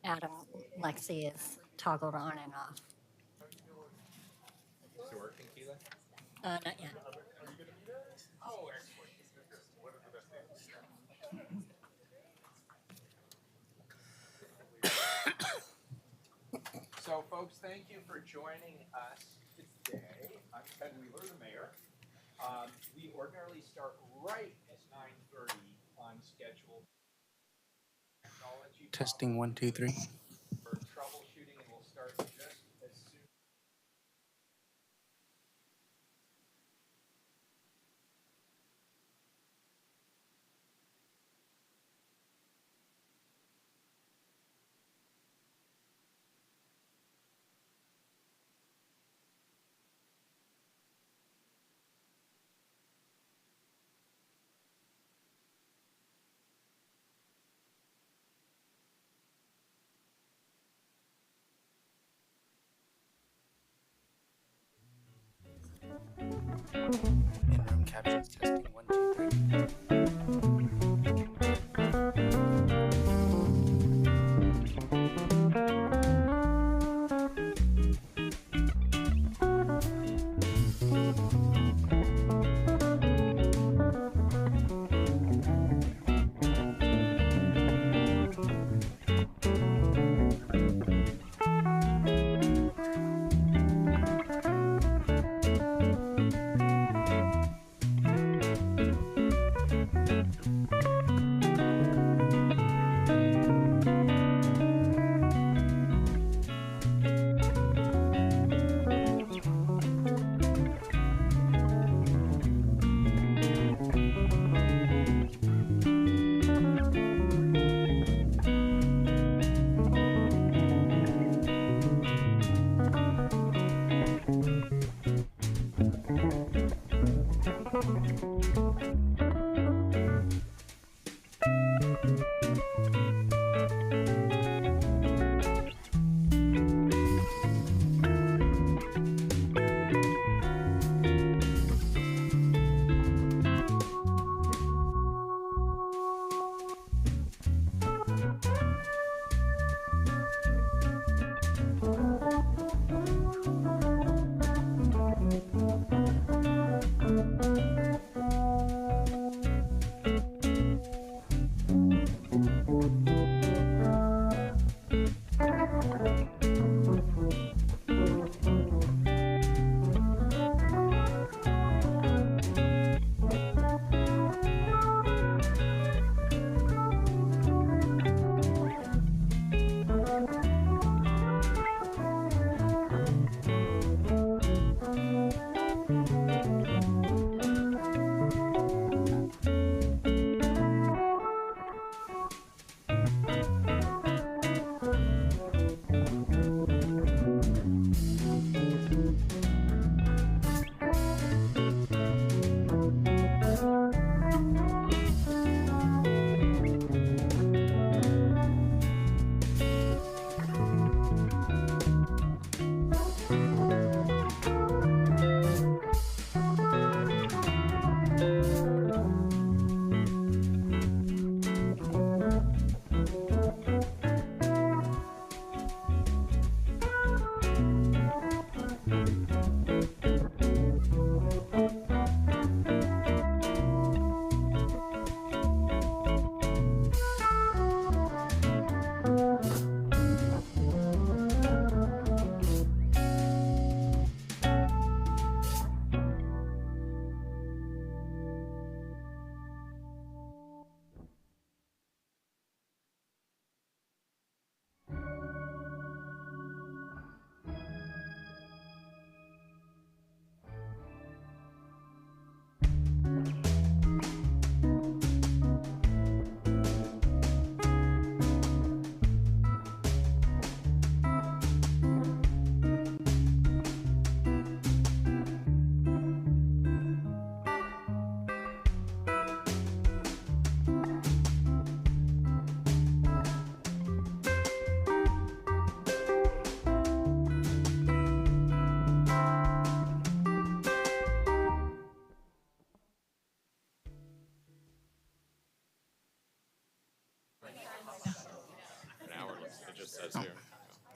Adam, Lexi is toggled on and off. Is it working, Keela? Not yet. So, folks, thank you for joining us today. I'm Ted Wheeler, the mayor. We ordinarily start right at 9:30 on schedule. Technology Testing 1, 2, 3. for troubleshooting, and we'll start just as soon. In-room captions testing 1, 2, 3.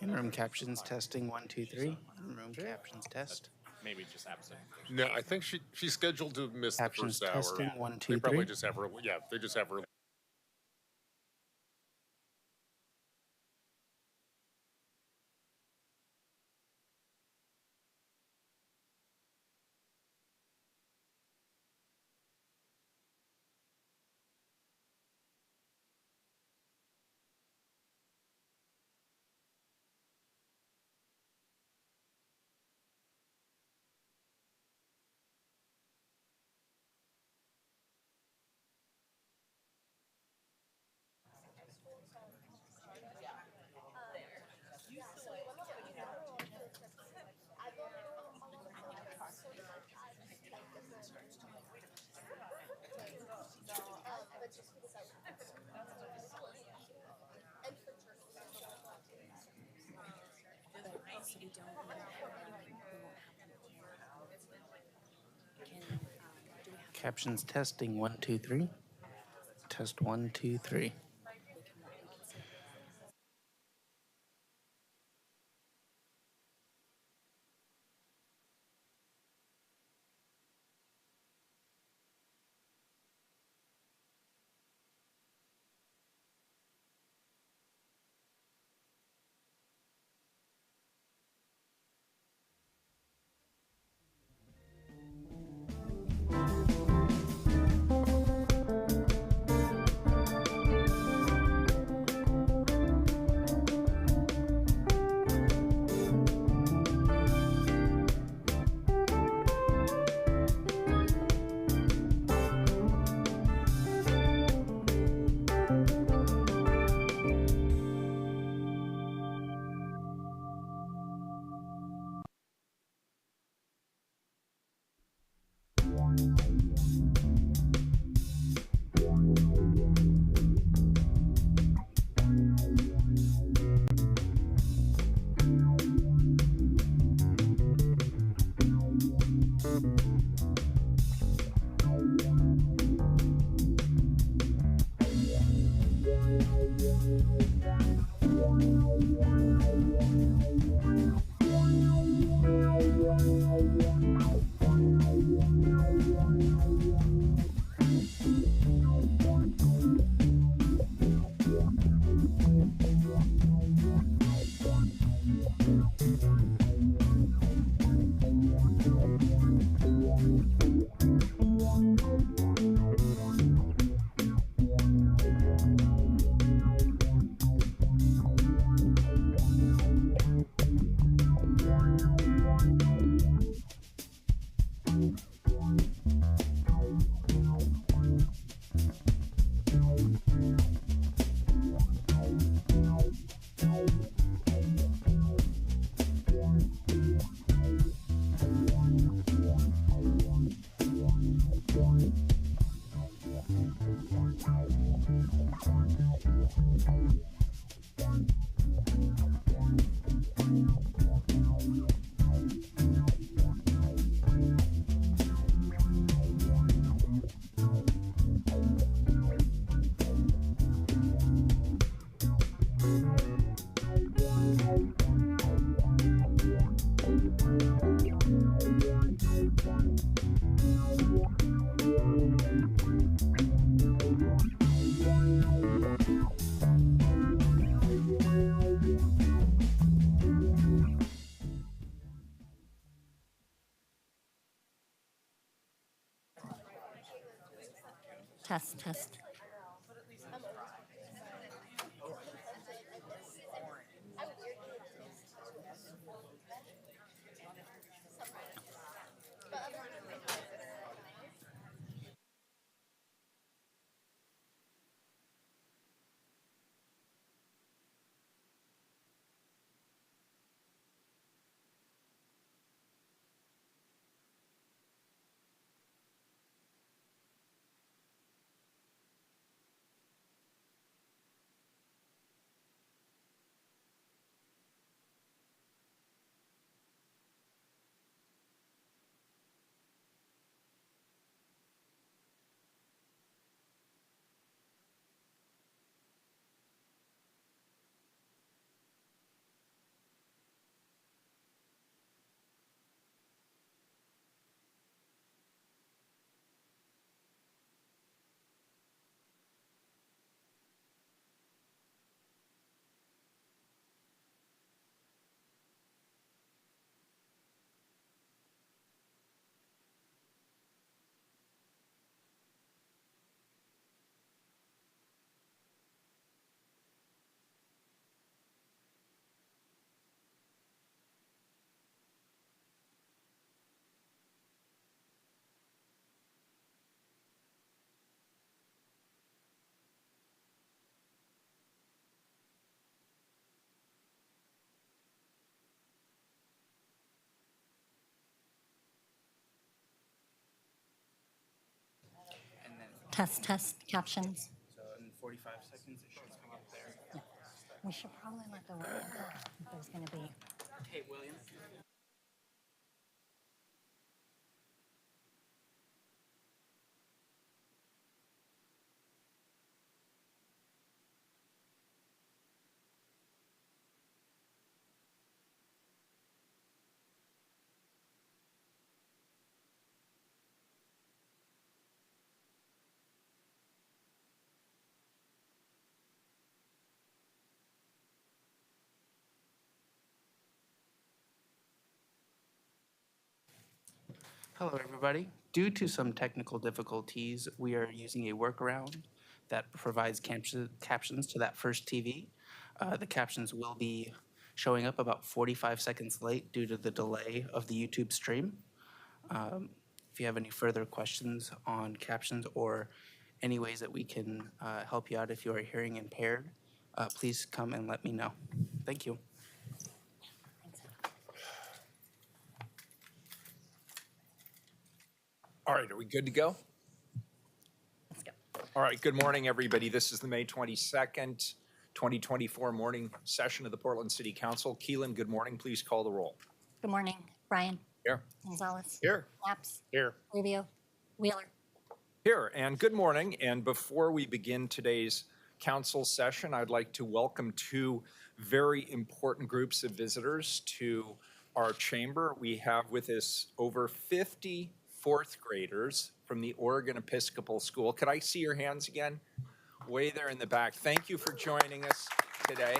In-room captions testing 1, 2, 3. In-room captions test. Maybe just absent. No, I think she's scheduled to miss Captions the first hour. testing 1, 2, They probably 3. just have her. Yeah, they just have her. Captions testing 1, 2, 3. Test 1, 2, 3. Test, test. Test, test, captions. So in 45 seconds, it should come up there. We should probably let the William know if there's going to be. Hey, William. Hello, everybody. Due to some technical difficulties, we are using a workaround that provides captions to that first TV. The captions will be showing up about 45 seconds late due to the delay of the YouTube stream. If you have any further questions on captions or any ways that we can help you out if you are hearing impaired, please come and let me know. Thank you. All right, are we good to go? Let's go. All right, good morning, everybody. This is the May 22nd, 2024 morning session of the Portland City Council. Keelan, good morning. Please call the roll. Good morning. Brian. Here. Gonzalez. Here. Knapp's. Here. Rubio. Wheeler. Here, and good morning. And before we begin today's council session, I'd like to welcome two very important groups of visitors to our chamber. We have with us over 50 fourth graders from the Oregon Episcopal School. Could I see your hands again? Way there in the back. Thank you for joining us today.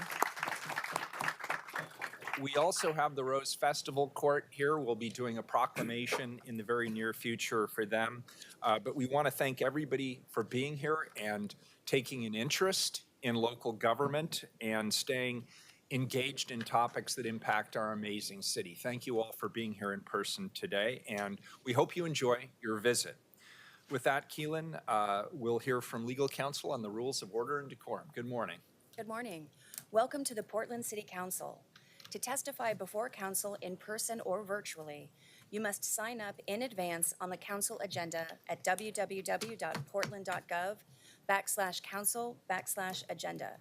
We also have the Rose Festival Court here. We'll be doing a proclamation in the very near future for them. But we want to thank everybody for being here and taking an interest in local government and staying engaged in topics that impact our amazing city. Thank you all for being here in person today, and we hope you enjoy your visit. With that, Keelan, we'll hear from legal counsel on the rules of order and decorum. Good morning. Good morning. Welcome to the Portland City Council. To testify before council in person or virtually, you must sign up in advance on the council agenda at www.portland.gov/council/agenda.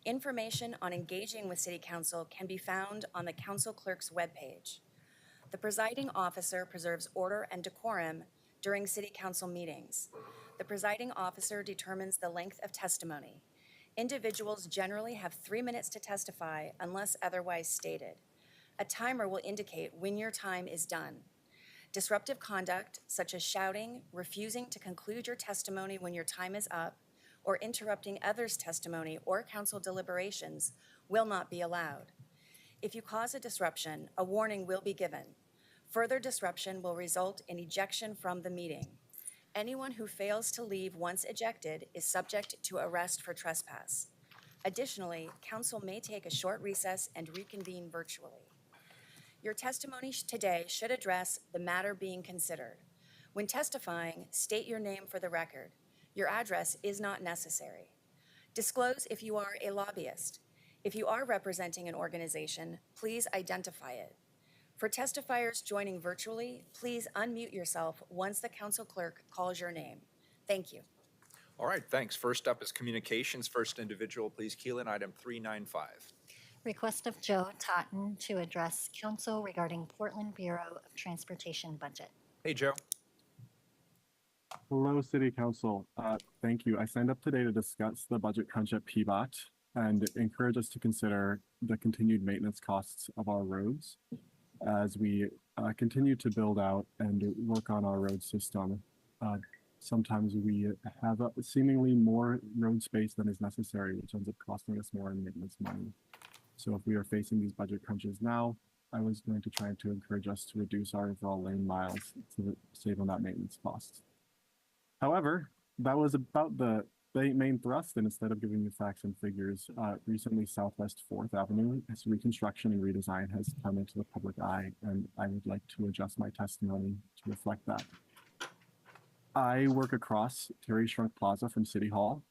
Information on engaging with City Council can be found on the council clerk's webpage. The presiding officer preserves order and decorum during City Council meetings. The presiding officer determines the length of testimony. Individuals generally have 3 minutes to testify unless otherwise stated. A timer will indicate when your time is done. Disruptive conduct, such as shouting, refusing to conclude your testimony when your time is up, or interrupting others' testimony or council deliberations, will not be allowed. If you cause a disruption, a warning will be given. Further disruption will result in ejection from the meeting. Anyone who fails to leave once ejected is subject to arrest for trespass. Additionally, council may take a short recess and reconvene virtually. Your testimony today should address the matter being considered. When testifying, state your name for the record. Your address is not necessary. Disclose if you are a lobbyist. If you are representing an organization, please identify it. For testifiers joining virtually, please unmute yourself once the council clerk calls your name. Thank you. All right, thanks. First up is communications. First individual, please, Keelan, item 395. Request of Joe Totten to address council regarding Portland Bureau of Transportation budget. Hey, Joe. Hello, City Council. Thank you. I signed up today to discuss the budget crunch at PBOT and encourage us to consider the continued maintenance costs of our roads as we continue to build out and work on our road system. Sometimes we have seemingly more road space than is necessary, which ends up costing us more in maintenance money. So if we are facing these budget crunches now, I was going to try to encourage us to reduce our overall lane miles to save on that maintenance cost. However, that was about the main thrust, and instead of giving you facts and figures, recently Southwest 4th Avenue, its reconstruction and redesign has come into the public eye, and I would like to adjust my testimony to reflect that. I work across Terry Shrunk Plaza from City Hall,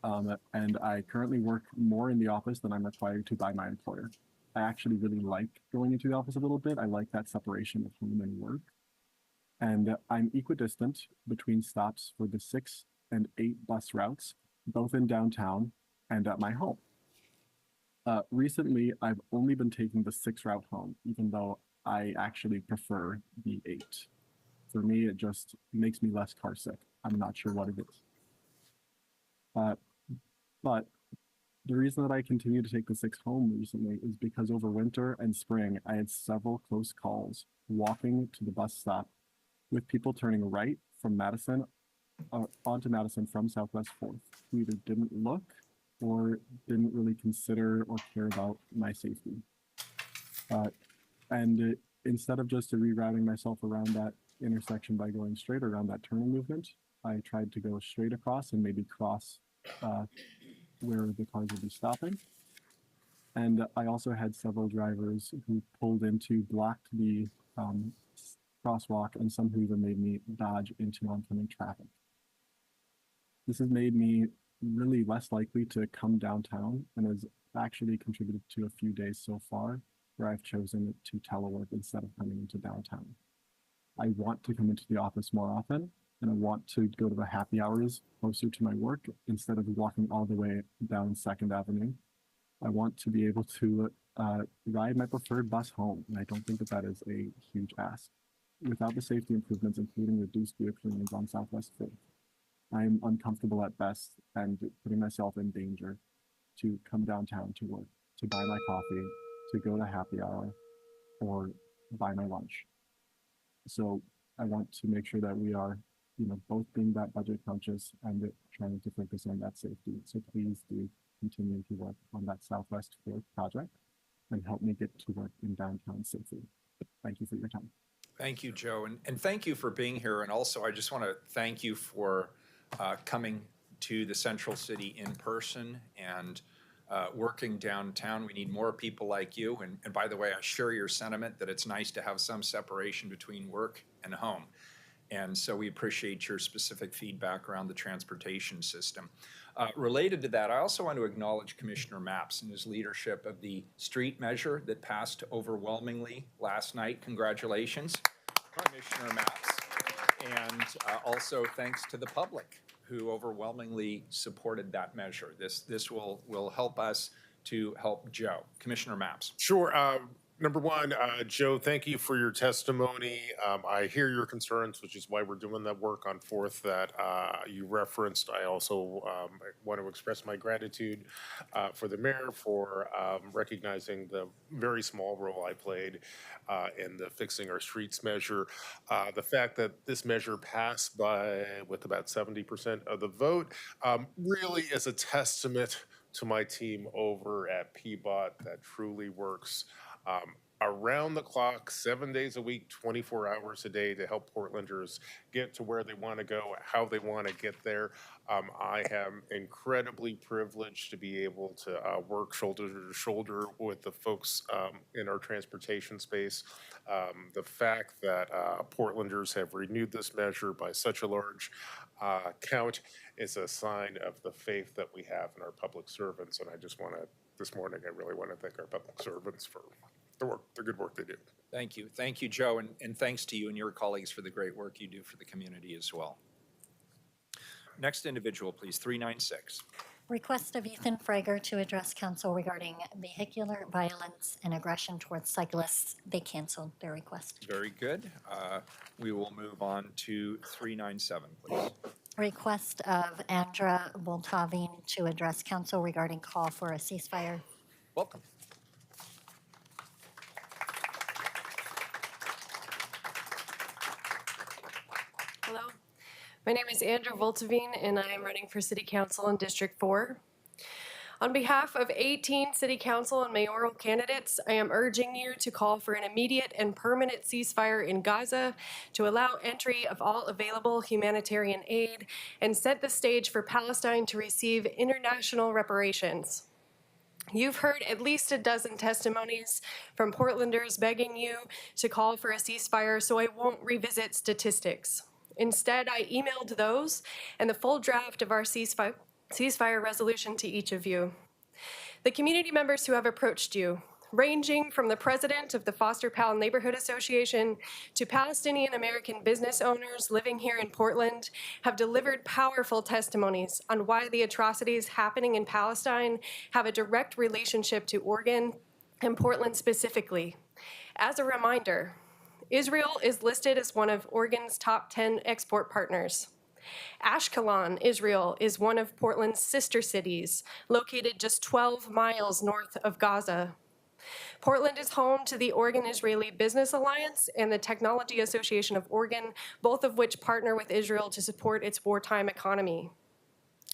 and I currently work more in the office than I'm required to by my employer. I actually really like going into the office a little bit. I like that separation of home and work. And I'm equidistant between stops for the 6 and 8 bus routes, both in downtown and at my home. Recently, I've only been taking the 6 route home, even though I actually prefer the 8. For me, it just makes me less car sick. I'm not sure what it is. But the reason that I continue to take the 6 home recently is because over winter and spring, I had several close calls walking to the bus stop with people turning right from Madison onto Madison from Southwest 4th, who either didn't look or didn't really consider or care about my safety. And instead of just rerouting myself around that intersection by going straight around that turning movement, I tried to go straight across and maybe cross where the cars would be stopping. And I also had several drivers who pulled into, blocked the crosswalk, and some who even made me dodge into oncoming traffic. This has made me really less likely to come downtown and has actually contributed to a few days so far where I've chosen to telework instead of coming into downtown. I want to come into the office more often, and I want to go to the happy hours closer to my work instead of walking all the way down 2nd Avenue. I want to be able to ride my preferred bus home, and I don't think that that is a huge ask. Without the safety improvements, including reduced vehicle lanes on Southwest 5th, I'm uncomfortable at best and putting myself in danger to come downtown to work, to buy my coffee, to go to happy hour, or buy my lunch. So I want to make sure that we are, both being that budget conscious and trying to focus on that safety. So please do continue to work on that Southwest 4th project and help me get to work in downtown safely. Thank you for your time. Thank you, Joe, and thank you for being here. And also, I just want to thank you for coming to the Central City in person and working downtown. We need more people like you. And by the way, I share your sentiment that it's nice to have some separation between work and home. And so we appreciate your specific feedback around the transportation system. Related to that, I also want to acknowledge Commissioner Mapps and his leadership of the street measure that passed overwhelmingly last night. Congratulations, Commissioner Mapps. And also thanks to the public who overwhelmingly supported that measure. This will help us to help Joe. Commissioner Mapps. Sure. Number one, Joe, thank you for your testimony. I hear your concerns, which is why we're doing that work on 4th that you referenced. I also want to express my gratitude for the mayor for recognizing the very small role I played in the Fixing Our Streets measure. The fact that this measure passed with about 70% of the vote really is a testament to my team over at PBOT that truly works around the clock, 7 days a week, 24 hours a day to help Portlanders get to where they want to go, how they want to get there. I am incredibly privileged to be able to work shoulder to shoulder with the folks in our transportation space. The fact that Portlanders have renewed this measure by such a large count is a sign of the faith that we have in our public servants. And I just want to, this morning, I really want to thank our public servants for the good work they do. Thank you. Thank you, Joe, and thanks to you and your colleagues for the great work you do for the community as well. Next individual, please, 396. Request of Ethan Frager to address council regarding vehicular violence and aggression towards cyclists. They canceled their request. Very good. We will move on to 397, please. Request of Andra Voltavine to address council regarding call for a ceasefire. Welcome. Hello, my name is Andrew Voltavine, and I am running for City Council in District 4. On behalf of 18 City Council and mayoral candidates, I am urging you to call for an immediate and permanent ceasefire in Gaza to allow entry of all available humanitarian aid and set the stage for Palestine to receive international reparations. You've heard at least a dozen testimonies from Portlanders begging you to call for a ceasefire, so I won't revisit statistics. Instead, I emailed those and the full draft of our ceasefire resolution to each of you. The community members who have approached you, ranging from the president of the Foster Pal Neighborhood Association to Palestinian American business owners living here in Portland, have delivered powerful testimonies on why the atrocities happening in Palestine have a direct relationship to Oregon and Portland specifically. As a reminder, Israel is listed as one of Oregon's top 10 export partners. Ashkelon, Israel, is one of Portland's sister cities, located just 12 miles north of Gaza. Portland is home to the Oregon-Israeli Business Alliance and the Technology Association of Oregon, both of which partner with Israel to support its wartime economy.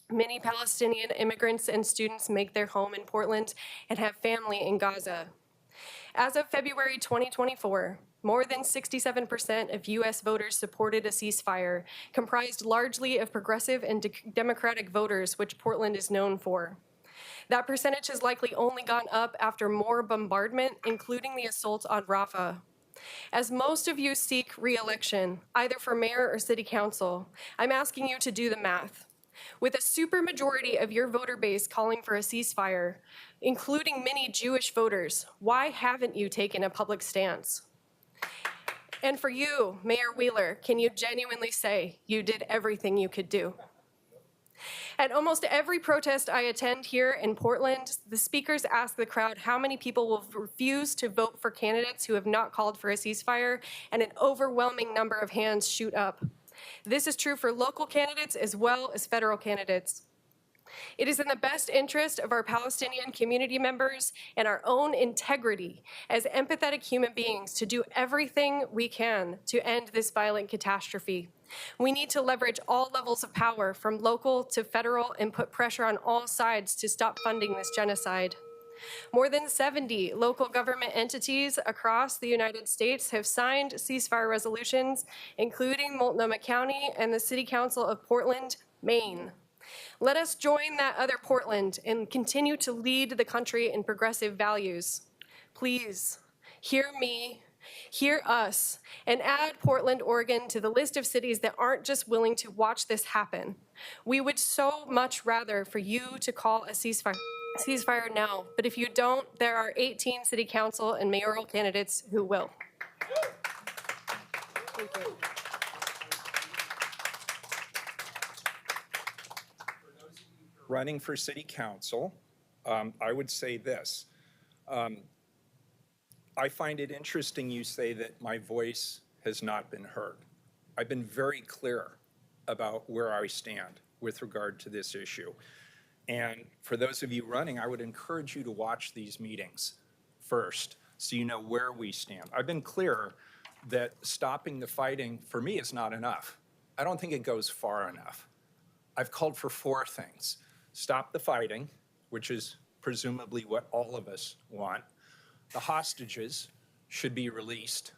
Many Palestinian immigrants and students make their home in Portland and have family in Gaza. As of February 2024, More than 67% of U.S. voters supported a ceasefire, comprised largely of progressive and Democratic voters, which Portland is known for. That percentage has likely only gone up after more bombardment, including the assault on Rafah. As most of you seek re-election, either for mayor or city council, I'm asking you to do the math. With a supermajority of your voter base calling for a ceasefire, including many Jewish voters, why haven't you taken a public stance? And for you, Mayor Wheeler, can you genuinely say you did everything you could do? At almost every protest I attend here in Portland, the speakers ask the crowd how many people will refuse to vote for candidates who have not called for a ceasefire, and an overwhelming number of hands shoot up. This is true for local candidates as well as federal candidates. It is in the best interest of our Palestinian community members and our own integrity as empathetic human beings to do everything we can to end this violent catastrophe. We need to leverage all levels of power, from local to federal, and put pressure on all sides to stop funding this genocide. More than 70 local government entities across the United States have signed ceasefire resolutions, including Multnomah County and the City Council of Portland, Maine. Let us join that other Portland and continue to lead the country in progressive values. Please, hear me, hear us, and add Portland, Oregon to the list of cities that aren't just willing to watch this happen. We would so much rather for you to call a ceasefire now, but if you don't, there are 18 city council and mayoral candidates who will. Thank you. Running for city council, I would say this. I find it interesting you say that my voice has not been heard. I've been very clear about where I stand with regard to this issue. And for those of you running, I would encourage you to watch these meetings first so you know where we stand. I've been clear that stopping the fighting for me is not enough. I don't think it goes far enough. I've called for 4 things. Stop the fighting, which is presumably what all of us want. The hostages should be released.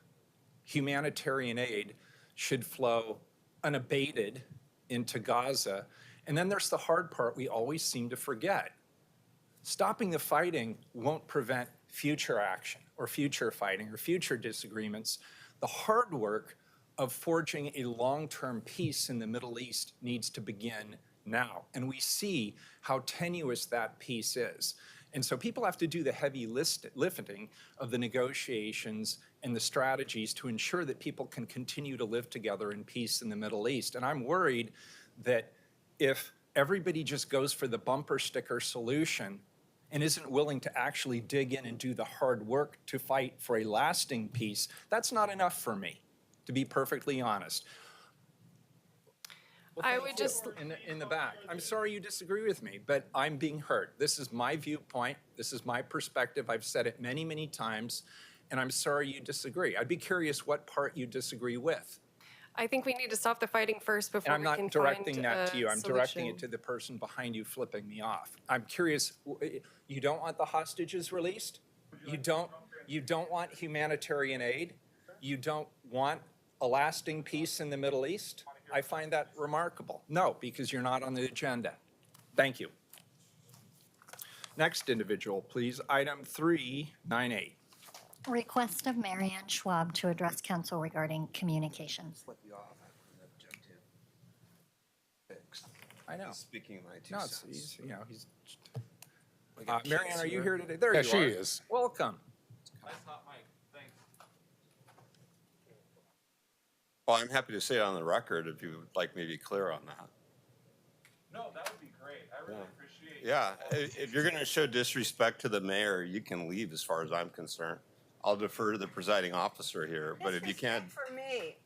Humanitarian aid should flow unabated into Gaza. And then there's the hard part we always seem to forget. Stopping the fighting won't prevent future action or future fighting or future disagreements. The hard work of forging a long-term peace in the Middle East needs to begin now. And we see how tenuous that peace is. And so people have to do the heavy lifting of the negotiations and the strategies to ensure that people can continue to live together in peace in the Middle East. And I'm worried that if everybody just goes for the bumper sticker solution and isn't willing to actually dig in and do the hard work to fight for a lasting peace, that's not enough for me, to be perfectly honest. Well, I would just in the back. I'm sorry you disagree with me, but I'm being heard. This is my viewpoint. This is my perspective. I've said it many, many times, and I'm sorry you disagree. I'd be curious what part you disagree with. I think we need to stop the fighting first before And we I'm can not directing find that a to you. I'm directing solution. it to the person behind you flipping me off. I'm curious, you don't want the hostages released? You don't want humanitarian aid? You don't want a lasting peace in the Middle East? I find that remarkable. No, because you're not on the agenda. Thank you. Next individual, please. Item 398. Request of Marianne Schwab to address council regarding communications. I know. Speaking my two No, it's, cents. he's. Marianne, are you here today? There Yeah, you she are. is. Welcome. Well, I'm happy to say it on the record if you would like me to be clear on that. No, that would be great. I really appreciate it. Yeah, if you're going to show disrespect to the mayor, you can leave as far as I'm concerned. I'll defer to the presiding officer here, but if you can't. Disrespect for me.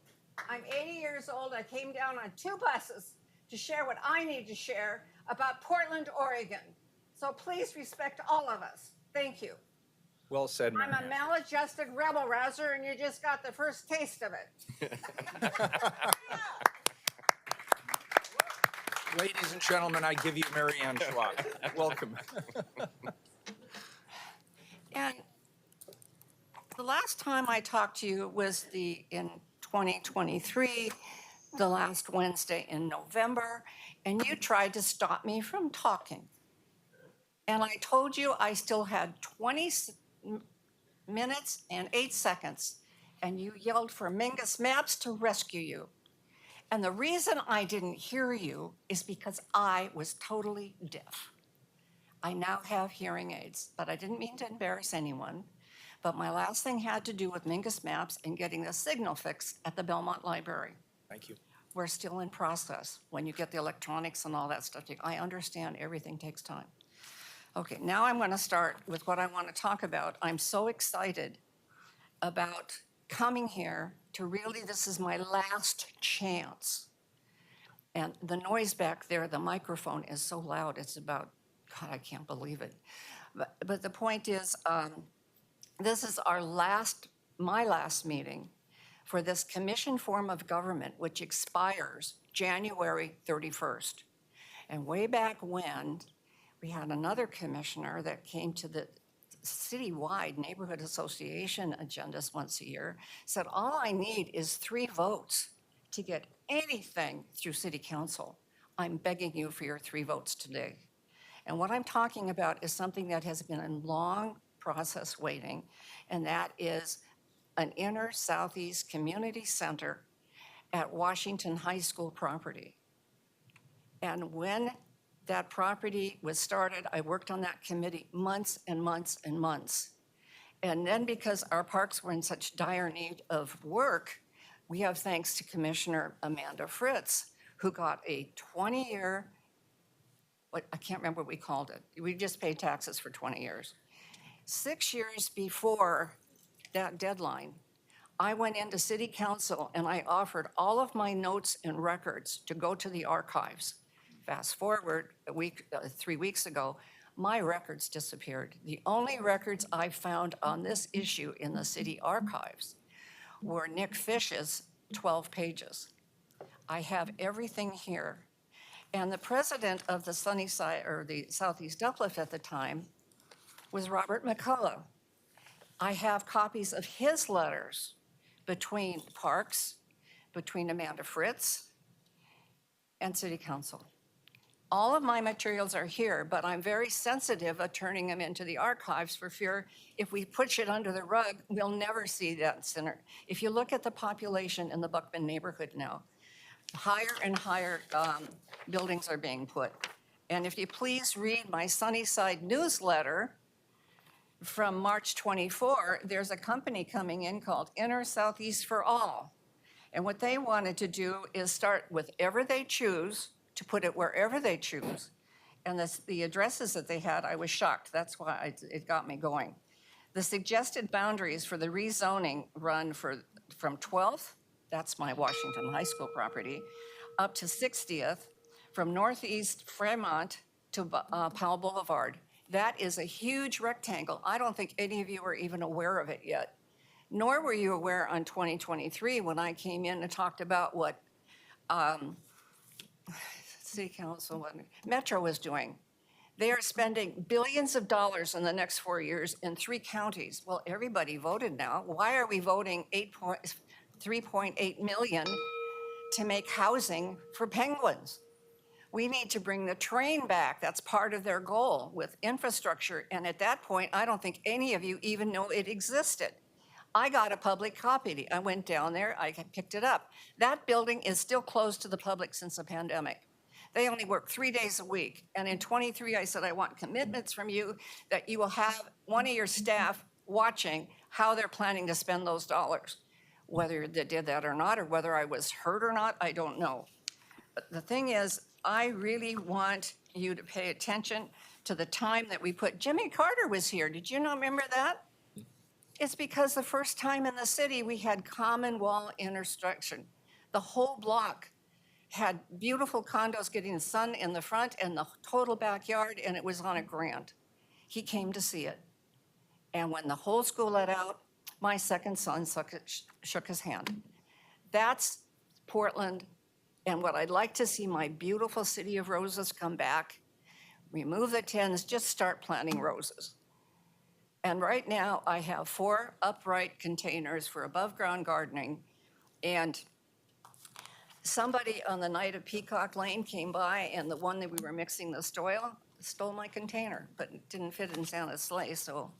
I'm 80 years old. I came down on 2 buses to share what I need to share about Portland, Oregon. So please respect all of us. Thank you. Well said, I'm Marianne. a maladjusted rebel rouser, and you just got the first taste of it. Ladies and gentlemen, I give you Marianne Schwab. Welcome. And the last last time I talked to you was in 2023, the last Wednesday in November, and you tried to stop me from talking. And I told you I still had 20 minutes and 8 seconds, and you yelled for Mingus Maps to rescue you. And the reason I didn't hear you is because I was totally deaf. I now have hearing aids, but I didn't mean to embarrass anyone. But my last thing had to do with Mingus Maps and getting the signal fixed at the Belmont Library. Thank you. We're still in process. When you get the electronics and all that stuff, I understand everything takes time. Okay, now I'm going to start with what I want to talk about. I'm so excited about coming here to really, this is my last chance. And the noise back there, the microphone is so loud, it's about, God, I can't believe it. But the point is, this is my last meeting for this commission form of government, which expires January 31st. And way back when, we had another commissioner that came to the citywide neighborhood association agendas once a year, said, all I need is 3 votes to get anything through city council. I'm begging you for your 3 votes today. And what I'm talking about is something that has been a long process waiting, and that is an inner southeast community center at Washington High School property. And when that property was started, I worked on that committee months and months and months. And then because our parks were in such dire need of work, we have thanks to Commissioner Amanda Fritz, who got a 20-year, I can't remember what we called it. We just paid taxes for 20 years. 6 years before that deadline, I went into city council and I offered all of my notes and records to go to the archives. Fast forward 3 weeks ago, my records disappeared. The only records I found on this issue in the city archives were Nick Fish's 12 pages. I have everything here. And the president of the Sunnyside, or the Southeast Uplift at the time, was Robert McCullough. I have copies of his letters between Parks, between Amanda Fritz, and City Council. All of my materials are here, but I'm very sensitive of turning them into the archives for fear if we push it under the rug, we'll never see that center. If you look at the population in the Buckman neighborhood now, higher and higher buildings are being put. And if you please read my Sunnyside newsletter from March 24, there's a company coming in called Inner Southeast for All. And what they wanted to do is start with whatever they choose, to put it wherever they choose. And the addresses that they had, I was shocked. That's why it got me going. The suggested boundaries for the rezoning run from 12th, that's my Washington High School property, up to 60th, from Northeast Fremont to Powell Boulevard. That is a huge rectangle. I don't think any of you are even aware of it yet. Nor were you aware on 2023 when I came in and talked about what City Council, Metro was doing. They are spending billions of dollars in the next 4 years in 3 counties. Well, everybody voted now. Why are we voting 3.8 million to make housing for penguins? We need to bring the train back. That's part of their goal with infrastructure. And at that point, I don't think any of you even know it existed. I got a public copy. I went down there, I picked it up. That building is still closed to the public since the pandemic. They only work 3 days a week. And in 23, I said, I want commitments from you that you will have one of your staff watching how they're planning to spend those dollars. Whether they did that or not, or whether I was hurt or not, I don't know. But the thing is, I really want you to pay attention to the time that we put, Jimmy Carter was here. Did you not remember that? It's because the first time in the city, we had common wall intersection. The whole block had beautiful condos getting the sun in the front and the total backyard, and it was on a grant. He came to see it. And when the whole school let out, my second son shook his hand. That's Portland, and what I'd like to see my beautiful city of roses come back, remove the tins, just start planting roses. And right now, I have 4 upright containers for above-ground gardening. And somebody on the night of Peacock Lane came by, and the one that we were mixing the soil stole my container, but it didn't fit in Santa's sleigh, so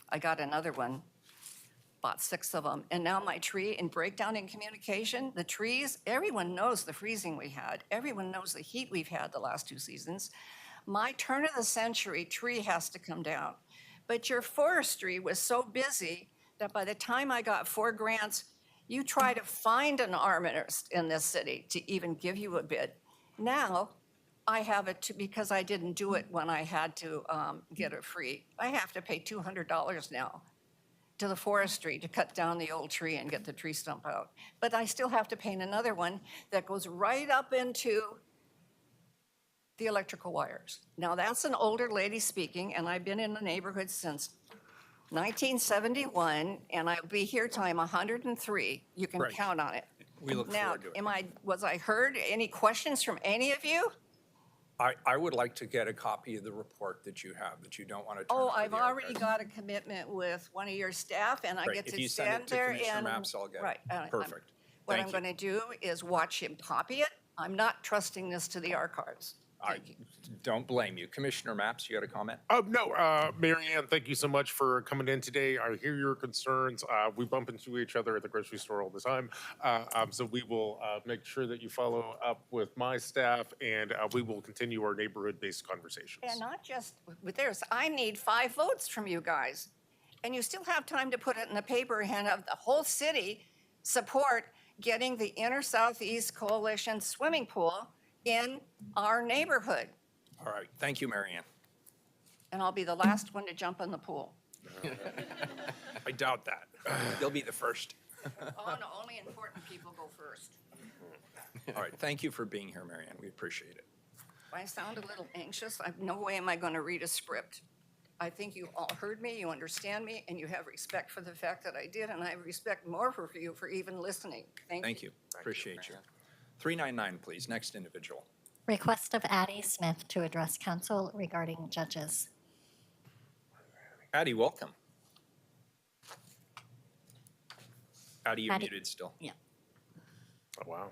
I got another one, bought 6 of them. And now my tree and breakdown in communication, the trees, everyone knows the freezing we had. Everyone knows the heat we've had the last 2 seasons. My turn of the century tree has to come down. But your forestry was so busy that by the time I got 4 grants, you try to find an arborist in this city to even give you a bid. Now, I have it because I didn't do it when I had to get it free. I have to pay $200 now to the forestry to cut down the old tree and get the tree stump out. But I still have to paint another one that goes right up into the electrical wires. Now, that's an older lady speaking, and I've been in the neighborhood since 1971, and I'll be here till I'm 103. You can Right. count on it. We look Now, forward to it. was I heard? Any questions from any of you? I would like to get a copy of the report that you have, that you don't want to turn Oh, over I've the already archives. got a commitment with one of your staff, and I Great. get If to you send stand it to there Commissioner and. Maps, I'll get it. Right. Perfect. What Thank I'm you. going to do is watch him copy it. I'm not trusting this to the archives. I don't blame you. Commissioner Maps, you got a comment? No, Mary Ann, thank you so much for coming in today. I hear your concerns. We bump into each other at the grocery store all the time. So we will make sure that you follow up with my staff, and we will continue our neighborhood-based conversations. And not just with theirs. I need 5 votes from you guys. And you still have time to put it in the paper and have the whole city support getting the Inner Southeast Coalition swimming pool in our neighborhood. All right. Thank you, Marianne. And I'll be the last one to jump in the pool. I doubt that. You'll be the first. Oh, no, only important people go first. All right. Thank you for being here, Marianne. We appreciate it. If I sound a little anxious, no way am I going to read a script. I think you all heard me, you understand me, and you have respect for the fact that I did, and I have respect more for you for even listening. Thank you. Appreciate you. 399, please. Next individual. Request of Addie Smith to address council regarding judges. Addie, welcome. Addie, you're Addie. muted still. Yeah. Oh, wow.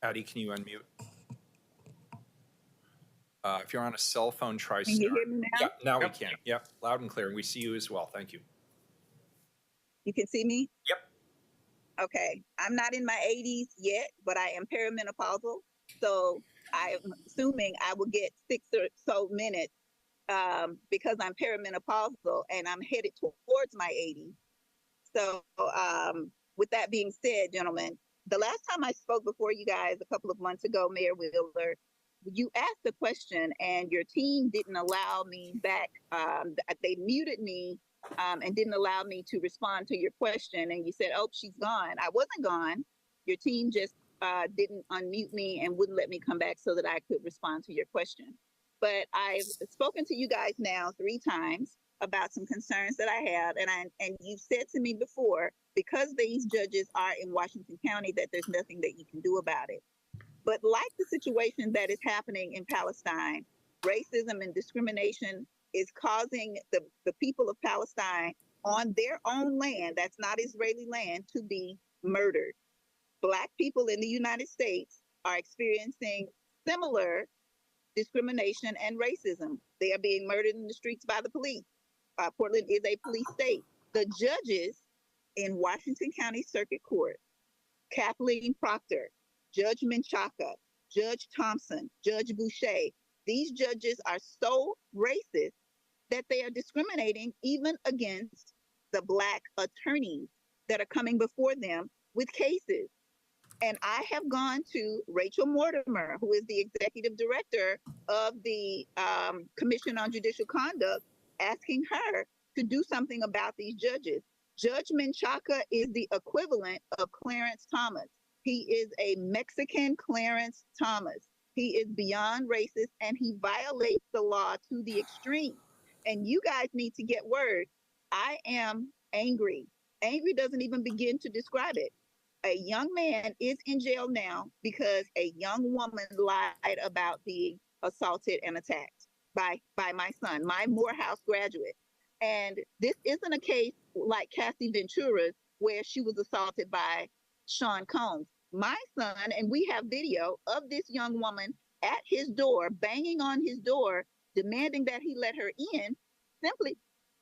Addie, can you unmute? If you're on a cell phone, try Can you star. hear me now? Yeah, now we can. Yep, loud and clear. And we see you as well. Thank you. You can see me? Yep. Okay. I'm not in my 80s yet, but I am perimenopausal. So I'm assuming I will get 6 or so minutes because I'm perimenopausal and I'm headed towards my 80s. So with that being said, gentlemen, the last time I spoke before you guys a couple of months ago, Mayor Wheeler, you asked a question and your team didn't allow me back. They muted me and didn't allow me to respond to your question. And you said, oh, she's gone. I wasn't gone. Your team just didn't unmute me and wouldn't let me come back so that I could respond to your question. But I've spoken to you guys now 3 times about some concerns that I have. And you've said to me before, because these judges are in Washington County, that there's nothing that you can do about it. But like the situation that is happening in Palestine, racism and discrimination is causing the people of Palestine on their own land, that's not Israeli land, to be murdered. Black people in the United States are experiencing similar discrimination and racism. They are being murdered in the streets by the police. Portland is a police state. The judges in Washington County Circuit Court, Kathleen Proctor, Judge Menchaca, Judge Thompson, Judge Boucher, these judges are so racist that they are discriminating even against the Black attorneys that are coming before them with cases. And I have gone to Rachel Mortimer, who is the executive director of the Commission on Judicial Conduct, asking her to do something about these judges. Judge Menchaca is the equivalent of Clarence Thomas. He is a Mexican Clarence Thomas. He is beyond racist and he violates the law to the extreme. And you guys need to get word. I am angry. Angry doesn't even begin to describe it. A young man is in jail now because a young woman lied about being assaulted and attacked. by my son, my Morehouse graduate. And this isn't a case like Cassie Ventura's where she was assaulted by Sean Combs. My son, and we have video of this young woman at his door, banging on his door, demanding that he let her in simply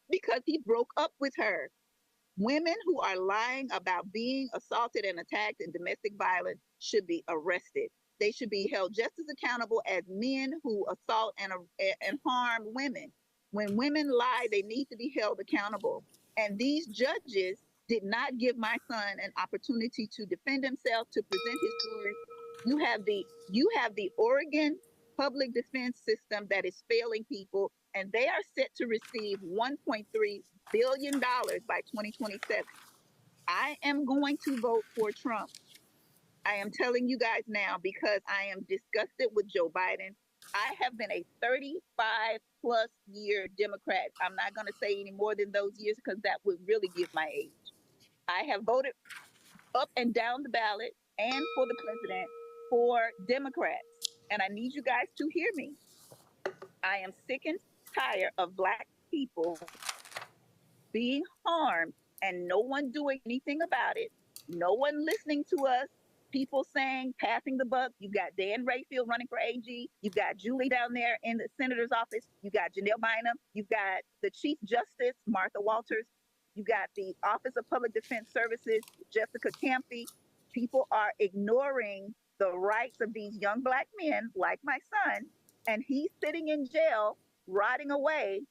because he broke up with her. Women who are lying about being assaulted and attacked in domestic violence should be arrested. They should be held just as accountable as men who assault and harm women. When women lie, they need to be held accountable. And these judges did not give my son an opportunity to defend himself, to present his story. You have the Oregon public defense system that is failing people, and they are set to receive $1.3 billion by 2027. I am going to vote for Trump. I am telling you guys now because I am disgusted with Joe Biden. I have been a 35 plus year Democrat. I'm not going to say any more than those years because that would really give my age. I have voted up and down the ballot and for the president for Democrats. And I need you guys to hear me. I am sick and tired of Black people being harmed and no one doing anything about it. No one listening to us. People saying, passing the buck. You got Dan Rayfield running for AG. You got Julie down there in the senator's office. You got Janelle Bynum. You got the Chief Justice, Martha Walters. You got the Office of Public Defense Services, Jessica Campy. People are ignoring the rights of these young Black men, like my son, and he's sitting in jail, rotting away,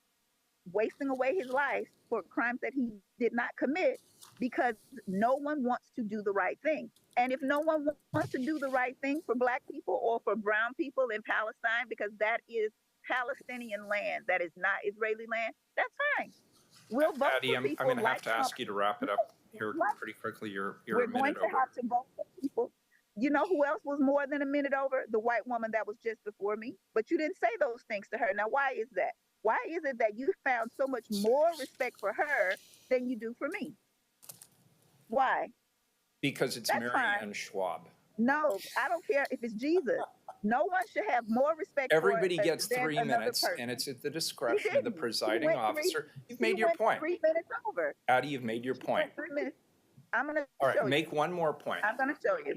wasting away his life for crimes that he did not commit because no one wants to do the right thing. And if no one wants to do the right thing for Black people or for brown people in Palestine, because that is Palestinian land, that is not Israeli land, that's fine. We'll vote Patty, for I'm people going to have like to Trump. ask you to wrap it up here pretty quickly. You're We're a going minute to over. have to vote for people. You know who else was more than a minute over? The white woman that was just before me. But you didn't say those things to her. Now, why is that? Why is it that you found so much more respect for her than you do for me? Why? Because it's That's Mary fine. Ann Schwab. No, I don't care if it's Jesus. No one should have more respect Everybody for gets than 3 another minutes, person. and it's at the You discretion of the didn't. You presiding went officer. You've you made your went point. 3 minutes over. Patty, you've made your You point. went 3 minutes. I'm going to All show right, make you. one more point. I'm going to show you.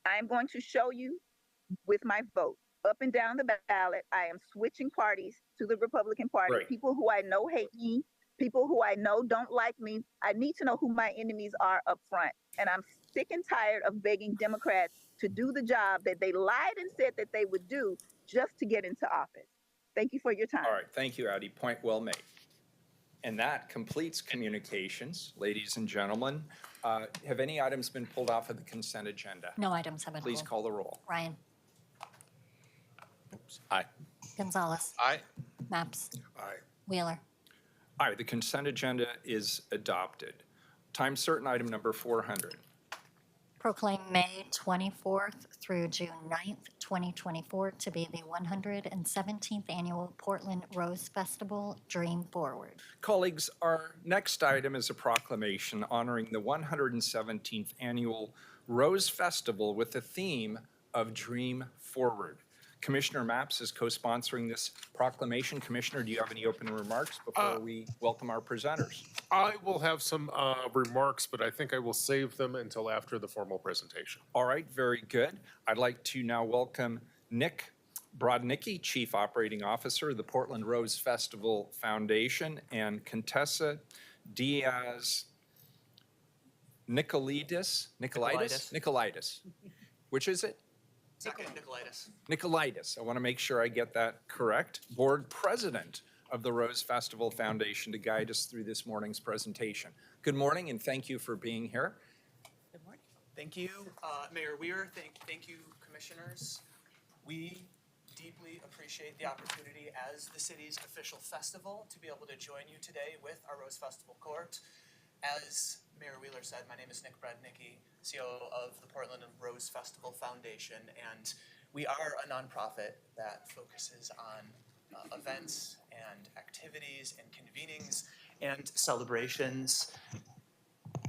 I'm going to show you with my vote. Up and down the ballot, I am switching parties to the Republican Party. Right. People who I know hate me, people who I know don't like me. I need to know who my enemies are up front. And I'm sick and tired of begging Democrats to do the job that they lied and said that they would do just to get into office. Thank you for your time. All right, thank you, Addie. Point well made. And that completes communications, ladies and gentlemen. Have any items been pulled off of the consent agenda? No items have been Please pulled. call the roll. Ryan, Aye. Gonzalez, Aye. Maps, Aye. Wheeler. Aye, the consent agenda is adopted. Time certain item number 400. Proclaim May 24th through June 9th, 2024 to be the 117th Annual Portland Rose Festival Dream Forward. Colleagues, our next item is a proclamation honoring the 117th Annual Rose Festival with the theme of Dream Forward. Commissioner Maps is co-sponsoring this proclamation. Commissioner, do you have any opening remarks before we welcome our presenters? I will have some remarks, but I think I will save them until after the formal presentation. All right, very good. I'd like to now welcome Nick Brodnicki, Chief Operating Officer of the Portland Rose Festival Foundation, and Contessa Diaz Nicolaitis. Which is it? Nicolaitis. I want to make sure I get that correct. Board President of the Rose Festival Foundation to guide us through this morning's presentation. Good morning and thank you for being here. Good morning. Thank you, Mayor Weir. Thank you, commissioners. We deeply appreciate the opportunity as the city's official festival to be able to join you today with our Rose Festival Court. As Mayor Wheeler said, my name is Nick Brodnicki, CEO of the Portland Rose Festival Foundation, and we are a nonprofit that focuses on events and activities and convenings and celebrations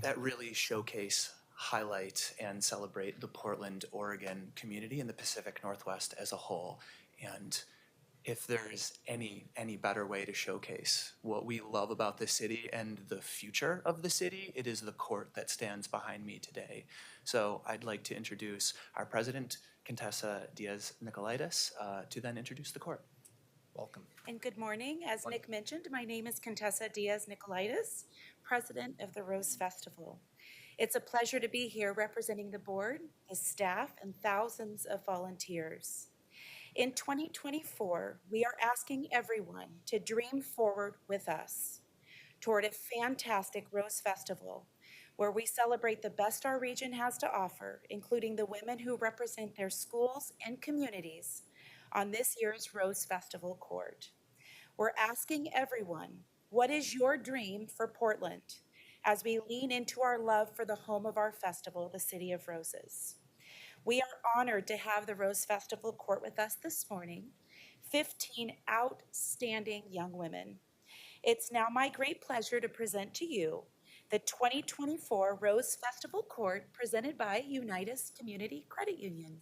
that really showcase, highlight, and celebrate the Portland, Oregon community and the Pacific Northwest as a whole. And if there's any better way to showcase what we love about the city and the future of the city, it is the court that stands behind me today. So I'd like to introduce our president, Contessa Diaz-Nicolaitis, to then introduce the court. Welcome. And good morning. As Nick mentioned, my name is Contessa Diaz-Nicolaitis, president of the Rose Festival. It's a pleasure to be here representing the board, the staff, and thousands of volunteers. In 2024, we are asking everyone to dream forward with us toward a fantastic Rose Festival where we celebrate the best our region has to offer, including the women who represent their schools and communities on this year's Rose Festival court. We're asking everyone, what is your dream for Portland as we lean into our love for the home of our festival, the City of Roses? We are honored to have the Rose Festival court with us this morning, 15 outstanding young women. It's now my great pleasure to present to you the 2024 Rose Festival court presented by Unitas Community Credit Union.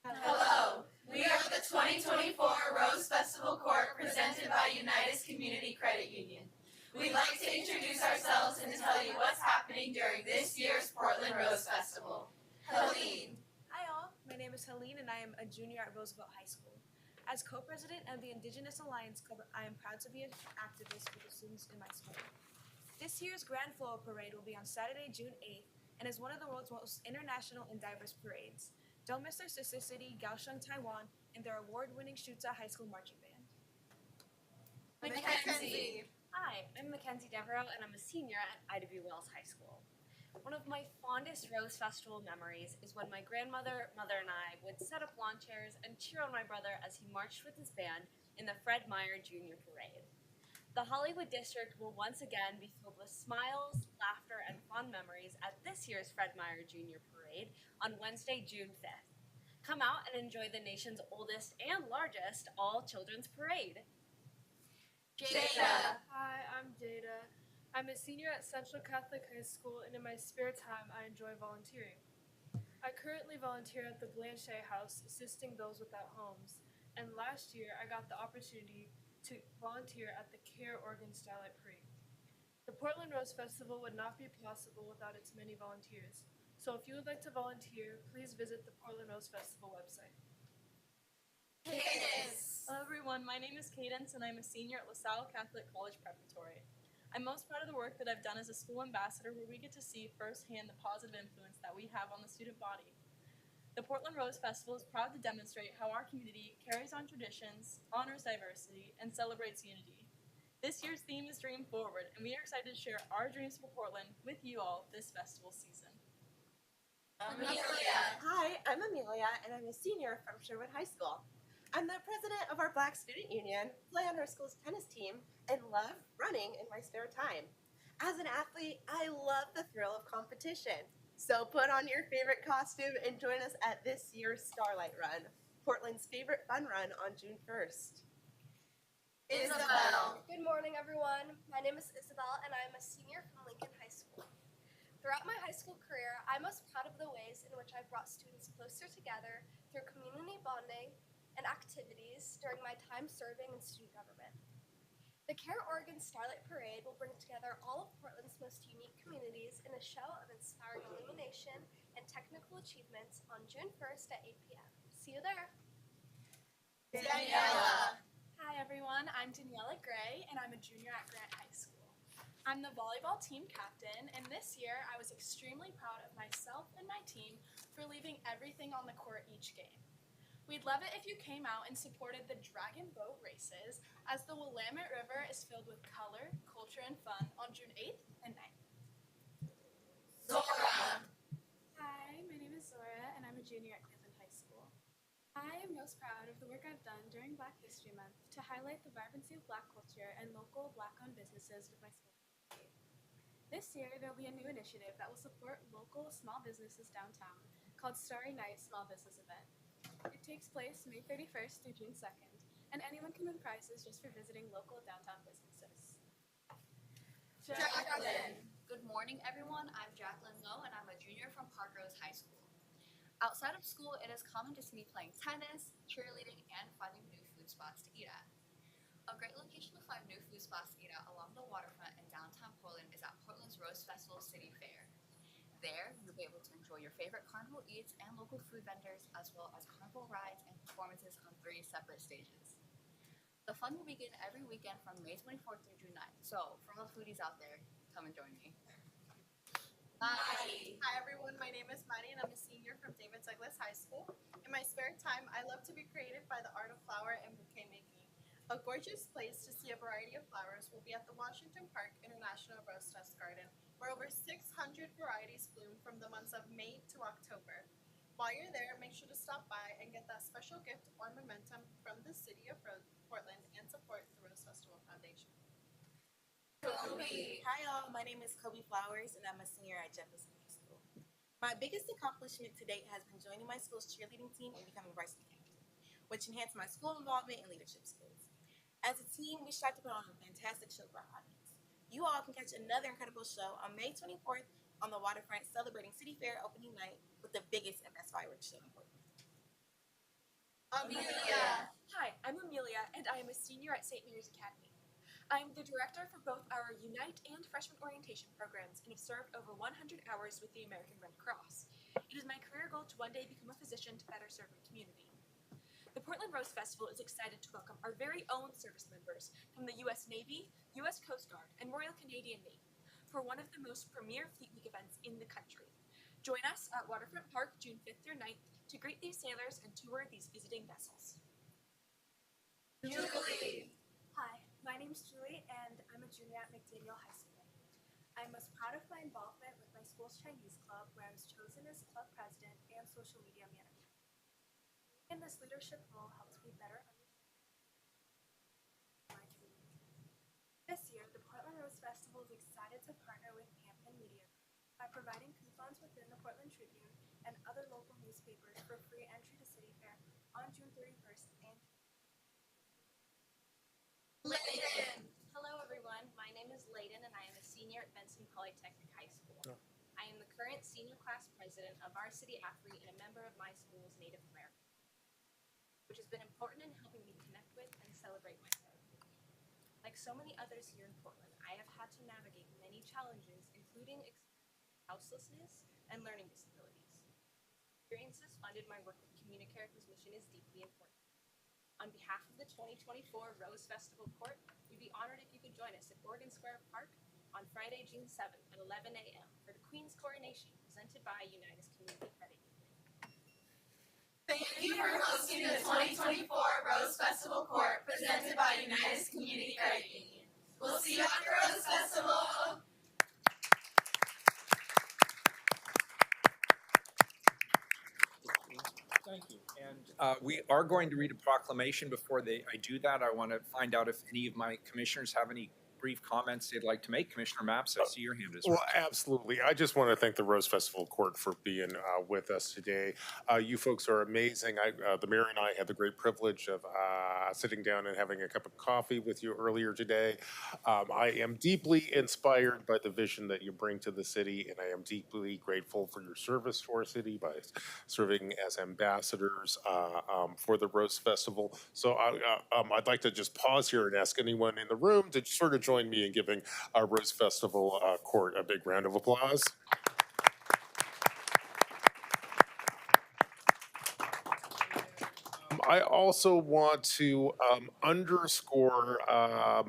Hello, we are the 2024 Rose Festival Court presented by Unitas Community Credit Union. We'd like to introduce ourselves and tell you what's happening during this year's Portland Rose Festival. Helene. Hi all, my name is Helene and I am a junior at Roosevelt High School. As co-president of the Indigenous Alliance Club, I am proud to be an activist for the students in my school. This year's Grand Floral Parade will be on Saturday, June 8th, and is one of the world's most international and diverse parades. Don't miss their sister city, Kaohsiung, Taiwan, and their award-winning Shuta High School Marching Band. Mackenzie. Hi, I'm Mackenzie Devereaux, and I'm a senior at IW Wells High School. One of my fondest Rose Festival memories is when my grandmother, mother, and I would set up lawn chairs and cheer on my brother as he marched with his band in the Fred Meyer Jr. Parade. The Hollywood District will once again be filled with smiles, laughter, and fond memories at this year's Fred Meyer Jr. Parade on Wednesday, June 5th. Come out and enjoy the nation's oldest and largest all-children's parade. Jada. Hi, I'm Jada. I'm a senior at Central Catholic High School, and in my spare time, I enjoy volunteering. I currently volunteer at the Blanchet House, assisting those without homes. And last year, I got the opportunity to volunteer at the Care Organ Starlight Parade. The Portland Rose Festival would not be possible without its many volunteers. So if you would like to volunteer, please visit the Portland Rose Festival website. Cadence. Hello everyone, my name is Cadence and I'm a senior at LaSalle Catholic College Preparatory. I'm most proud of the work that I've done as a school ambassador where we get to see firsthand the positive influence that we have on the student body. The Portland Rose Festival is proud to demonstrate how our community carries on traditions, honors diversity, and celebrates unity. This year's theme is Dream Forward, and we are excited to share our dreams for Portland with you all this festival season. Amelia. Hi, I'm Amelia, and I'm a senior from Sherwood High School. I'm the president of our Black Student Union, play on our school's tennis team, and love running in my spare time. As an athlete, I love the thrill of competition. So put on your favorite costume and join us at this year's Starlight Run, Portland's favorite fun run on June 1st. Isabel. Good morning, everyone. My name is Isabel, and I am a senior from Lincoln High School. Throughout my high school career, I'm most proud of the ways in which I've brought students closer together through community bonding and activities during my time serving in student government. The Care Organ Starlight Parade will bring together all of Portland's most unique communities in a show of inspiring illumination and technical achievements on June 1st at 8 p.m. See you there. Daniela. Hi everyone, I'm Daniela Gray and I'm a junior at Grant High School. I'm the volleyball team captain, and this year I was extremely proud of myself and my team for leaving everything on the court each game. We'd love it if you came out and supported the Dragon Boat races, as the Willamette River is filled with color, culture, and fun on June 8th and 9th. Zora. Hi, my name is Zora, and I'm a junior at Cleveland High School. I am most proud of the work I've done during Black History Month to highlight the vibrancy of Black culture and local Black-owned businesses with my school community. This year, there will be a new initiative that will support local small businesses downtown called Starry Night Small Business Event. It takes place May 31st through June 2nd, and anyone can win prizes just for visiting local downtown businesses. Jacqueline. Good morning, everyone. I'm Jacqueline Lowe, and I'm a junior from Parkrose High School. Outside of school, it is common to see me playing tennis, cheerleading, and finding new food spots to eat at. A great location to find new food spots to eat at along the waterfront in downtown Portland is at Portland's Rose Festival City Fair. There, you'll be able to enjoy your favorite carnival eats and local food vendors, as well as carnival rides and performances on 3 separate stages. The fun will begin every weekend from May 24th through June 9th. So, for all the foodies out there, come and join me. Hi. Hi, everyone. My name is Maddie, and I'm a senior from David Douglas High School. In my spare time, I love to be creative by the art of flower and bouquet making. A gorgeous place to see a variety of flowers will be at the Washington Park International Rose Fest Garden, where over 600 varieties bloom from the months of May to October. While you're there, make sure to stop by and get that special gift or momentum from the City of Portland and support the Rose Festival Foundation. Kobe. Hi all, my name is Kobe Flowers and I'm a senior at Jefferson High School. My biggest accomplishment to date has been joining my school's cheerleading team and becoming varsity captain, which enhanced my school involvement and leadership skills. As a team, we strive to put on a fantastic show for our audience. You all can catch another incredible show on May 24th on the waterfront celebrating City Fair opening night with the biggest and best fireworks show in Portland. Amelia. Hi, I'm Amelia and I am a senior at St. Mary's Academy. I am the director for both our Unite and Freshman Orientation programs and have served over 100 hours with the American Red Cross. It is my career goal to one day become a physician to better serve my community. The Portland Rose Festival is excited to welcome our very own service members from the U.S. Navy, U.S. Coast Guard, and Royal Canadian Navy for one of the most premier Fleet Week events in the country. Join us at Waterfront Park June 5th through 9th to greet these sailors and tour these visiting vessels. Julie. Hi, my name is Julie and I'm a junior at McDaniel High School. I'm most proud of my involvement with my school's Chinese club, where I was chosen as club president and social media manager. Being in this leadership role helps me better understand my community. This year, the Portland Rose Festival is excited to partner with Hampton Media Group by providing coupons within the Portland Tribune and other local newspapers for free entry to City Fair on June 31st and Layden. Hello, everyone. My name is Layden, and I am a senior at Benson Polytechnic High School. I am the current senior class president of our city athlete and a member of my school's Native American, which has been important in helping me connect with and celebrate my heritage. Like so many others here in Portland, I have had to navigate many challenges, including houselessness and learning disabilities. Experiences funded my work with Communicare, whose mission is deeply important. On behalf of the 2024 Rose Festival Court, we'd be honored if you could join us at Oregon Square Park on Friday, June 7th at 11 a.m. for the Queen's Coronation, presented by Unitas Community Credit Union. Thank you for hosting the 2024 Rose Festival Court presented by Unitas Community Credit Union. We'll see you at the Rose Festival. Thank you. And we are going to read a proclamation. Before I do that, I want to find out if any of my commissioners have any brief comments they'd like to make. Commissioner Maps, I see your hand is raised. Well, absolutely. I just want to thank the Rose Festival Court for being with us today. You folks are amazing. The mayor and I had the great privilege of sitting down and having a cup of coffee with you earlier today. I am deeply inspired by the vision that you bring to the city, and I am deeply grateful for your service to our city by serving as ambassadors for the Rose Festival. So I'd like to just pause here and ask anyone in the room to sort of join me in giving our Rose Festival Court a big round of applause. I also want to underscore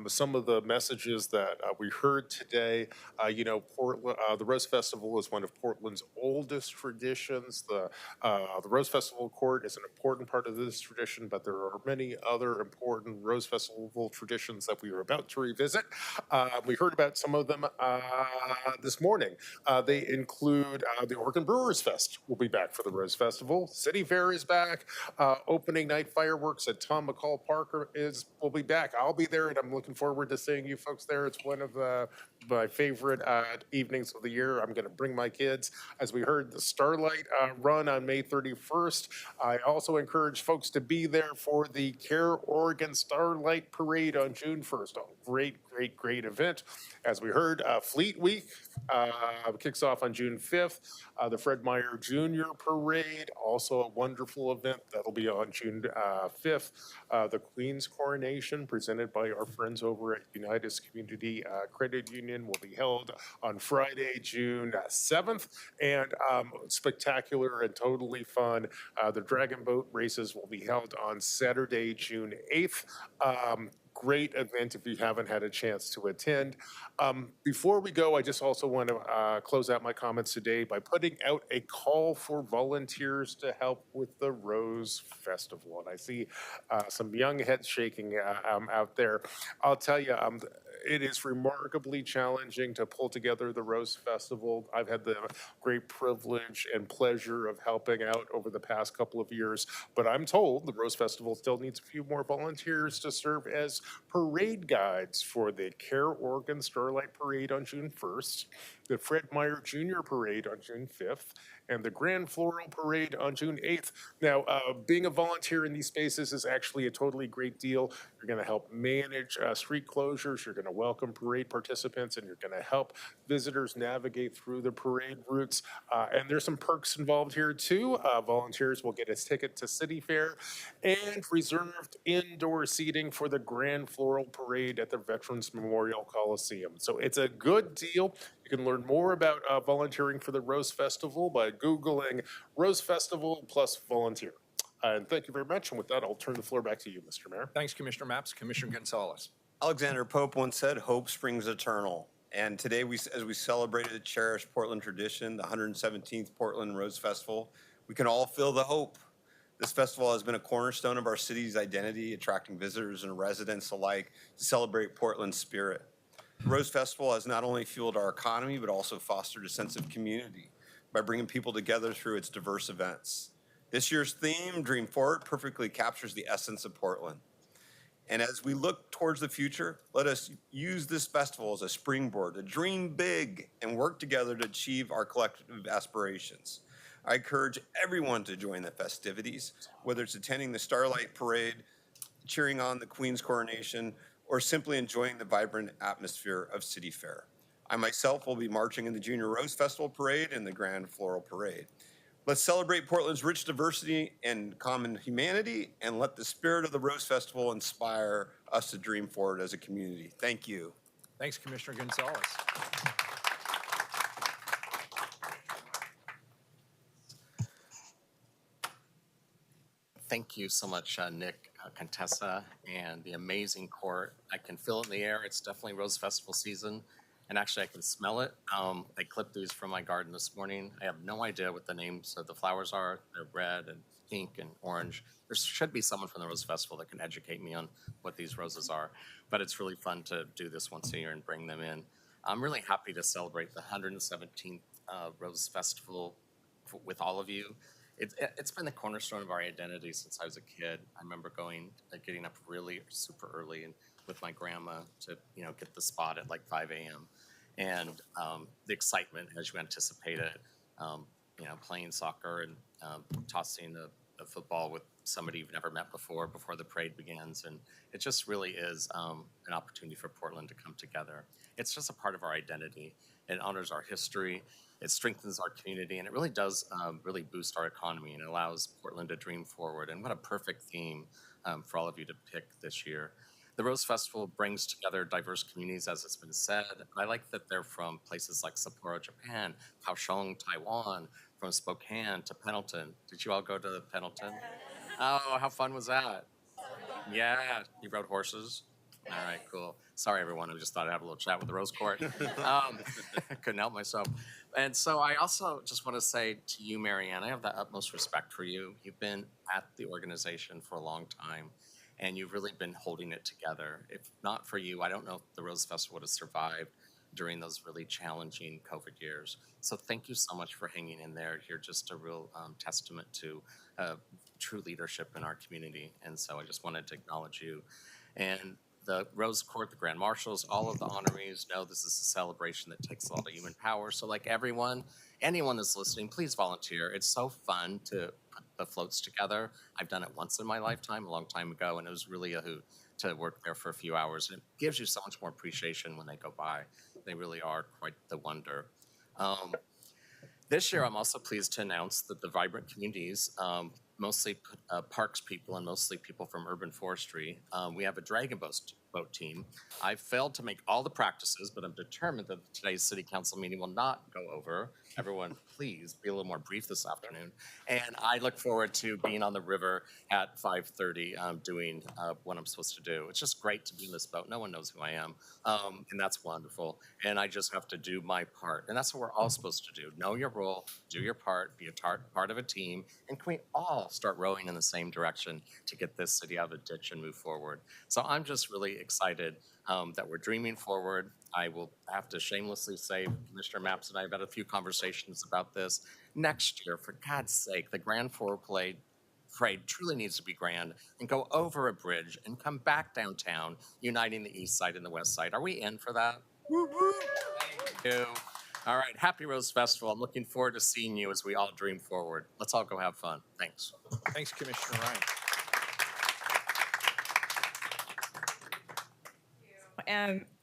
some of the messages that we heard today. Portland, the Rose Festival is one of Portland's oldest traditions. The Rose Festival Court is an important part of this tradition, but there are many other important Rose Festival traditions that we are about to revisit. We heard about some of them this morning. They include the Oregon Brewers Fest will be back for the Rose Festival. City Fair is back. Opening night fireworks at Tom McCall Park will be back. I'll be there, and I'm looking forward to seeing you folks there. It's one of my favorite evenings of the year. I'm going to bring my kids. As we heard, the Starlight run on May 31st. I also encourage folks to be there for the Care Oregon Starlight Parade on June 1st. Oh, great great event. As we heard, Fleet Week kicks off on June 5th. The Fred Meyer Jr. Parade, also a wonderful event. That'll be on June 5th. The Queen's Coronation, presented by our friends over at United Community Credit Union, will be held on Friday, June 7th. And spectacular and totally fun, the Dragon Boat races will be held on Saturday, June 8th. Great event if you haven't had a chance to attend. Before we go, I just also want to close out my comments today by putting out a call for volunteers to help with the Rose Festival. And I see some young heads shaking out there. I'll tell you, it is remarkably challenging to pull together the Rose Festival. I've had the great privilege and pleasure of helping out over the past couple of years, but I'm told the Rose Festival still needs a few more volunteers to serve as parade guides for the Care Oregon Starlight Parade on June 1st, the Fred Meyer Jr. Parade on June 5th, and the Grand Floral Parade on June 8th. Now, being a volunteer in these spaces is actually a totally great deal. You're going to help manage street closures, you're going to welcome parade participants, and you're going to help visitors navigate through the parade routes. And there's some perks involved here too. Volunteers will get a ticket to City Fair and reserved indoor seating for the Grand Floral Parade at the Veterans Memorial Coliseum. So it's a good deal. You can learn more about volunteering for the Rose Festival by Googling Rose Festival plus volunteer. And thank you very much. And with that, I'll turn the floor back to you, Mr. Mayor. Thanks, Commissioner Mapps. Commissioner Gonzalez. Alexander Pope once said, "Hope springs eternal." And today, as we celebrated a cherished Portland tradition, the 117th Portland Rose Festival, we can all feel the hope. This festival has been a cornerstone of our city's identity, attracting visitors and residents alike to celebrate Portland's spirit. The Rose Festival has not only fueled our economy, but also fostered a sense of community by bringing people together through its diverse events. This year's theme, Dream Forward, perfectly captures the essence of Portland. And as we look towards the future, let us use this festival as a springboard to dream big and work together to achieve our collective aspirations. I encourage everyone to join the festivities, whether it's attending the Starlight Parade, cheering on the Queen's Coronation, or simply enjoying the vibrant atmosphere of City Fair. I myself will be marching in the Junior Rose Festival Parade and the Grand Floral Parade. Let's celebrate Portland's rich diversity and common humanity, and let the spirit of the Rose Festival inspire us to dream forward as a community. Thank you. Thanks, Commissioner Gonzalez. Thank you so much, Nick, Contessa, and the amazing court. I can feel it in the air. It's definitely Rose Festival season, and actually I can smell it. I clipped these from my garden this morning. I have no idea what the names of the flowers are. They're red and pink and orange. There should be someone from the Rose Festival that can educate me on what these roses are, but it's really fun to do this once a year and bring them in. I'm really happy to celebrate the 117th Rose Festival with all of you. It's been the cornerstone of our identity since I was a kid. I remember getting up really super early and with my grandma to get the spot at like 5 a.m. And the excitement as you anticipate it, playing soccer and tossing a football with somebody you've never met before the parade begins. And it just really is an opportunity for Portland to come together. It's just a part of our identity. It honors our history. It strengthens our community, and it really does really boost our economy, and it allows Portland to dream forward. And what a perfect theme for all of you to pick this year. The Rose Festival brings together diverse communities, as it's been said. I like that they're from places like Sapporo, Japan, Kaohsiung, Taiwan, from Spokane to Pendleton. Did you all go to Pendleton? Oh, how fun was that? Yeah, you rode horses? All right, cool. Sorry, everyone. I just thought I'd have a little chat with the Rose Court. Couldn't help myself. And so I also just want to say to you, Marianne, I have the utmost respect for you. You've been at the organization for a long time, and you've really been holding it together. If not for you, I don't know if the Rose Festival would have survived during those really challenging COVID years. So thank you so much for hanging in there. You're just a real testament to true leadership in our community. And so I just wanted to acknowledge you. And the Rose Court, the Grand Marshals, all of the honorees know this is a celebration that takes a lot of human power. So like anyone that's listening, please volunteer. It's so fun to put the floats together. I've done it once in my lifetime, a long time ago, and it was really a hoot to work there for a few hours. And it gives you so much more appreciation when they go by. They really are quite the wonder. This year, I'm also pleased to announce that the Vibrant Communities, mostly parks people and mostly people from urban forestry, we have a dragon boat team. I failed to make all the practices, but I'm determined that today's city council meeting will not go over. Everyone, please be a little more brief this afternoon. And I look forward to being on the river at 5:30 doing what I'm supposed to do. It's just great to be in this boat. No one knows who I am, and that's wonderful. And I just have to do my part. And that's what we're all supposed to do. Know your role, do your part, be a part of a team, and can we all start rowing in the same direction to get this city out of the ditch and move forward? So I'm just really excited that we're dreaming forward. I will have to shamelessly say, Commissioner Maps and I have had a few conversations about this. Next year, for God's sake, the Grand Forward Parade truly needs to be grand and go over a bridge and come back downtown, uniting the east side and the west side. Are we in for that? Thank you. All right, happy Rose Festival. I'm looking forward to seeing you as we all dream forward. Let's all go have fun. Thanks. Thanks, Commissioner Ryan.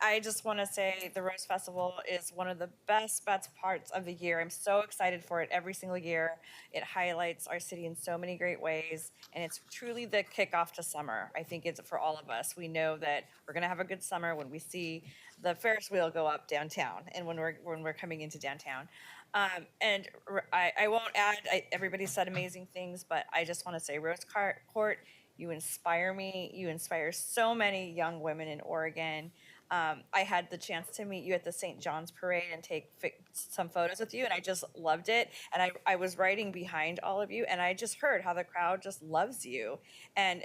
I just want to say the Rose Festival is one of the best parts of the year. I'm so excited for it every single year. It highlights our city in so many great ways, and it's truly the kickoff to summer. I think it's for all of us. We know that we're going to have a good summer when we see the Ferris wheel go up downtown, and when we're coming into downtown. I won't add. Everybody said amazing things, but I just want to say Rose Court. You inspire me. You inspire so many young women in Oregon. I had the chance to meet you at the St. John's Parade and take some photos with you, and I just loved it. And I was riding behind all of you, and I just heard how the crowd just loves you, and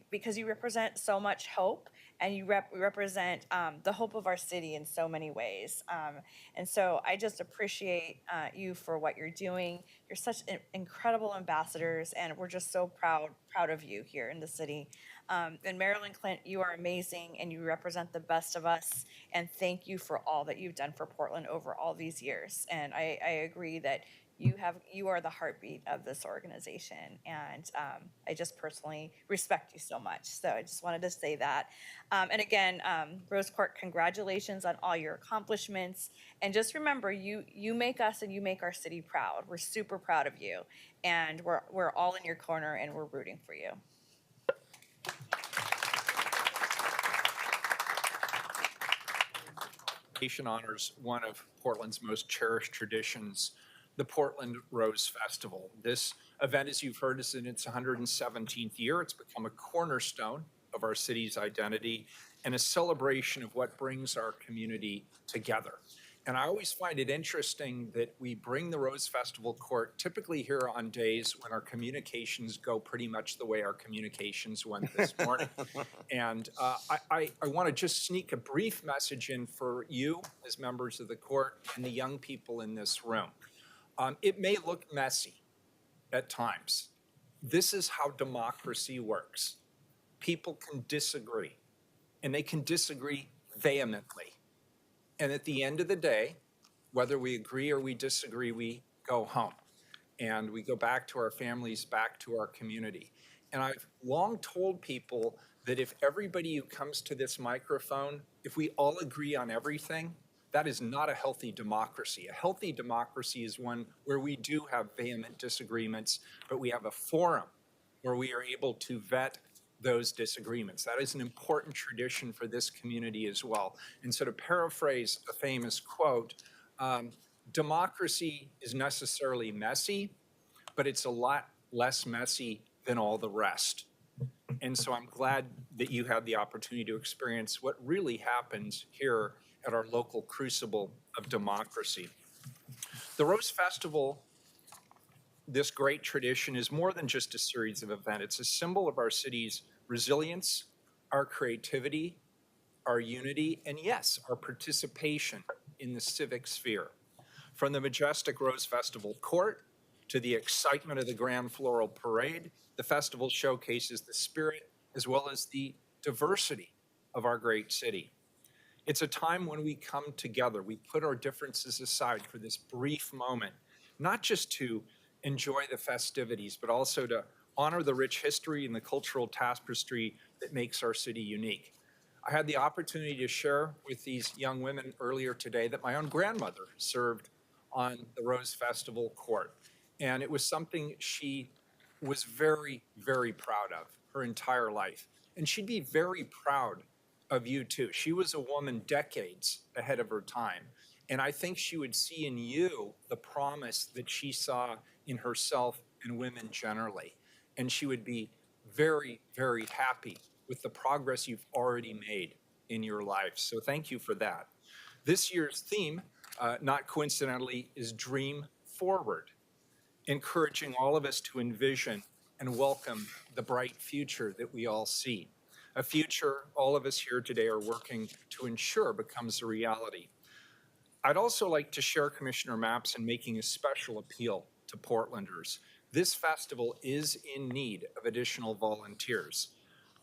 because you represent so much hope, and you represent the hope of our city in so many ways. And so I just appreciate you for what you're doing. You're such incredible ambassadors, and we're just so proud of you here in the city. And Marilyn Clint, you are amazing, and you represent the best of us. And thank you for all that you've done for Portland over all these years. And I agree that you are the heartbeat of this organization, and I just personally respect you so much. So I just wanted to say that. And again, Rose Court, congratulations on all your accomplishments. And just remember, you make us and you make our city proud. We're super proud of you, and we're all in your corner, and we're rooting for you. Honors one of Portland's most cherished traditions, the Portland Rose Festival. This event, as you've heard, is in its 117th year. It's become a cornerstone of our city's identity and a celebration of what brings our community together. And I always find it interesting that we bring the Rose Festival Court typically here on days when our communications go pretty much the way our communications went this morning. And I want to just sneak a brief message in for you as members of the court and the young people in this room. It may look messy at times. This is how democracy works. People can disagree, and they can disagree vehemently. And at the end of the day, whether we agree or we disagree, we go home and we go back to our families, back to our community. And I've long told people that if everybody who comes to this microphone, if we all agree on everything, that is not a healthy democracy. A healthy democracy is one where we do have vehement disagreements, but we have a forum where we are able to vet those disagreements. That is an important tradition for this community as well. And so to paraphrase a famous quote, democracy is necessarily messy, but it's a lot less messy than all the rest. And so I'm glad that you had the opportunity to experience what really happens here at our local crucible of democracy. The Rose Festival, this great tradition, is more than just a series of events. It's a symbol of our city's resilience, our creativity, our unity, and yes, our participation in the civic sphere. From the majestic Rose Festival Court to the excitement of the Grand Floral Parade, the festival showcases the spirit as well as the diversity of our great city. It's a time when we come together, we put our differences aside for this brief moment, not just to enjoy the festivities, but also to honor the rich history and the cultural tapestry that makes our city unique. I had the opportunity to share with these young women earlier today that my own grandmother served on the Rose Festival court. And it was something she was very, very proud of her entire life. And she'd be very proud of you too. She was a woman decades ahead of her time. And I think she would see in you the promise that she saw in herself and women generally. And she would be very, very happy with the progress you've already made in your life. So thank you for that. This year's theme, not coincidentally, is Dream Forward, encouraging all of us to envision and welcome the bright future that we all see. A future all of us here today are working to ensure becomes a reality. I'd also like to share Commissioner Maps in making a special appeal to Portlanders. This festival is in need of additional volunteers.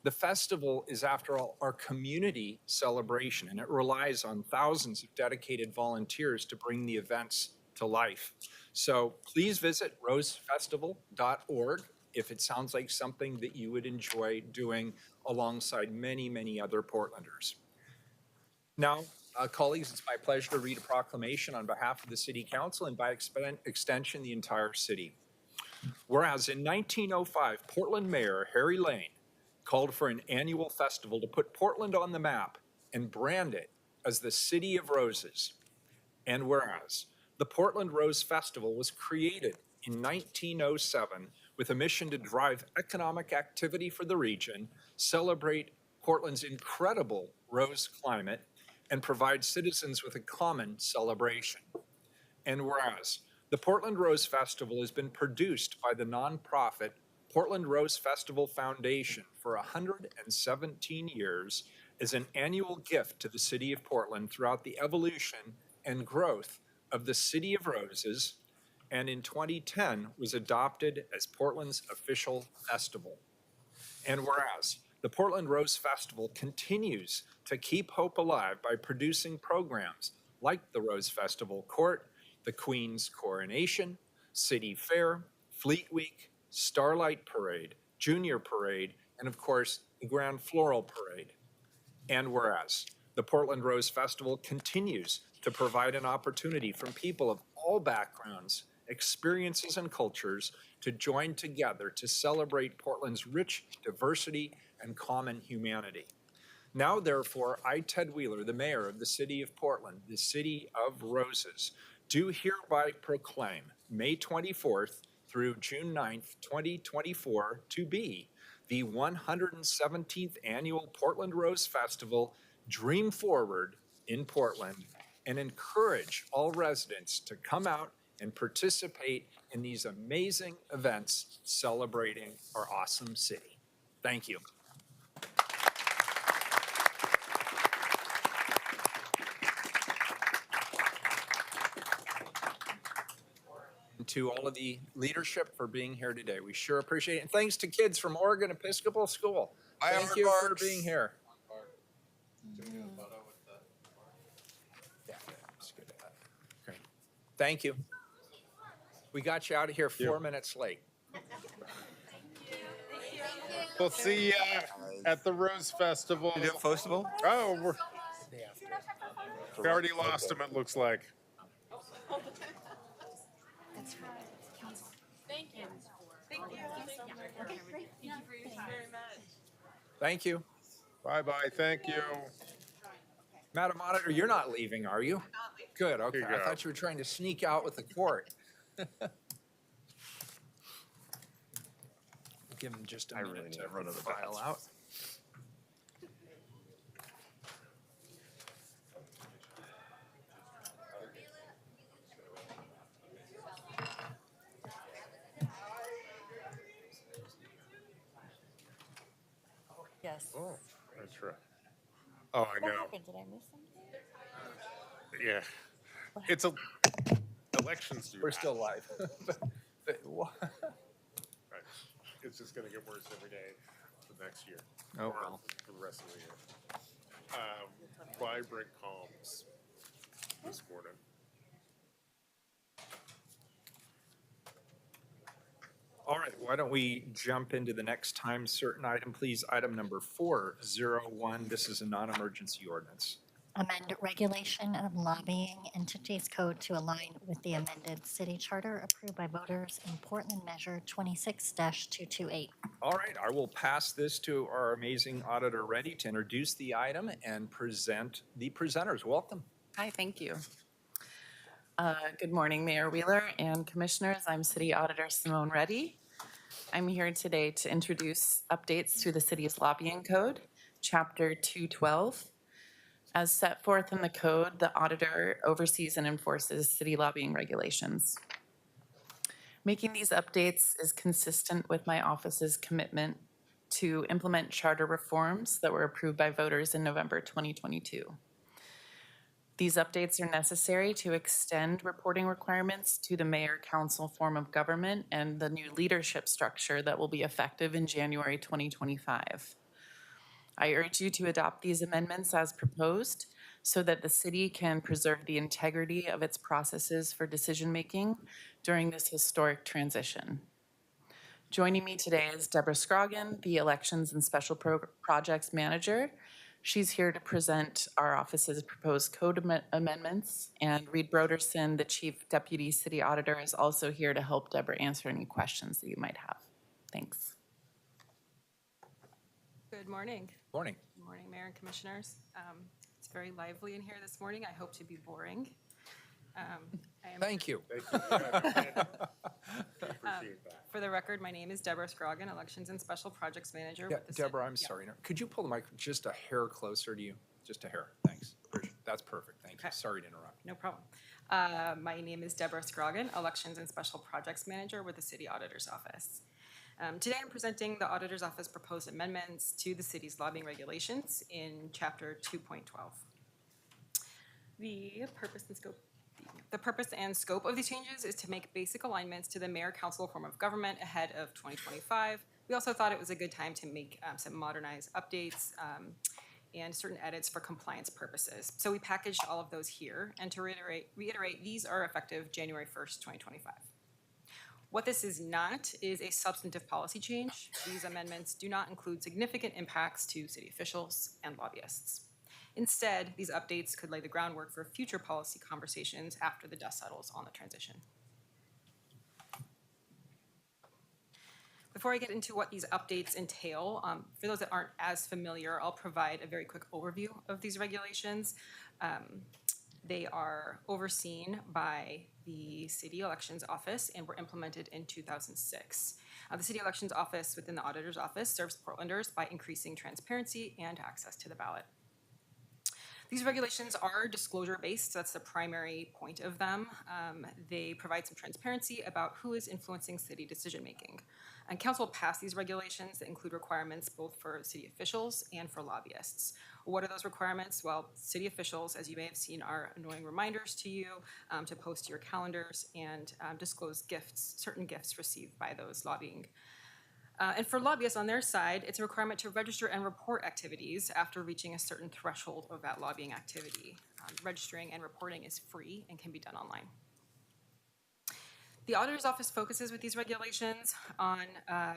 The festival is, after all, our community celebration, and it relies on thousands of dedicated volunteers to bring the events to life. So please visit rosefestival.org if it sounds like something that you would enjoy doing alongside many, many other Portlanders. Now, colleagues, it's my pleasure to read a proclamation on behalf of the City Council and by extension, the entire city. Whereas in 1905, Portland Mayor Harry Lane called for an annual festival to put Portland on the map and brand it as the City of Roses. And whereas the Portland Rose Festival was created in 1907 with a mission to drive economic activity for the region, celebrate Portland's incredible rose climate, and provide citizens with a common celebration. And whereas the Portland Rose Festival has been produced by the nonprofit Portland Rose Festival Foundation for 117 years as an annual gift to the city of Portland throughout the evolution and growth of the City of Roses, and in 2010 was adopted as Portland's official festival. And whereas the Portland Rose Festival continues to keep hope alive by producing programs like the Rose Festival Court, the Queen's Coronation, City Fair, Fleet Week, Starlight Parade, Junior Parade, and of course, the Grand Floral Parade. And whereas the Portland Rose Festival continues to provide an opportunity from people of all backgrounds, experiences, and cultures to join together to celebrate Portland's rich diversity and common humanity. Now, therefore, I, Ted Wheeler, the mayor of the city of Portland, the City of Roses, do hereby proclaim May 24th through June 9th, 2024 to be the 117th Annual Portland Rose Festival Dream Forward in Portland, and encourage all residents to come out and participate in these amazing events celebrating our awesome city. Thank you. And to all of the leadership for being here today. We sure appreciate it. And thanks to kids from Oregon Episcopal School. Thank you for being here. Yeah, that's good. Okay. Thank you. We got you out of here 4 minutes late. We'll see you at the Rose Festival. Festival? Oh, we already lost him, it looks like. Thank you. Thank you. Thank you for your time very much. Thank you. Bye-bye, thank you. Madam Auditor, you're not leaving, are you? Good, okay. Here you I go. thought you were trying to sneak out with the court. Give him just a minute to run the file out. Yes. Oh, that's right. Oh, I What know. happened? Did I miss something? Yeah. It's a elections. Do We're that. still live. Right. It's just going to get worse every day for next year. Oh, or well. for the rest of the year. Vibrant calms this morning. All right, why don't we jump into the next time certain item, please? Item number 401. This is a non-emergency ordinance. Amend regulation of lobbying entities code to align with the amended city charter approved by voters in Portland Measure 26-228. All right, I will pass this to our amazing auditor, Reddy, to introduce the item and present the presenters. Welcome. Hi, thank you. Good morning, Mayor Wheeler and Commissioners. I'm City Auditor Simone Reddy. I'm here today to introduce updates to the city's lobbying code, Chapter 212. As set forth in the code, the auditor oversees and enforces city lobbying regulations. Making these updates is consistent with my office's commitment to implement charter reforms that were approved by voters in November 2022. These updates are necessary to extend reporting requirements to the mayor-council form of government and the new leadership structure that will be effective in January 2025. I urge you to adopt these amendments as proposed so that the city can preserve the integrity of its processes for decision-making during this historic transition. Joining me today is Deborah Scroggin, the Elections and Special Projects Manager. She's here to present our office's proposed code amendments, and Reed Broderson, the Chief Deputy City Auditor, is also here to help Deborah answer any questions that you might have. Thanks. Good morning. Morning. Good morning, Mayor and Commissioners. It's very lively in here this morning. I hope to be boring. Thank you. For the record, my name is Deborah Scroggin, Elections and Special Projects Manager. Yeah, with the Deborah, city. I'm sorry. No, could you pull the mic just a hair closer to you? Just a hair. Thanks. That's perfect. Thank you. Okay. Sorry to interrupt. No problem. My name is Deborah Scroggin, Elections and Special Projects Manager with the City Auditor's Office. Today I'm presenting the Auditor's Office proposed amendments to the city's lobbying regulations in Chapter 2.12. The purpose and scope of these changes is to make basic alignments to the mayor-council form of government ahead of 2025. We also thought it was a good time to make some modernized updates and certain edits for compliance purposes. So we packaged all of those here, and to reiterate, these are effective January 1st, 2025. What this is not is a substantive policy change. These amendments do not include significant impacts to city officials and lobbyists. Instead, these updates could lay the groundwork for future policy conversations after the dust settles on the transition. Before I get into what these updates entail, for those that aren't as familiar, I'll provide a very quick overview of these regulations. They are overseen by the City Elections Office and were implemented in 2006. The City Elections Office within the Auditor's Office serves Portlanders by increasing transparency and access to the ballot. These regulations are disclosure-based, so that's the primary point of them. They provide some transparency about who is influencing city decision-making. And council passed these regulations that include requirements both for city officials and for lobbyists. What are those requirements? Well, city officials, as you may have seen, are annoying reminders to you to post to your calendars and disclose gifts, certain gifts received by those lobbying. And for lobbyists on their side, it's a requirement to register and report activities after reaching a certain threshold of that lobbying activity. Registering and reporting is free and can be done online. The Auditor's Office focuses with these regulations on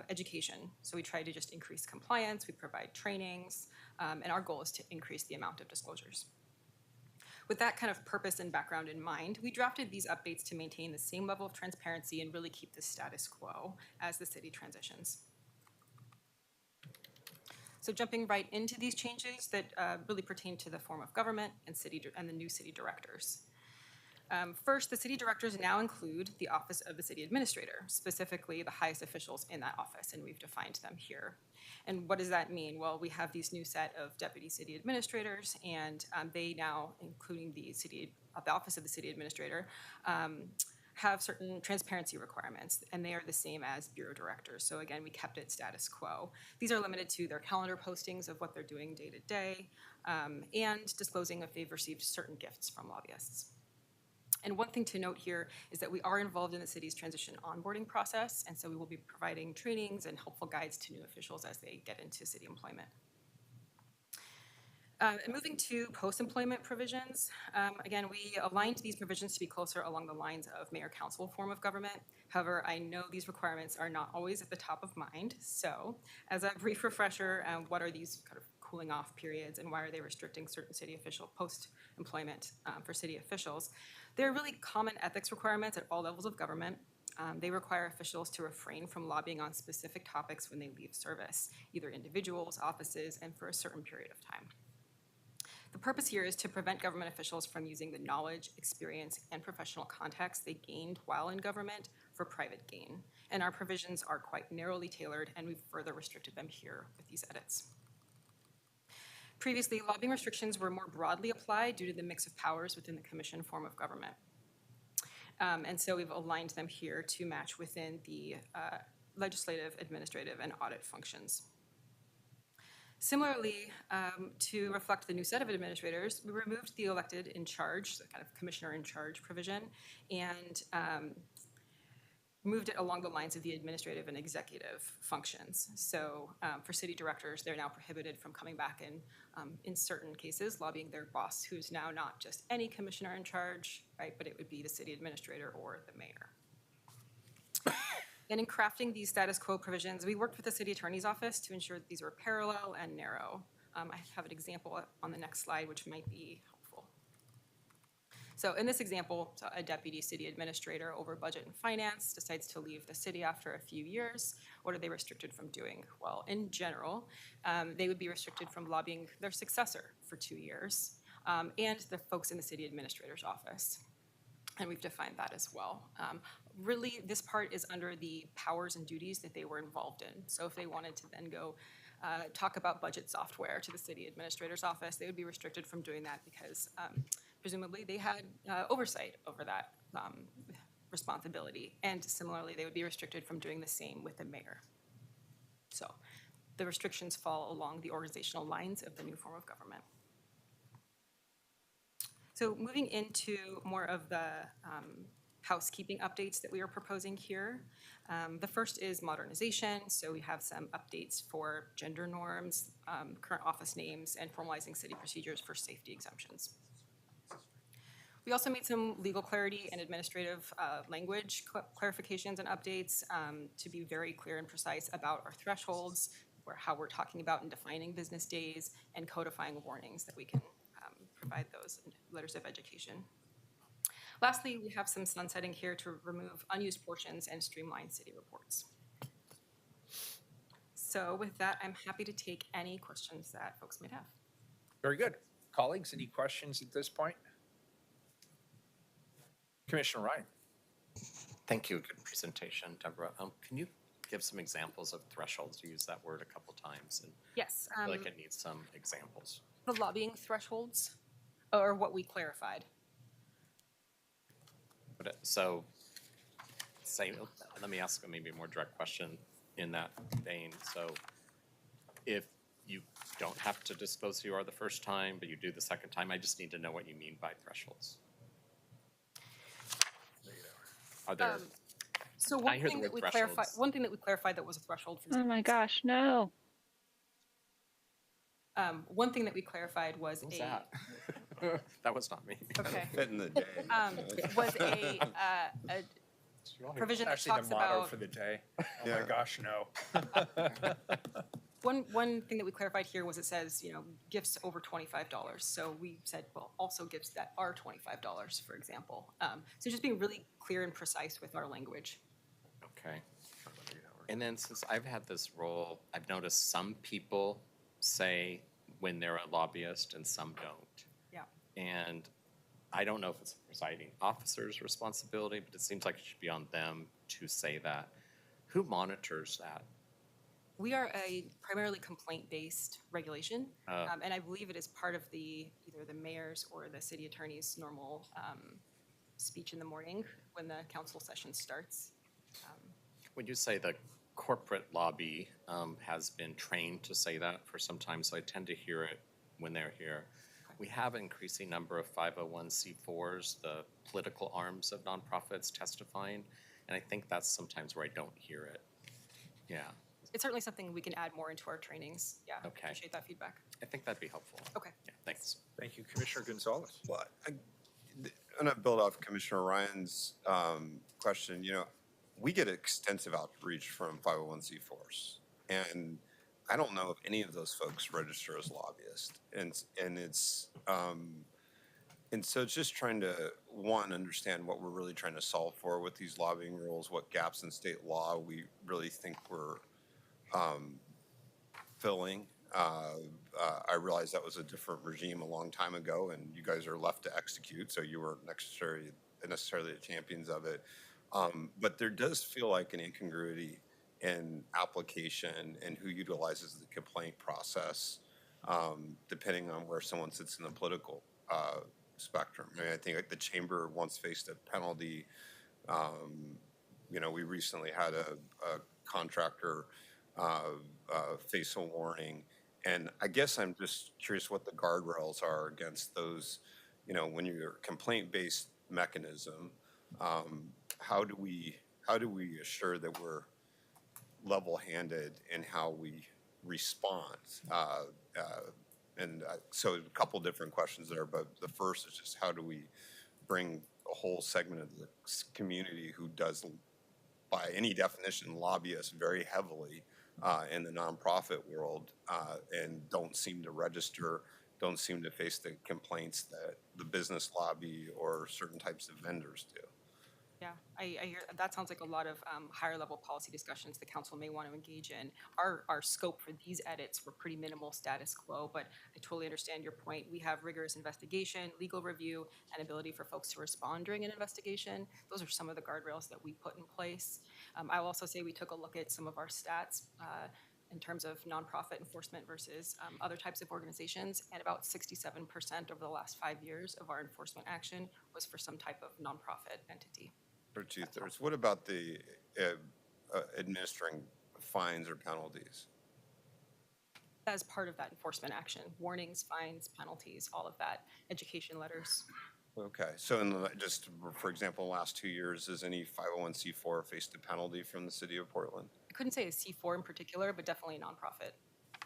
education. So we try to just increase compliance, we provide trainings, and our goal is to increase the amount of disclosures. With that kind of purpose and background in mind, we drafted these updates to maintain the same level of transparency and really keep the status quo as the city transitions. So jumping right into these changes that really pertain to the form of government and the new city directors. First, the city directors now include the office of the city administrator, specifically the highest officials in that office, and we've defined them here. And what does that mean? Well, we have these new set of deputy city administrators, and they now, including the office of the city administrator, have certain transparency requirements, and they are the same as bureau directors. So again, we kept it status quo. These are limited to their calendar postings of what they're doing day to day, and disclosing if they've received certain gifts from lobbyists. And one thing to note here is that we are involved in the city's transition onboarding process, and so we will be providing trainings and helpful guides to new officials as they get into city employment. Moving to post-employment provisions, again, we aligned these provisions to be closer along the lines of mayor-council form of government. However, I know these requirements are not always at the top of mind. So as a brief refresher, what are these kind of cooling off periods and why are they restricting certain city official post-employment for city officials? They're really common ethics requirements at all levels of government. They require officials to refrain from lobbying on specific topics when they leave service, either individuals, offices, and for a certain period of time. The purpose here is to prevent government officials from using the knowledge, experience, and professional context they gained while in government for private gain. And our provisions are quite narrowly tailored, and we've further restricted them here with these edits. Previously, lobbying restrictions were more broadly applied due to the mix of powers within the commission form of government. And so we've aligned them here to match within the legislative, administrative, and audit functions. Similarly, to reflect the new set of administrators, we removed the elected in charge, the kind of commissioner in charge provision, and moved it along the lines of the administrative and executive functions. So for city directors, they're now prohibited from coming back and, in certain cases, lobbying their boss, who's now not just any commissioner in charge, right, but it would be the city administrator or the mayor. And in crafting these status quo provisions, we worked with the city attorney's office to ensure that these were parallel and narrow. I have an example on the next slide, which might be helpful. So in this example, a deputy city administrator over budget and finance decides to leave the city after a few years. What are they restricted from doing? Well, in general, they would be restricted from lobbying their successor for 2 years, and the folks in the city administrator's office. And we've defined that as well. Really, this part is under the powers and duties that they were involved in. So if they wanted to then go talk about budget software to the city administrator's office, they would be restricted from doing that because presumably they had oversight over that responsibility. And similarly, they would be restricted from doing the same with the mayor. So the restrictions fall along the organizational lines of the new form of government. So moving into more of the housekeeping updates that we are proposing here. The first is modernization. So we have some updates for gender norms, current office names, and formalizing city procedures for safety exemptions. We also made some legal clarity and administrative language clarifications and updates to be very clear and precise about our thresholds, how we're talking about and defining business days, and codifying warnings that we can provide those letters of education. Lastly, we have some sunsetting here to remove unused portions and streamline city reports. So with that, I'm happy to take any questions that folks might have. Very good. Colleagues, any questions at this point? Commissioner Ryan. Thank you. Good presentation, Deborah. Can you give some examples of thresholds? You used that word a couple times, and yes, I feel like it needs some examples. The lobbying thresholds, or what we clarified. So, let me ask a maybe more direct question in that vein. So, if you don't have to disclose who you are the first time, but you do the second time, I just need to know what you mean by thresholds. Are there? So one thing that we clarified that was a threshold for. Oh my gosh, no. One thing that we clarified was that was not me. Okay. Fit in the day. Was a provision that talks the motto about for the day. Oh Yeah. my gosh, no. one thing that we clarified here was it says, you know, gifts over $25. So we said, well, also gifts that are $25, for example. So just being really clear and precise with our language. Okay. And then since I've had this role, I've noticed some people say when they're a lobbyist and some don't. Yeah. And I don't know if it's a presiding officer's responsibility, but it seems like it should be on them to say that. Who monitors that? We are a primarily complaint-based regulation, and I believe it is part of either the mayor's or the city attorney's normal speech in the morning when the council session starts. When you say the corporate lobby has been trained to say that for some time, so I tend to hear it when they're here. We have an increasing number of 501c4s, the political arms of nonprofits testifying, and I think that's sometimes where I don't hear it. Yeah. it's certainly something we can add more into our trainings. Yeah, Okay. appreciate that feedback. I think that'd be helpful. Okay. Yeah, thanks. Thank you, Commissioner Gonzalez. Well, I'm going to build off Commissioner Ryan's question. You know, we get extensive outreach from 501c4s, and I don't know if any of those folks register as lobbyists, and so it's just trying to understand what we're really trying to solve for with these lobbying rules, what gaps in state law we really think we're filling. I realized that was a different regime a long time ago, and you guys are left to execute, so you weren't necessarily the champions of it. But there does feel like an incongruity in application and who utilizes the complaint process, depending on where someone sits in the political spectrum. I mean, I think like the chamber once faced a penalty. You know, we recently had a contractor face a warning. And I guess I'm just curious what the guardrails are against those, you know, when you're a complaint-based mechanism, how do we assure that we're level-handed in how we respond? So a couple different questions there, but the first is just how do we bring a whole segment of the community who does, by any definition, lobby us very heavily in the nonprofit world and don't seem to register, don't seem to face the complaints that the business lobby or certain types of vendors do. Yeah, I hear that sounds like a lot of higher level policy discussions the council may want to engage in. Our scope for these edits were pretty minimal status quo, but I totally understand your point. We have rigorous investigation, legal review, and ability for folks to respond during an investigation. Those are some of the guardrails that we put in place. I will also say we took a look at some of our stats in terms of nonprofit enforcement versus other types of organizations, and about 67% over the last 5 years of our enforcement action was for some type of nonprofit entity. Or 2/3. What about the administering fines or penalties? As part of that enforcement action, warnings, fines, penalties, all of that, education letters. Okay, so just for example, in the last 2 years, has any 501c4 faced a penalty from the city of Portland? I couldn't say a C4 in particular, but definitely a nonprofit.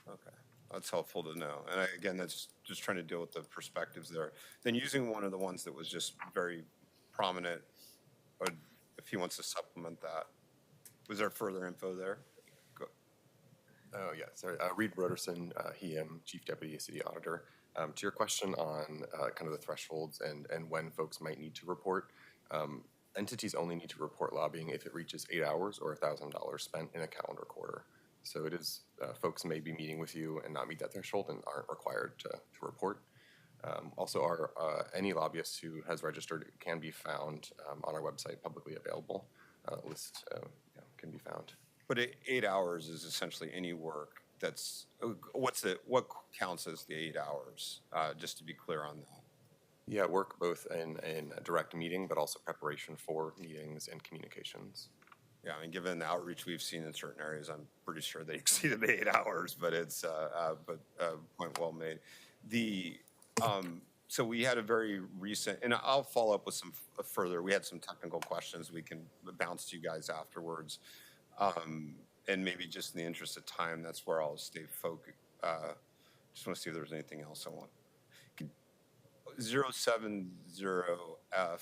Okay, that's helpful to know. And again, that's just trying to deal with the perspectives there. Then using one of the ones that was just very prominent, if he wants to supplement that. Was there further info there? Go. Oh, yeah, sorry. Reed Broderson, HEM, Chief Deputy City Auditor. To your question on kind of the thresholds and when folks might need to report, entities only need to report lobbying if it reaches 8 hours or $1,000 spent in a calendar quarter. So it is, folks may be meeting with you and not meet that threshold and aren't required to report. Also, any lobbyist who has registered can be found on our website, publicly available. List can be found. But 8 hours is essentially any work that's, what counts as the 8 hours, just to be clear on that? Yeah, work both in a direct meeting, but also preparation for meetings and communications. Yeah, I mean, given the outreach we've seen in certain areas, I'm pretty sure they exceeded the 8 hours, but point well made. So we had a very recent, and I'll follow up with some further, we had some technical questions we can bounce to you guys afterwards. And maybe just in the interest of time, that's where I'll stay focused. Just want to see if there's anything else I want. 070F,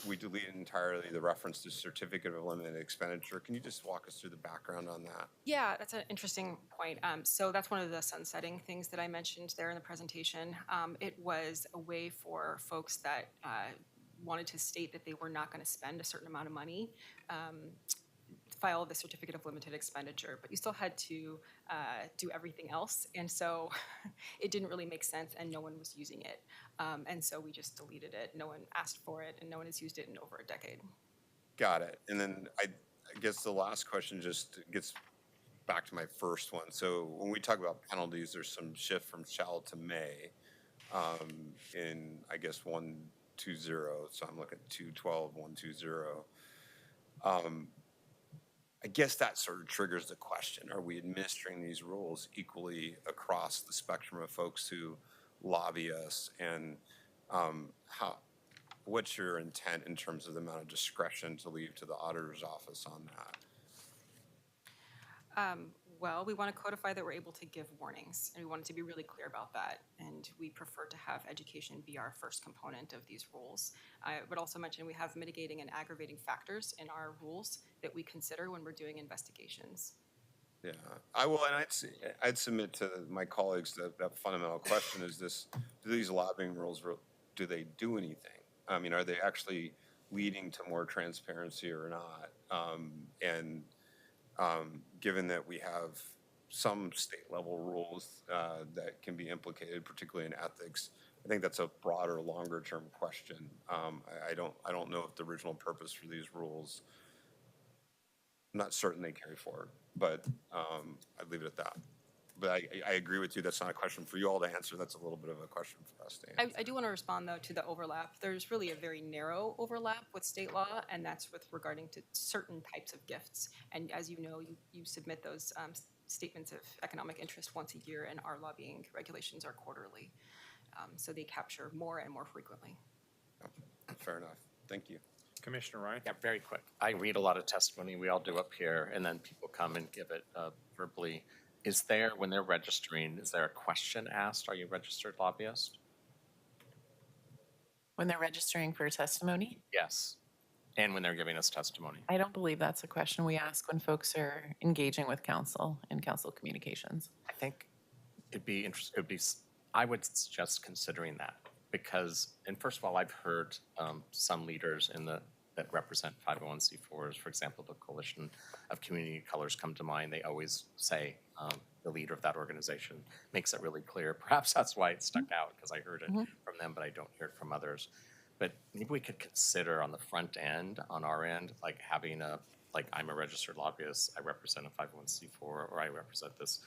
we deleted entirely the reference to certificate of limited expenditure. Can you just walk us through the background on that? Yeah, that's an interesting point. So that's one of the sunsetting things that I mentioned there in the presentation. It was a way for folks that wanted to state that they were not going to spend a certain amount of money file the certificate of limited expenditure, but you still had to do everything else. And so it didn't really make sense and no one was using it. And so we just deleted it. No one asked for it and no one has used it in over a decade. Got it. And then I guess the last question just gets back to my first one. So when we talk about penalties, there's some shift from shall to may in, I guess, 120. So I'm looking at 212, 120. I guess that sort of triggers the question, are we administering these rules equally across the spectrum of folks who lobby us? And what's your intent in terms of the amount of discretion to leave to the auditor's office on Well, we want to codify that we're able to give warnings, and we wanted to be really clear about that. And we prefer to have education be our first component of these rules. I would also mention we have mitigating and aggravating factors in our rules that we consider when we're doing investigations. Yeah, I will, and I'd submit to my colleagues that fundamental question is this: do these lobbying rules, do they do anything? I mean, are they actually leading to more transparency or not? Given that we have some state level rules that can be implicated, particularly in ethics, I think that's a broader, longer term question. I don't know if the original purpose for these rules, I'm not certain they carry forward, but I'd leave it at that. But I agree with you. That's not a question for you all to answer. That's a little bit of a question for us to answer. I do want to respond, though, to the overlap. There's really a very narrow overlap with state law, and that's with regarding to certain types of gifts. And as you know, you submit those statements of economic interest once a year, and our lobbying regulations are quarterly. So they capture more and more frequently. Fair enough. Thank you. Commissioner Ryan? Yeah, very quick. I read a lot of testimony. We all do up here, and then people come and give it verbally. Is there, when they're registering, is there a question asked? Are you a registered lobbyist? When they're registering for testimony? Yes. And when they're giving us testimony? I don't believe that's a question we ask when folks are engaging with council in council communications. I think it'd be interesting. I would suggest considering that because, and first of all, I've heard some leaders that represent 501c4s, for example, the Coalition of Community Colors come to mind. They always say the leader of that organization makes it really clear. Perhaps that's why it stuck out, because I heard it from them, but I don't hear it from others. But maybe we could consider on the front end, on our end, like having I'm a registered lobbyist, I represent a 501c4, or I represent this.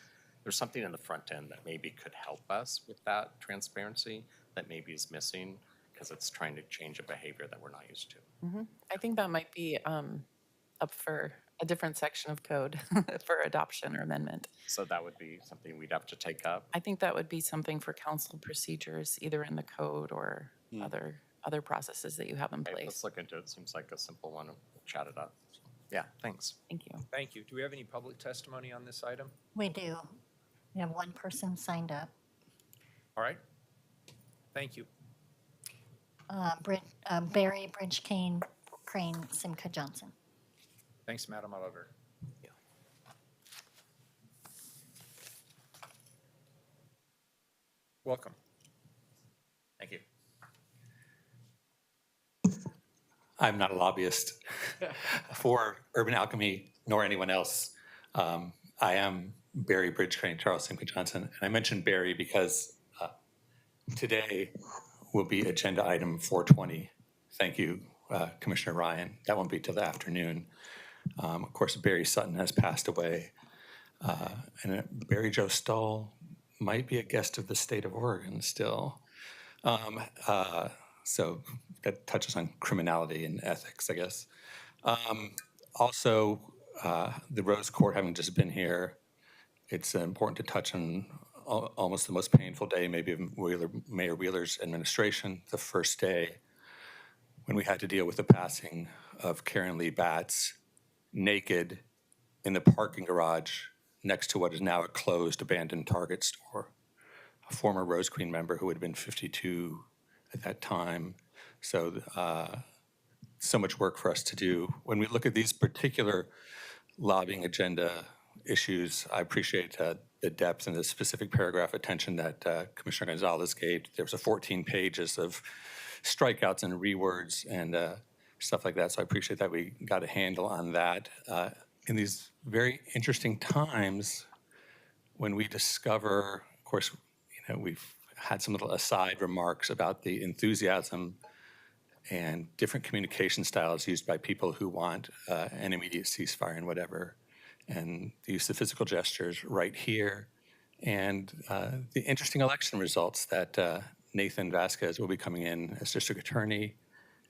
There's something in the front end that maybe could help us with that transparency that maybe is missing because it's trying to change a behavior that we're not used to. I think that might be up for a different section of code for adoption or amendment. So that would be something we'd have to take up. I think that would be something for council procedures, either in the code or other processes that you have in Okay, place. let's look into it. Seems like a simple one. We'll chat it up. So, yeah, thanks. Thank you. Thank you. Do we have any public testimony on this item? We do. We have one person signed up. All right. Thank you. Barry Bridge Crane Simca Johnson. Thanks, Madam Auditor. Welcome. Thank you. I'm not a lobbyist for Urban Alchemy nor anyone else. I am Barry Bridge Crane Charles Simca Johnson. And I mentioned Barry because today will be agenda item 420. Thank you, Commissioner Ryan. That won't be till the afternoon. Of course, Barry Sutton has passed away. And Barry Joe Stull might be a guest of the state of Oregon still. So that touches on criminality and ethics, I guess. Also, the Rose Court having just been here, it's important to touch on almost the most painful day, maybe of Mayor Wheeler's administration, the first day when we had to deal with the passing of Karen Lee Batts, naked in the parking garage next to what is now a closed, abandoned Target store. A former Rose Queen member who had been 52 at that time. So, so much work for us to do. When we look at these particular lobbying agenda issues, I appreciate the depth and the specific paragraph attention that Commissioner Gonzalez gave. There was 14 pages of strikeouts and rewords and stuff like that. So I appreciate that we got a handle on that. In these very interesting times when we discover, of course, we've had some little aside remarks about the enthusiasm and different communication styles used by people who want an immediate ceasefire and whatever, and the use of physical gestures right here, and the interesting election results that Nathan Vasquez will be coming in as district attorney,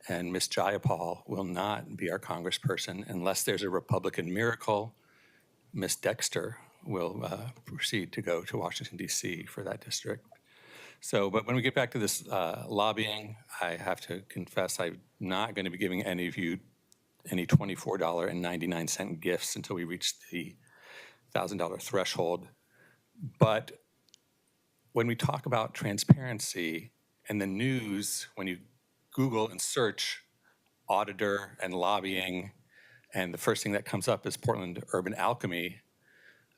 and Ms. Jayapal will not be our congressperson unless there's a Republican miracle. Ms. Dexter will proceed to go to Washington, D.C. for that district. So, but when we get back to this lobbying, I have to confess I'm not going to be giving any of you any $24.99 gifts until we reach the $1,000 threshold. But when we talk about transparency and the news, when you Google and search auditor and lobbying, and the first thing that comes up is Portland Urban Alchemy,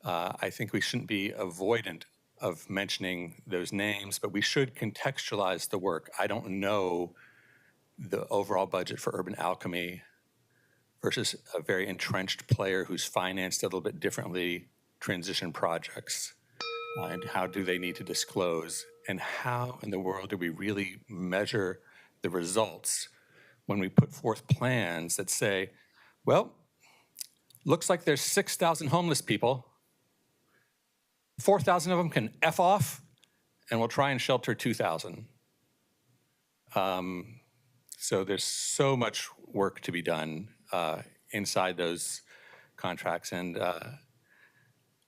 I think we shouldn't be avoidant of mentioning those names, but we should contextualize the work. I don't know the overall budget for Urban Alchemy versus a very entrenched player who's financed a little bit differently transition projects. And how do they need to disclose? And how in the world do we really measure the results when we put forth plans that say, well, looks like there's 6,000 homeless people. 4,000 of them can F off, and we'll try and shelter 2,000. So there's so much work to be done inside those contracts. And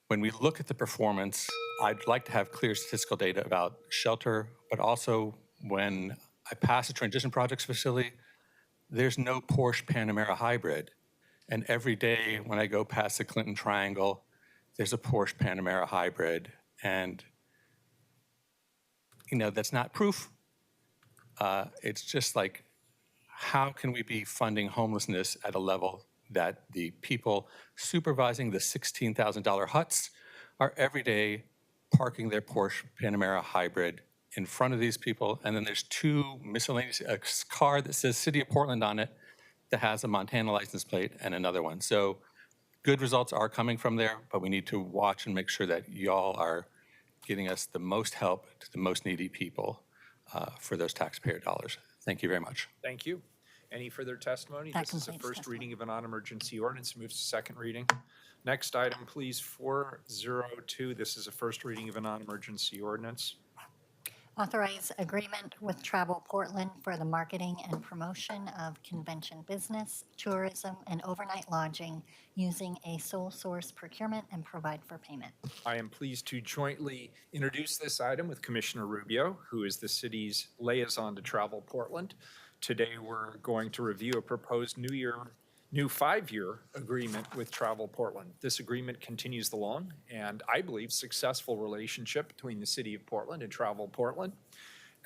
when we look at the performance, I'd like to have clear statistical data about shelter, but also when I pass a transition projects facility, there's no Porsche Panamera hybrid. And every day when I go past the Clinton Triangle, there's a Porsche Panamera hybrid. And, you know, that's not proof. It's just like, how can we be funding homelessness at a level that the people supervising the $16,000 huts are every day parking their Porsche Panamera hybrid in front of these people, and then there's two miscellaneous, a car that says City of Portland on it that has a Montana license plate and another one. So good results are coming from there, but we need to watch and make sure that y'all are getting us the most help to the most needy people for those taxpayer dollars. Thank you very much. Thank you. Any further testimony? That This is a completes first testimony. reading of a non-emergency ordinance. Moves to second reading. Next item, please, 402. This is a first reading of a non-emergency ordinance. Authorize agreement with Travel Portland for the marketing and promotion of convention business, tourism, and overnight lodging using a sole source procurement and provide for payment. I am pleased to jointly introduce this item with Commissioner Rubio, who is the city's liaison to Travel Portland. Today, we're going to review a proposed new 5-year agreement with Travel Portland. This agreement continues the long and, I believe, successful relationship between the City of Portland and Travel Portland.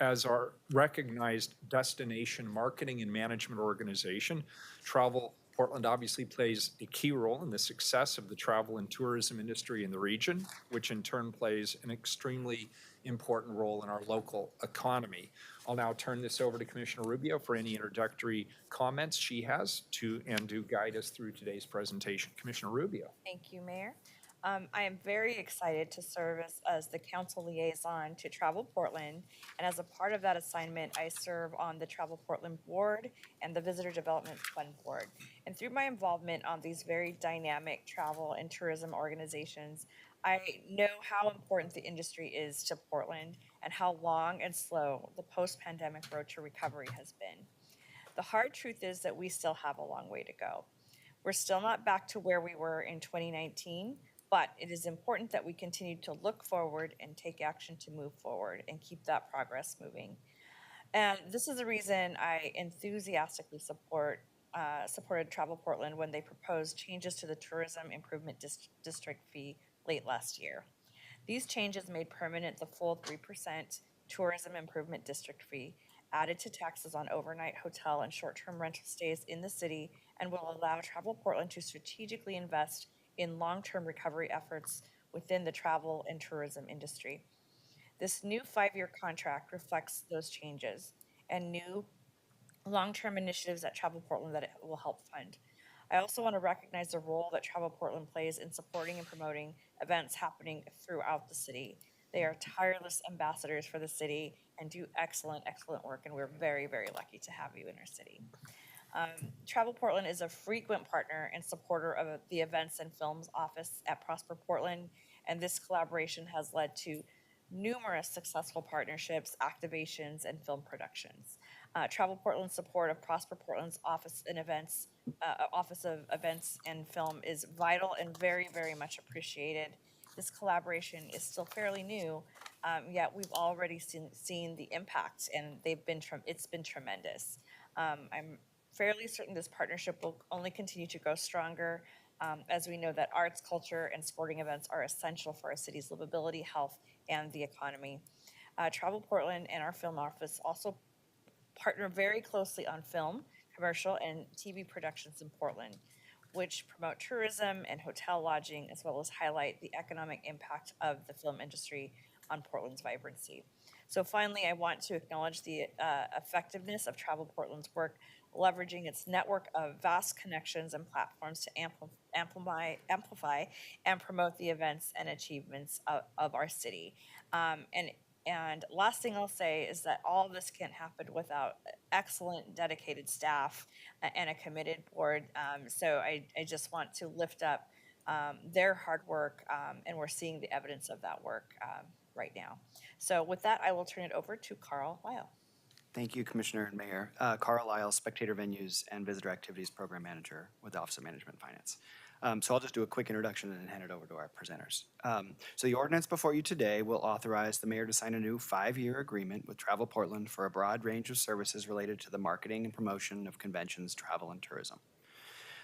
As our recognized destination marketing and management organization, Travel Portland obviously plays a key role in the success of the travel and tourism industry in the region, which in turn plays an extremely important role in our local economy. I'll now turn this over to Commissioner Rubio for any introductory comments she has to guide us through today's presentation. Commissioner Rubio. Thank you, Mayor. I am very excited to serve as the council liaison to Travel Portland. And as a part of that assignment, I serve on the Travel Portland Board and the Visitor Development Fund Board. And through my involvement on these very dynamic travel and tourism organizations, I know how important the industry is to Portland and how long and slow the post-pandemic road to recovery has been. The hard truth is that we still have a long way to go. We're still not back to where we were in 2019, but it is important that we continue to look forward and take action to move forward and keep that progress moving. And this is the reason I enthusiastically supported Travel Portland when they proposed changes to the Tourism Improvement District fee late last year. These changes made permanent the full 3% Tourism Improvement District fee, added to taxes on overnight hotel and short-term rental stays in the city, and will allow Travel Portland to strategically invest in long-term recovery efforts within the travel and tourism industry. This new 5-year contract reflects those changes and new long-term initiatives at Travel Portland that it will help fund. I also want to recognize the role that Travel Portland plays in supporting and promoting events happening throughout the city. They are tireless ambassadors for the city and do excellent work, and we're very, very lucky to have you in our city. Travel Portland is a frequent partner and supporter of the Events and Films Office at Prosper Portland, and this collaboration has led to numerous successful partnerships, activations, and film productions. Travel Portland's support of Prosper Portland's Office of Events and Film is vital and very, very much appreciated. This collaboration is still fairly new, yet we've already seen the impact, and it's been tremendous. I'm fairly certain this partnership will only continue to grow stronger as we know that arts, culture, and sporting events are essential for our city's livability, health, and the economy. Travel Portland and our film office also partner very closely on film, commercial, and TV productions in Portland, which promote tourism and hotel lodging, as well as highlight the economic impact of the film industry on Portland's vibrancy. So finally, I want to acknowledge the effectiveness of Travel Portland's work, leveraging its network of vast connections and platforms to amplify and promote the events and achievements of our city. And last thing I'll say is that all of this can't happen without excellent, dedicated staff and a committed board. So I just want to lift up their hard work, and we're seeing the evidence of that work right now. So with that, I will turn it over to Carl Weil. Thank you, Commissioner and Mayor. Carl Lyle, Spectator Venues and Visitor Activities Program Manager with the Office of Management and Finance. So I'll just do a quick introduction and then hand it over to our presenters. So the ordinance before you today will authorize the mayor to sign a new 5-year agreement with Travel Portland for a broad range of services related to the marketing and promotion of conventions, travel, and tourism.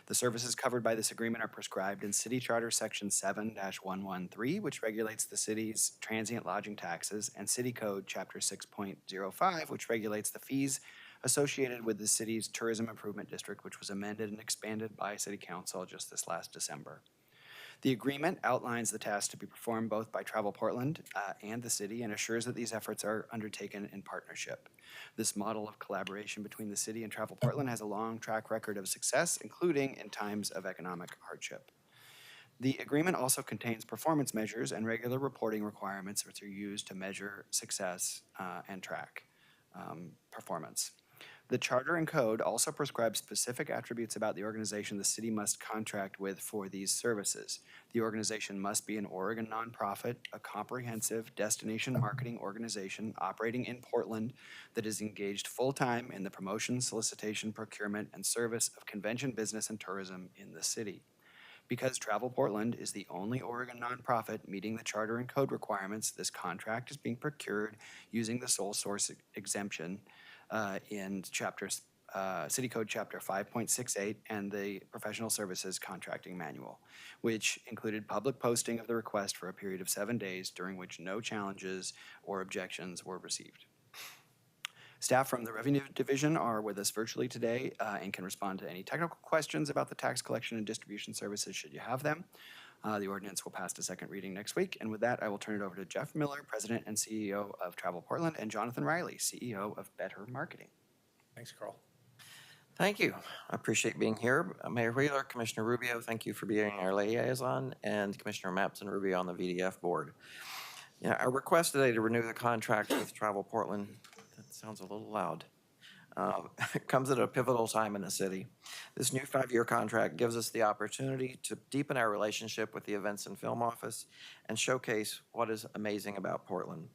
The services covered by this agreement are prescribed in City Charter Section 7-113, which regulates the city's transient lodging taxes, and City Code Chapter 6.05, which regulates the fees associated with the city's tourism improvement district, which was amended and expanded by City Council just this last December. The agreement outlines the tasks to be performed both by Travel Portland and the city, and assures that these efforts are undertaken in partnership. This model of collaboration between the city and Travel Portland has a long track record of success, including in times of economic hardship. The agreement also contains performance measures and regular reporting requirements which are used to measure success and track performance. The charter and code also prescribe specific attributes about the organization the city must contract with for these services. The organization must be an Oregon nonprofit, a comprehensive destination marketing organization operating in Portland that is engaged full-time in the promotion, solicitation, procurement, and service of convention business and tourism in the city. Because Travel Portland is the only Oregon nonprofit meeting the charter and code requirements, this contract is being procured using the sole source exemption in City Code Chapter 5.68 and the Professional Services Contracting Manual, which included public posting of the request for a period of 7 days, during which no challenges or objections were received. Staff from the Revenue Division are with us virtually today and can respond to any technical questions about the tax collection and distribution services should you have them. The ordinance will pass to second reading next week. And with that, I will turn it over to Jeff Miller, President and CEO of Travel Portland, and Jonathan Riley, CEO of Better Marketing. Thanks, Carl. Thank you. I appreciate being here. Mayor Wheeler, Commissioner Rubio, thank you for being our liaison, and Commissioner Mapson Rubio on the VDF board. Our request today to renew the contract with Travel Portland, that sounds a little loud, comes at a pivotal time in the city. This new 5-year contract gives us the opportunity to deepen our relationship with the Events and Film Office and showcase what is amazing about Portland.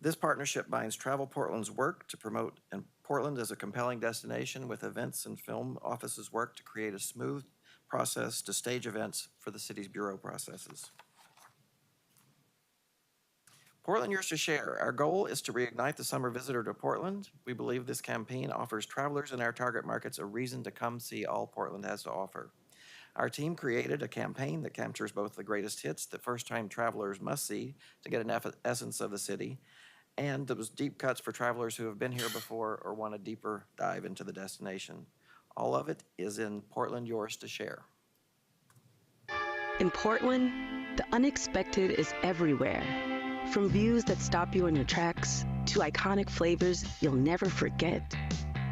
This partnership binds Travel Portland's work to promote Portland as a compelling destination with Events and Film Office's work to create a smooth process to stage events for the city's bureau processes. Portland Yours to Share. Our goal is to reignite the summer visitor to Portland. We believe this campaign offers travelers in our target markets a reason to come see all Portland has to offer. Our team created a campaign that captures both the greatest hits that first-time travelers must see to get an essence of the city, and those deep cuts for travelers who have been here before or want a deeper dive into the destination. All of it is in Portland Yours to Share. In Portland, the unexpected is everywhere. From views that stop you in your tracks, to iconic flavors you'll never forget,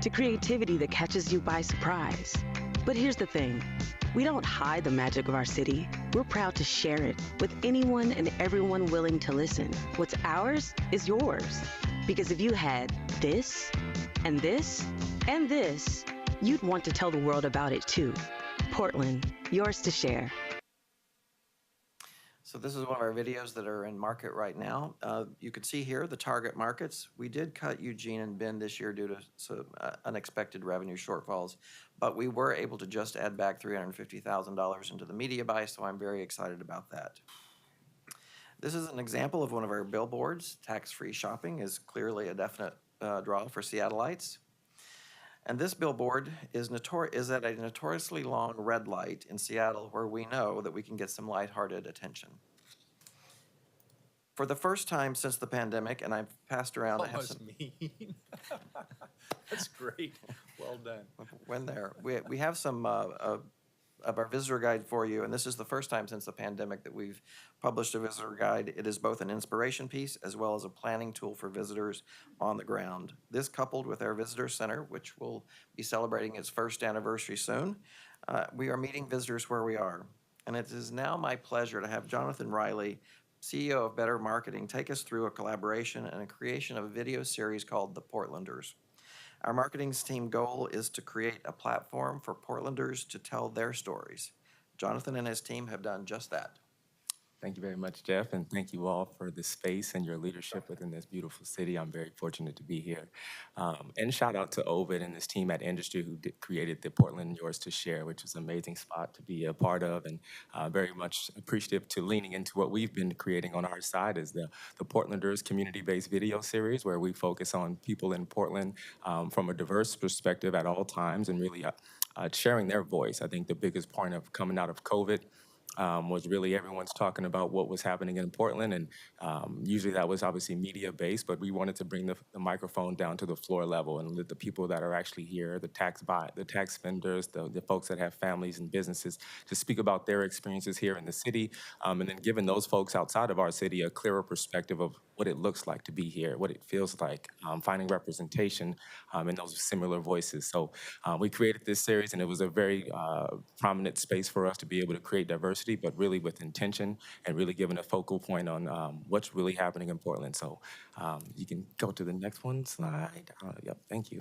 to creativity that catches you by surprise. But here's the thing, we don't hide the magic of our city. We're proud to share it with anyone and everyone willing to listen. What's ours is yours. Because if you had this, and this, and this, you'd want to tell the world about it too. Portland, yours to share. So this is one of our videos that are in market right now. You can see here the target markets. We did cut Eugene and Bend this year due to some unexpected revenue shortfalls, but we were able to just add back $350,000 into the media buy, so I'm very excited about that. This is an example of one of our billboards. Tax-free shopping is clearly a definite draw for Seattleites. And this billboard is at a notoriously long red light in Seattle where we know that we can get some lighthearted attention. For the first time since the pandemic, and I've passed around, I have Almost some, mean. That's great. Well done. when there, we have some of our visitor guide for you, and this is the first time since the pandemic that we've published a visitor guide. It is both an inspiration piece as well as a planning tool for visitors on the ground. This, coupled with our visitor center, which will be celebrating its first anniversary soon, we are meeting visitors where we are. And it is now my pleasure to have Jonathan Riley, CEO of Better Marketing, take us through a collaboration and a creation of a video series called The Portlanders. Our marketing team goal is to create a platform for Portlanders to tell their stories. Jonathan and his team have done just that. Thank you very much, Jeff, and thank you all for the space and your leadership within this beautiful city. I'm very fortunate to be here. And shout out to Ovid and his team at Industry who created the Portland Yours to Share, which is an amazing spot to be a part of, and very much appreciative to leaning into what we've been creating on our side is the Portlanders community-based video series where we focus on people in Portland from a diverse perspective at all times and really sharing their voice. I think the biggest point of coming out of COVID was really everyone's talking about what was happening in Portland, and usually that was obviously media-based, but we wanted to bring the microphone down to the floor level and let the people that are actually here, the tax vendors, the folks that have families and businesses, to speak about their experiences here in the city, and then giving those folks outside of our city a clearer perspective of what it looks like to be here, what it feels like, finding representation in those similar voices. So we created this series, and it was a very prominent space for us to be able to create diversity, but really with intention and really giving a focal point on what's really happening in Portland. So you can go to the next one slide. Yep, thank you.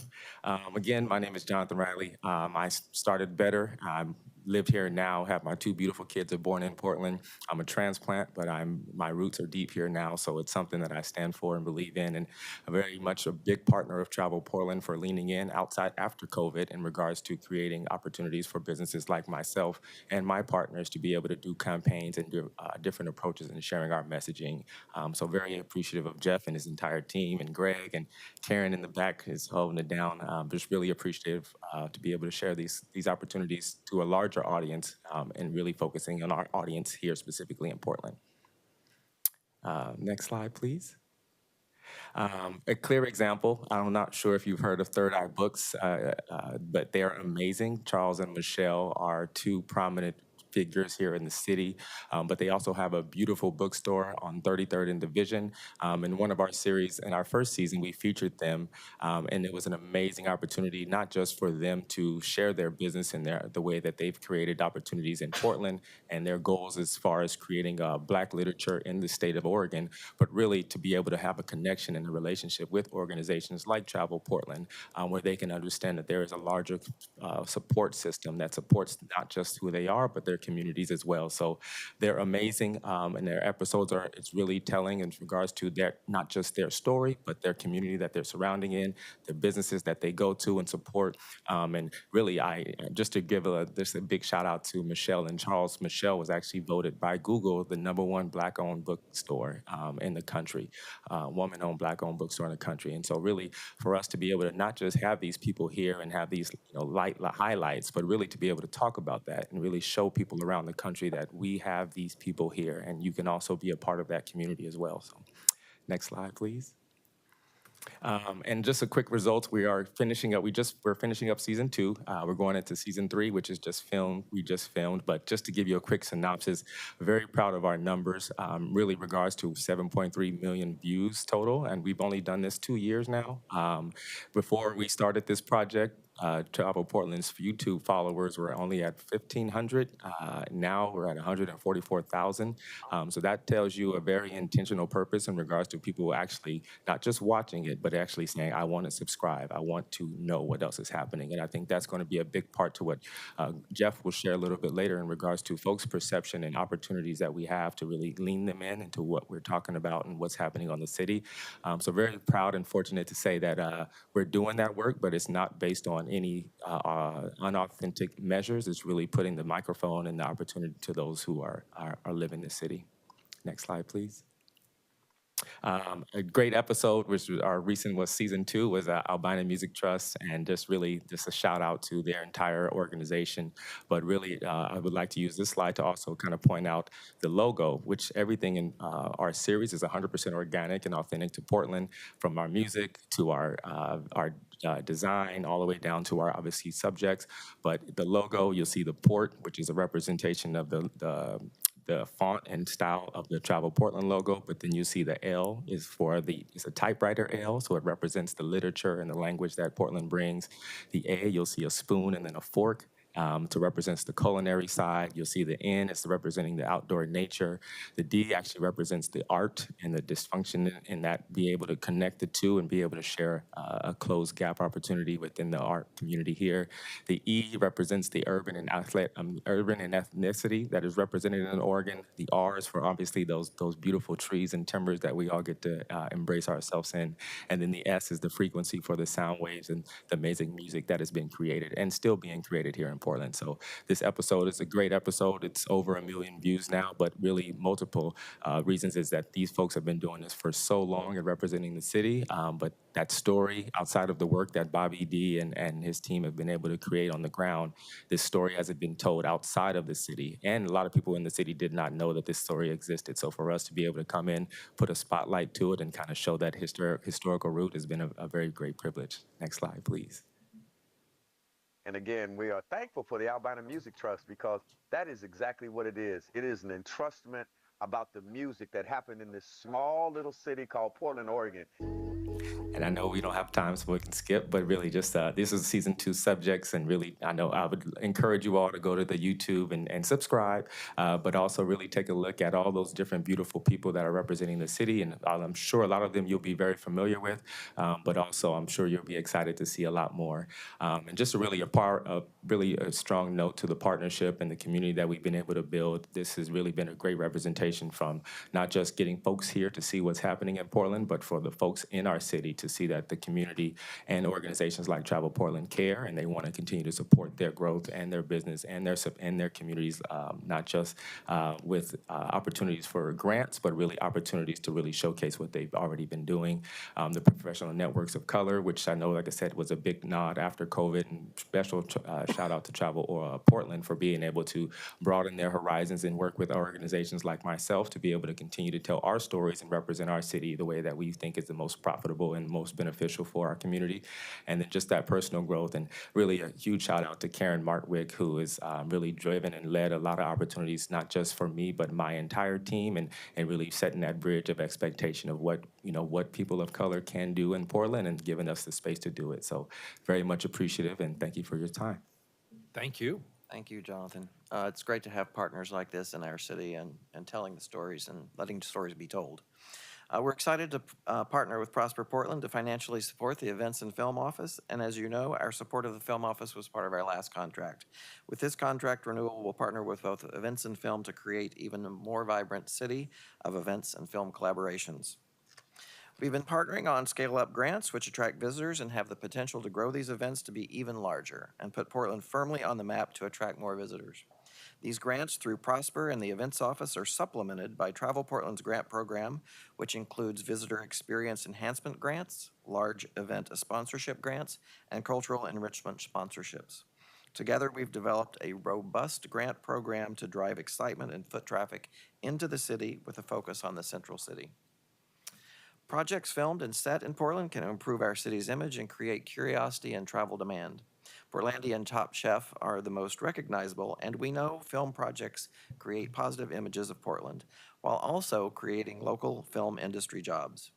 Again, my name is Jonathan Riley. I started Better. I live here now, have my two beautiful kids are born in Portland. I'm a transplant, but my roots are deep here now, so it's something that I stand for and believe in, and I'm very much a big partner of Travel Portland for leaning in outside after COVID in regards to creating opportunities for businesses like myself and my partners to be able to do campaigns and do different approaches in sharing our messaging. So very appreciative of Jeff and his entire team, and Greg and Karen in the back is holding it down. Just really appreciative to be able to share these opportunities to a larger audience and really focusing on our audience here specifically in Portland. Next slide, please. A clear example, I'm not sure if you've heard of Third Eye Books, but they're amazing. Charles and Michelle are two prominent figures here in the city, but they also have a beautiful bookstore on 33rd and Division. In one of our series, in our first season, we featured them, and it was an amazing opportunity, not just for them to share their business and the way that they've created opportunities in Portland and their goals as far as creating Black literature in the state of Oregon, but really to be able to have a connection and a relationship with organizations like Travel Portland, where they can understand that there is a larger support system that supports not just who they are, but their communities as well. So they're amazing, and their episodes it's really telling in regards to not just their story, but their community that they're surrounding in, the businesses that they go to and support. And really, just to give a big shout out to Michelle and Charles. Michelle was actually voted by Google the #1 Black-owned bookstore in the country, woman-owned Black-owned bookstore in the country. And so really, for us to be able to not just have these people here and have these light highlights, but really to be able to talk about that and really show people around the country that we have these people here, and you can also be a part of that community as well. So, next slide, please. And just a quick results, we're finishing up season 2. We're going into season 3, which is we just filmed, but just to give you a quick synopsis, very proud of our numbers, really regards to 7.3 million views total, and we've only done this 2 years now. Before we started this project, Travel Portland's YouTube followers were only at 1,500. Now we're at 144,000. So that tells you a very intentional purpose in regards to people actually not just watching it, but actually saying, I want to subscribe. I want to know what else is happening. And I think that's going to be a big part to what Jeff will share a little bit later in regards to folks' perception and opportunities that we have to really lean them into what we're talking about and what's happening on the city. So very proud and fortunate to say that we're doing that work, but it's not based on any unauthentic measures. It's really putting the microphone and the opportunity to those who are living the city. Next slide, please. A great episode, which was our recent was season 2, was Albina Music Trust, and just really just a shout out to their entire organization. But really, I would like to use this slide to also kind of point out the logo, which everything in our series is 100% organic and authentic to Portland, from our music to our design, all the way down to our obviously subjects. But the logo, you'll see the port, which is a representation of the font and style of the Travel Portland logo, but then you see the L is it's a typewriter L, so it represents the literature and the language that Portland brings. The A, you'll see a spoon and then a fork. To represents the culinary side. You'll see the N is representing the outdoor nature. The D actually represents the art and the dysfunction in that, be able to connect the two and be able to share a closed gap opportunity within the art community here. The E represents the urban and ethnicity that is represented in Oregon. The R is for obviously those beautiful trees and timbers that we all get to embrace ourselves in. And then the S is the frequency for the sound waves and the amazing music that has been created and still being created here in Portland. So this episode is a great episode. It's over 1 million views now, but really multiple reasons is that these folks have been doing this for so long and representing the city. But that story outside of the work that Bobby D and his team have been able to create on the ground, this story hasn't been told outside of the city. And a lot of people in the city did not know that this story existed. So for us to be able to come in, put a spotlight to it and kind of show that historical root has been a very great privilege. Next slide, please. And again, we are thankful for the Albina Music Trust because that is exactly what it is. It is an entrustment about the music that happened in this small little city called Portland, Oregon. And I know we don't have time, so we can skip, but really just this is season 2 subjects, and really I know I would encourage you all to go to the YouTube and subscribe, but also really take a look at all those different beautiful people that are representing the city, and I'm sure a lot of them you'll be very familiar with, but also I'm sure you'll be excited to see a lot more. And just really a strong note to the partnership and the community that we've been able to build. This has really been a great representation from not just getting folks here to see what's happening in Portland, but for the folks in our city to see that the community and organizations like Travel Portland care, and they want to continue to support their growth and their business and their communities, not just with opportunities for grants, but really opportunities to really showcase what they've already been doing. The professional networks of color, which I know, like I said, was a big nod after COVID, and special shout out to Travel Portland for being able to broaden their horizons and work with organizations like myself to be able to continue to tell our stories and represent our city the way that we think is the most profitable and most beneficial for our community. And then just that personal growth, and really a huge shout out to Karen Martwick, who is really driven and led a lot of opportunities, not just for me, but my entire team, and really setting that bridge of expectation of what people of color can do in Portland and giving us the space to do it. So very much appreciative, and thank you for your time. Thank you. Thank you, Jonathan. It's great to have partners like this in our city and telling the stories and letting the stories be told. We're excited to partner with Prosper Portland to financially support the Events and Film Office. And as you know, our support of the Film Office was part of our last contract. With this contract renewal, we'll partner with both Events and Film to create even a more vibrant city of events and film collaborations. We've been partnering on scale-up grants, which attract visitors and have the potential to grow these events to be even larger and put Portland firmly on the map to attract more visitors. These grants through Prosper and the Events Office are supplemented by Travel Portland's grant program, which includes visitor experience enhancement grants, large event sponsorship grants, and cultural enrichment sponsorships. Together, we've developed a robust grant program to drive excitement and foot traffic into the city with a focus on the central city. Projects filmed and set in Portland can improve our city's image and create curiosity and travel demand. Portlandia and Top Chef are the most recognizable, and we know film projects create positive images of Portland, while also creating local film industry jobs.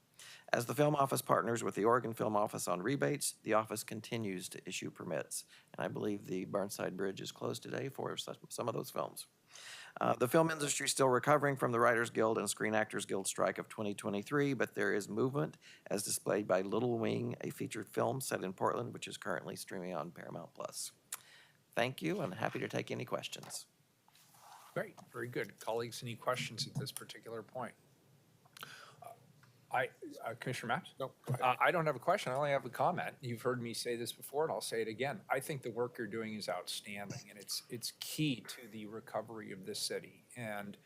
As the Film Office partners with the Oregon Film Office on rebates, the office continues to issue permits. And I believe the Burnside Bridge is closed today for some of those films. The film industry is still recovering from the Writers Guild and Screen Actors Guild strike of 2023, but there is movement as displayed by Little Wing, a featured film set in Portland, which is currently streaming on Paramount+. Thank you, and happy to take any questions. Great, very good. Colleagues, any questions at this particular point? Commissioner Maps? No. I don't have a question. I only have a comment. You've heard me say this before, and I'll say it again. I think the work you're doing is outstanding, and it's key to the recovery of this city. And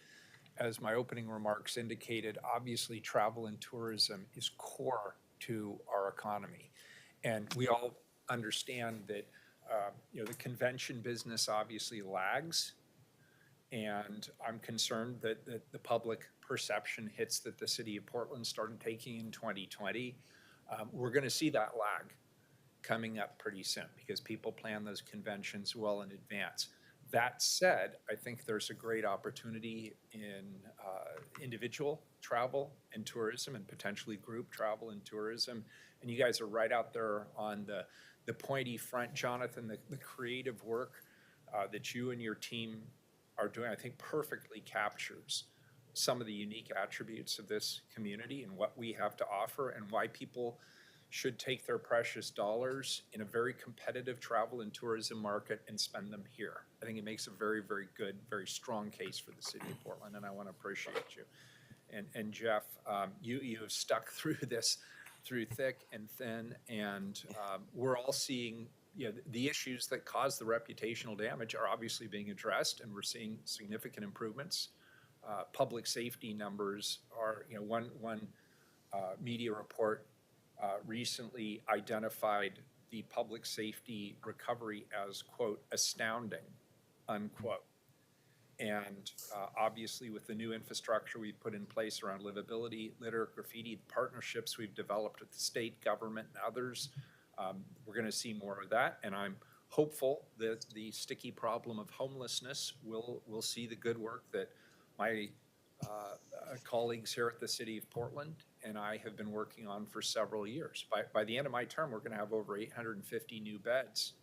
as my opening remarks indicated, obviously travel and tourism is core to our economy. And we all understand that, the convention business obviously lags. And I'm concerned that the public perception hits that the city of Portland started taking in 2020. We're going to see that lag coming up pretty soon because people plan those conventions well in advance. That said, I think there's a great opportunity in individual travel and tourism and potentially group travel and tourism. And you guys are right out there on the pointy front, Jonathan, the creative work that you and your team are doing, I think perfectly captures some of the unique attributes of this community and what we have to offer and why people should take their precious dollars in a very competitive travel and tourism market and spend them here. I think it makes a very, very good, very strong case for the city of Portland, and I want to appreciate you. And Jeff, you have stuck through this through thick and thin, and we're all seeing the issues that cause the reputational damage are obviously being addressed, and we're seeing significant improvements. Public safety numbers are, one media report recently identified the public safety recovery as, quote, astounding, unquote. And obviously with the new infrastructure we've put in place around livability, litter, graffiti, the partnerships we've developed with the state government and others, we're going to see more of that. And I'm hopeful that the sticky problem of homelessness will see the good work that my colleagues here at the City of Portland and I have been working on for several years. By the end of my term, we're going to have over 850 new beds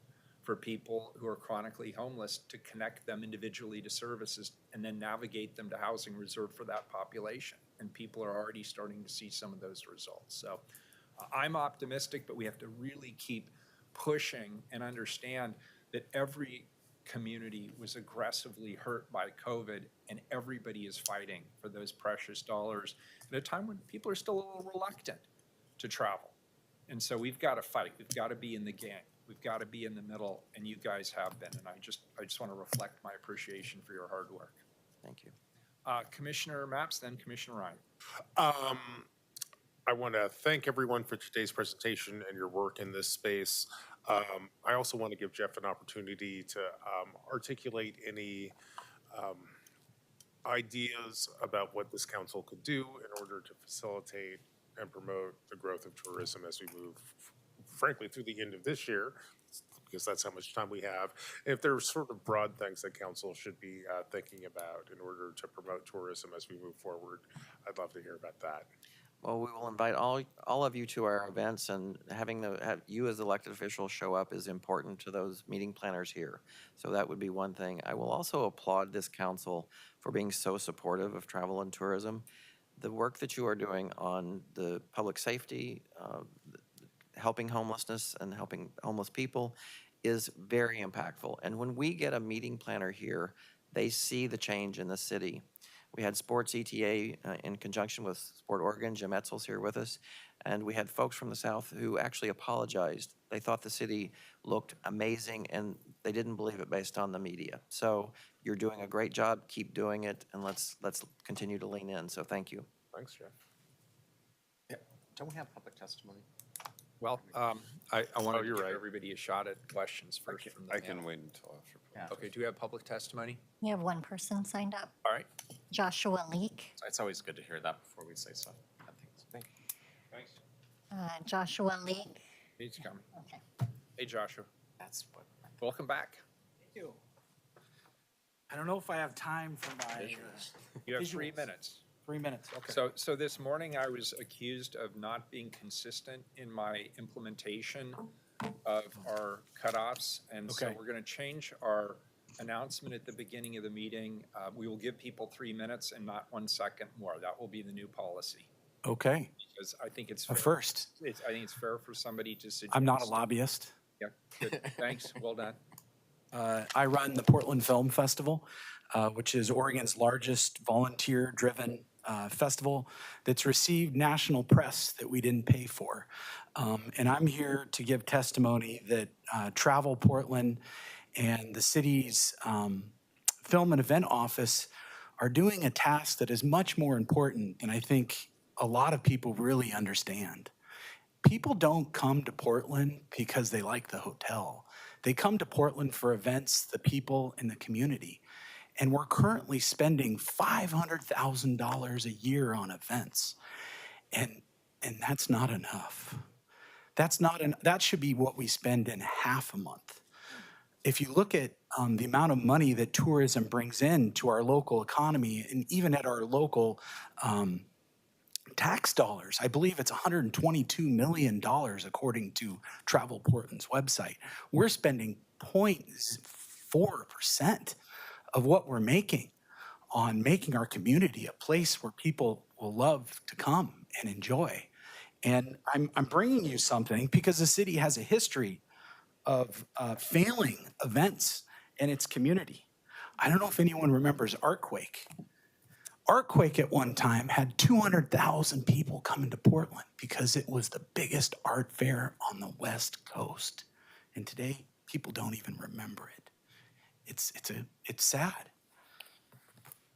for people who are chronically homeless to connect them individually to services and then navigate them to housing reserved for that population. And people are already starting to see some of those results. So I'm optimistic, but we have to really keep pushing and understand that every community was aggressively hurt by COVID, and everybody is fighting for those precious dollars at a time when people are still a little reluctant to travel. And so we've got to fight. We've got to be in the game. We've got to be in the middle, and you guys have been. And I just want to reflect my appreciation for your hard work. Thank you. Commissioner Mapps, then Commissioner Ryan. I want to thank everyone for today's presentation and your work in this space. I also want to give Jeff an opportunity to articulate any ideas about what this council could do in order to facilitate and promote the growth of tourism as we move, frankly, through the end of this year, because that's how much time we have. If there's sort of broad things that council should be thinking about in order to promote tourism as we move forward, I'd love to hear about that. Well, we will invite all of you to our events, and having you as elected officials show up is important to those meeting planners here. So that would be one thing. I will also applaud this council for being so supportive of travel and tourism. The work that you are doing on the public safety, helping homelessness and helping homeless people is very impactful. And when we get a meeting planner here, they see the change in the city. We had Sports ETA in conjunction with Sport Oregon. Jim Etzel's here with us. And we had folks from the South who actually apologized. They thought the city looked amazing, and they didn't believe it based on the media. So you're doing a great job. Keep doing it, and let's continue to lean in. So thank you. Thanks, Jeff. Yeah. Don't we have public testimony? Well, I want to give right. everybody a shot at questions first from the I can panel. wait until after. Yeah. Okay, do we have public testimony? We have one person signed up, All right. Joshua Leek. It's always good to hear that before we say stuff. Thanks. Thanks. Joshua Leek. He's coming. Okay. Hey, Joshua. That's what. Welcome back. Thank you. I don't know if I have time for my You have 3 visuals. minutes. 3 minutes, okay. So this morning I was accused of not being consistent in my implementation of our cutoffs. And so Okay. we're going to change our announcement at the beginning of the meeting. We will give people 3 minutes and not 1 second more. That will be the new policy. Okay, Because I think it's a fair. first. I think it's fair for somebody to suggest. I'm not a lobbyist. Yeah, good. Thanks. Well done. I run the Portland Film Festival, which is Oregon's largest volunteer-driven festival that's received national press that we didn't pay for. And I'm here to give testimony that Travel Portland and the city's film and event office are doing a task that is much more important than I think a lot of people really understand. People don't come to Portland because they like the hotel. They come to Portland for events, the people, and the community. And we're currently spending $500,000 a year on events. And that's not enough. That should be what we spend in half a month. If you look at the amount of money that tourism brings in to our local economy, and even at our local tax dollars, I believe it's $122 million according to Travel Portland's website. We're spending 0.4% of what we're making on making our community a place where people will love to come and enjoy. And I'm bringing you something because the city has a history of failing events in its community. I don't know if anyone remembers Artquake. Artquake at one time had 200,000 people coming to Portland because it was the biggest art fair on the West Coast. And today, people don't even remember it. It's sad.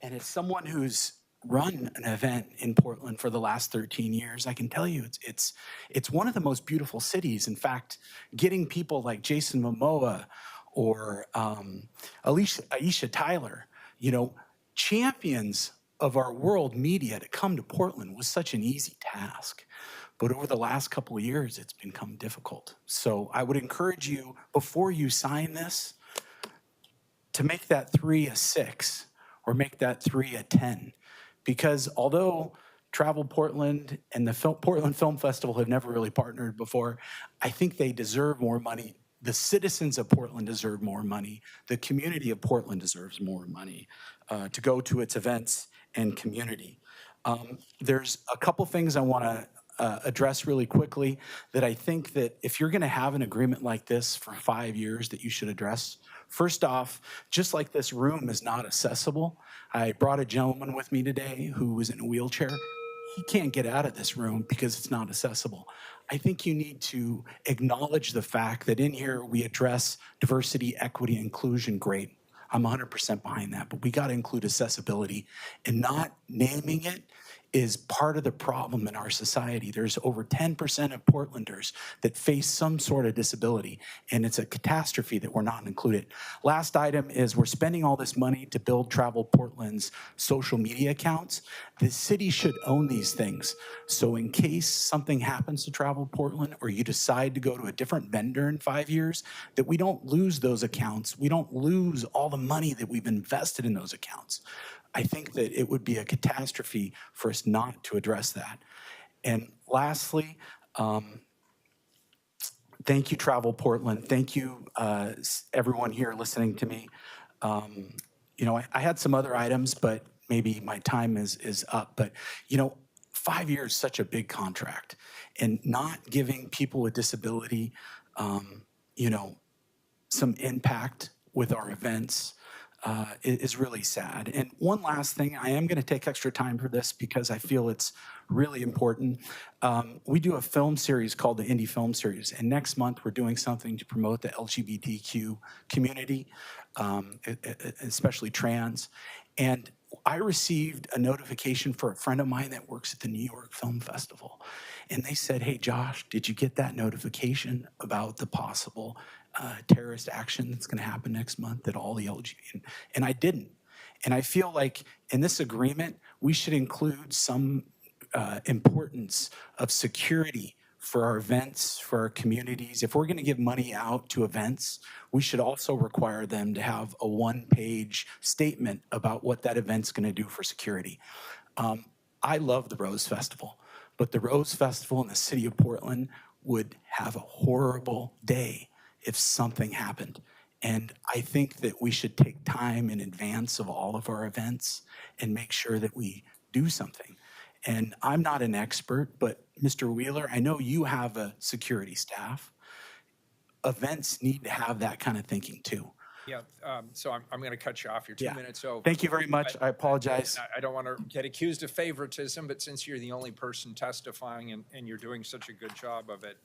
And as someone who's run an event in Portland for the last 13 years, I can tell you it's one of the most beautiful cities. In fact, getting people like Jason Momoa or Aisha Tyler, champions of our world media to come to Portland was such an easy task. But over the last couple of years, it's become difficult. So I would encourage you, before you sign this, to make that 3 a 6 or make that 3 a 10. Because although Travel Portland and the Portland Film Festival have never really partnered before, I think they deserve more money. The citizens of Portland deserve more money. The community of Portland deserves more money to go to its events and community. There's a couple things I want to address really quickly that I think that if you're going to have an agreement like this for 5 years that you should address. First off, just like this room is not accessible, I brought a gentleman with me today who was in a wheelchair. He can't get out of this room because it's not accessible. I think you need to acknowledge the fact that in here we address diversity, equity, inclusion. Great. I'm 100% behind that, but we got to include accessibility, and not naming it is part of the problem in our society. There's over 10% of Portlanders that face some sort of disability, and it's a catastrophe that we're not included. Last item is we're spending all this money to build Travel Portland's social media accounts. The city should own these things. So in case something happens to Travel Portland or you decide to go to a different vendor in 5 years, that we don't lose those accounts. We don't lose all the money that we've invested in those accounts. I think that it would be a catastrophe for us not to address that. And lastly, thank you, Travel Portland. Thank you, everyone here listening to me. I had some other items, but maybe my time is up. But, 5 years is such a big contract. And not giving people with disability, some impact with our events is really sad. And one last thing, I am going to take extra time for this because I feel it's really important. We do a film series called the Indie Film Series, and next month we're doing something to promote the LGBTQ community, especially trans. And I received a notification for a friend of mine that works at the New York Film Festival. And they said, hey, Josh, did you get that notification about the possible terrorist action that's going to happen next month at all the LGBT? And I didn't. And I feel like in this agreement, we should include some importance of security for our events, for our communities. If we're going to give money out to events, we should also require them to have a one-page statement about what that event's going to do for security. I love the Rose Festival, but the Rose Festival in the city of Portland would have a horrible day if something happened. And I think that we should take time in advance of all of our events and make sure that we do something. And I'm not an expert, but Mr. Wheeler, I know you have a security staff. Events need to have that kind of thinking too. Yeah, so I'm going to cut you off. Your 2 minutes over. Thank you very much. I apologize. I don't want to get accused of favoritism, but since you're the only person testifying and you're doing such a good job of it,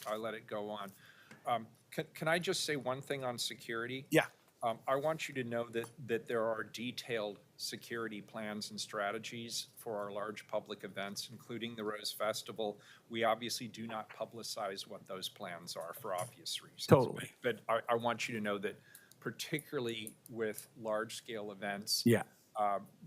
I let it go on. Can I just say one thing on security? Yeah. I want you to know that there are detailed security plans and strategies for our large public events, including the Rose Festival. We obviously do not publicize what those plans are for obvious reasons. Totally. But I want you to know that particularly with large-scale events, Yeah.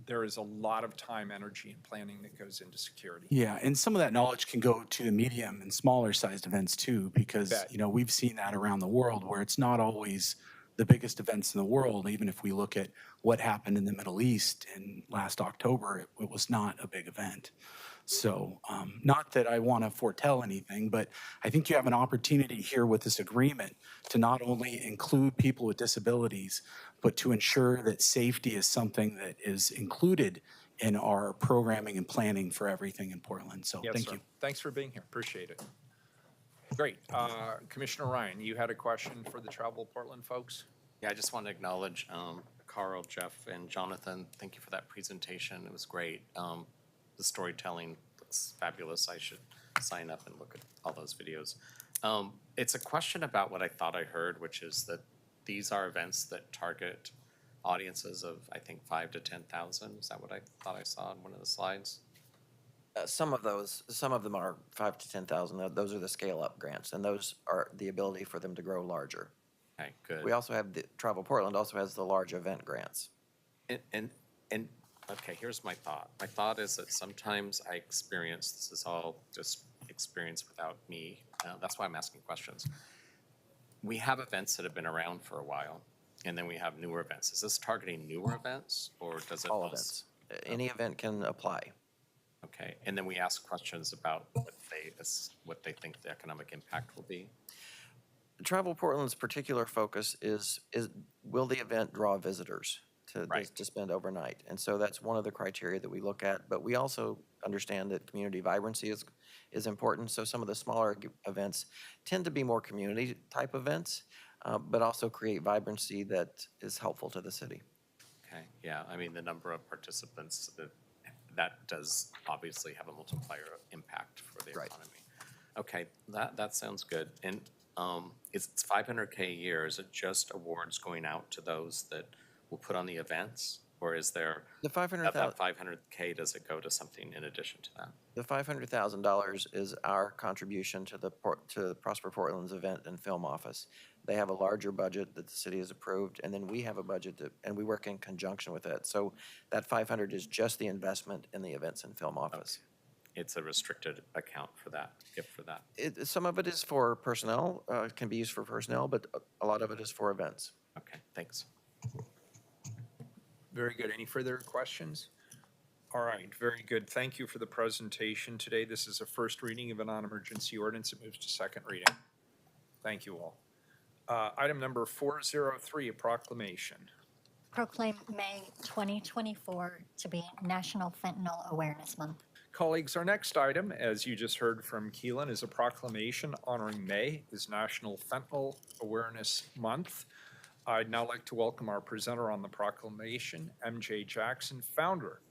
there is a lot of time, energy, and planning that goes into security. Yeah, and some of that knowledge can go to the medium and smaller sized events too, because, Bet. we've seen that around the world where it's not always the biggest events in the world. Even if we look at what happened in the Middle East in last October, it was not a big event. So, not that I want to foretell anything, but I think you have an opportunity here with this agreement to not only include people with disabilities, but to ensure that safety is something that is included in our programming and planning for everything in Portland. So Yes, thank sir. you. Thanks for being here. Appreciate it. Great. Commissioner Ryan, you had a question for the Travel Portland folks? Yeah, I just want to acknowledge Carl, Jeff, and Jonathan. Thank you for that presentation. It was great. The storytelling looks fabulous. I should sign up and look at all those videos. It's a question about what I thought I heard, which is that these are events that target audiences of, I think, 5 to 10,000. Is that what I thought I saw in one of the slides? Some of them are 5 to 10,000. Those are the scale-up grants, and those are the ability for them to grow larger. Okay, good. We also have Travel Portland also has the large event grants. And okay, here's my thought. My thought is that sometimes I experience, this is all just experience without me. That's why I'm asking questions. We have events that have been around for a while, and then we have newer events. Is this targeting newer events, or does it? All events. Any event can apply. Okay, and then we ask questions about what they think the economic impact will be. Travel Portland's particular focus is will the event draw visitors to spend overnight? And so that's one of the criteria that we look at. But we also understand that community vibrancy is important. So some of the smaller events tend to be more community type events, but also create vibrancy that is helpful to the city. Okay, yeah, I mean, the number of participants, that does obviously have a multiplier impact for the economy. Okay, that sounds good. And it's $500K a year. Is it just awards going out to those that will put on the events? Or is there, the of that $500K, does it go to something in addition to that? The $500,000 is our contribution to Prosper Portland's event and film office. They have a larger budget that the city has approved, and then we have a budget and we work in conjunction with it. So that 500 is just the investment in the events and film office. Okay. It's a restricted account for that, gift for that. Some of it is for personnel, can be used for personnel, but a lot of it is for events. Okay, thanks. Very good. Any further questions? All right, very good. Thank you for the presentation today. This is a first reading of a non-emergency ordinance. It moves to second reading. Thank you all. Item number 403, a proclamation. Proclaim May 2024 to be National Fentanyl Awareness Month. Colleagues, our next item, as you just heard from Keelan, is a proclamation honoring May as National Fentanyl Awareness Month. I'd now like to welcome our presenter on the proclamation, MJ Jackson, founder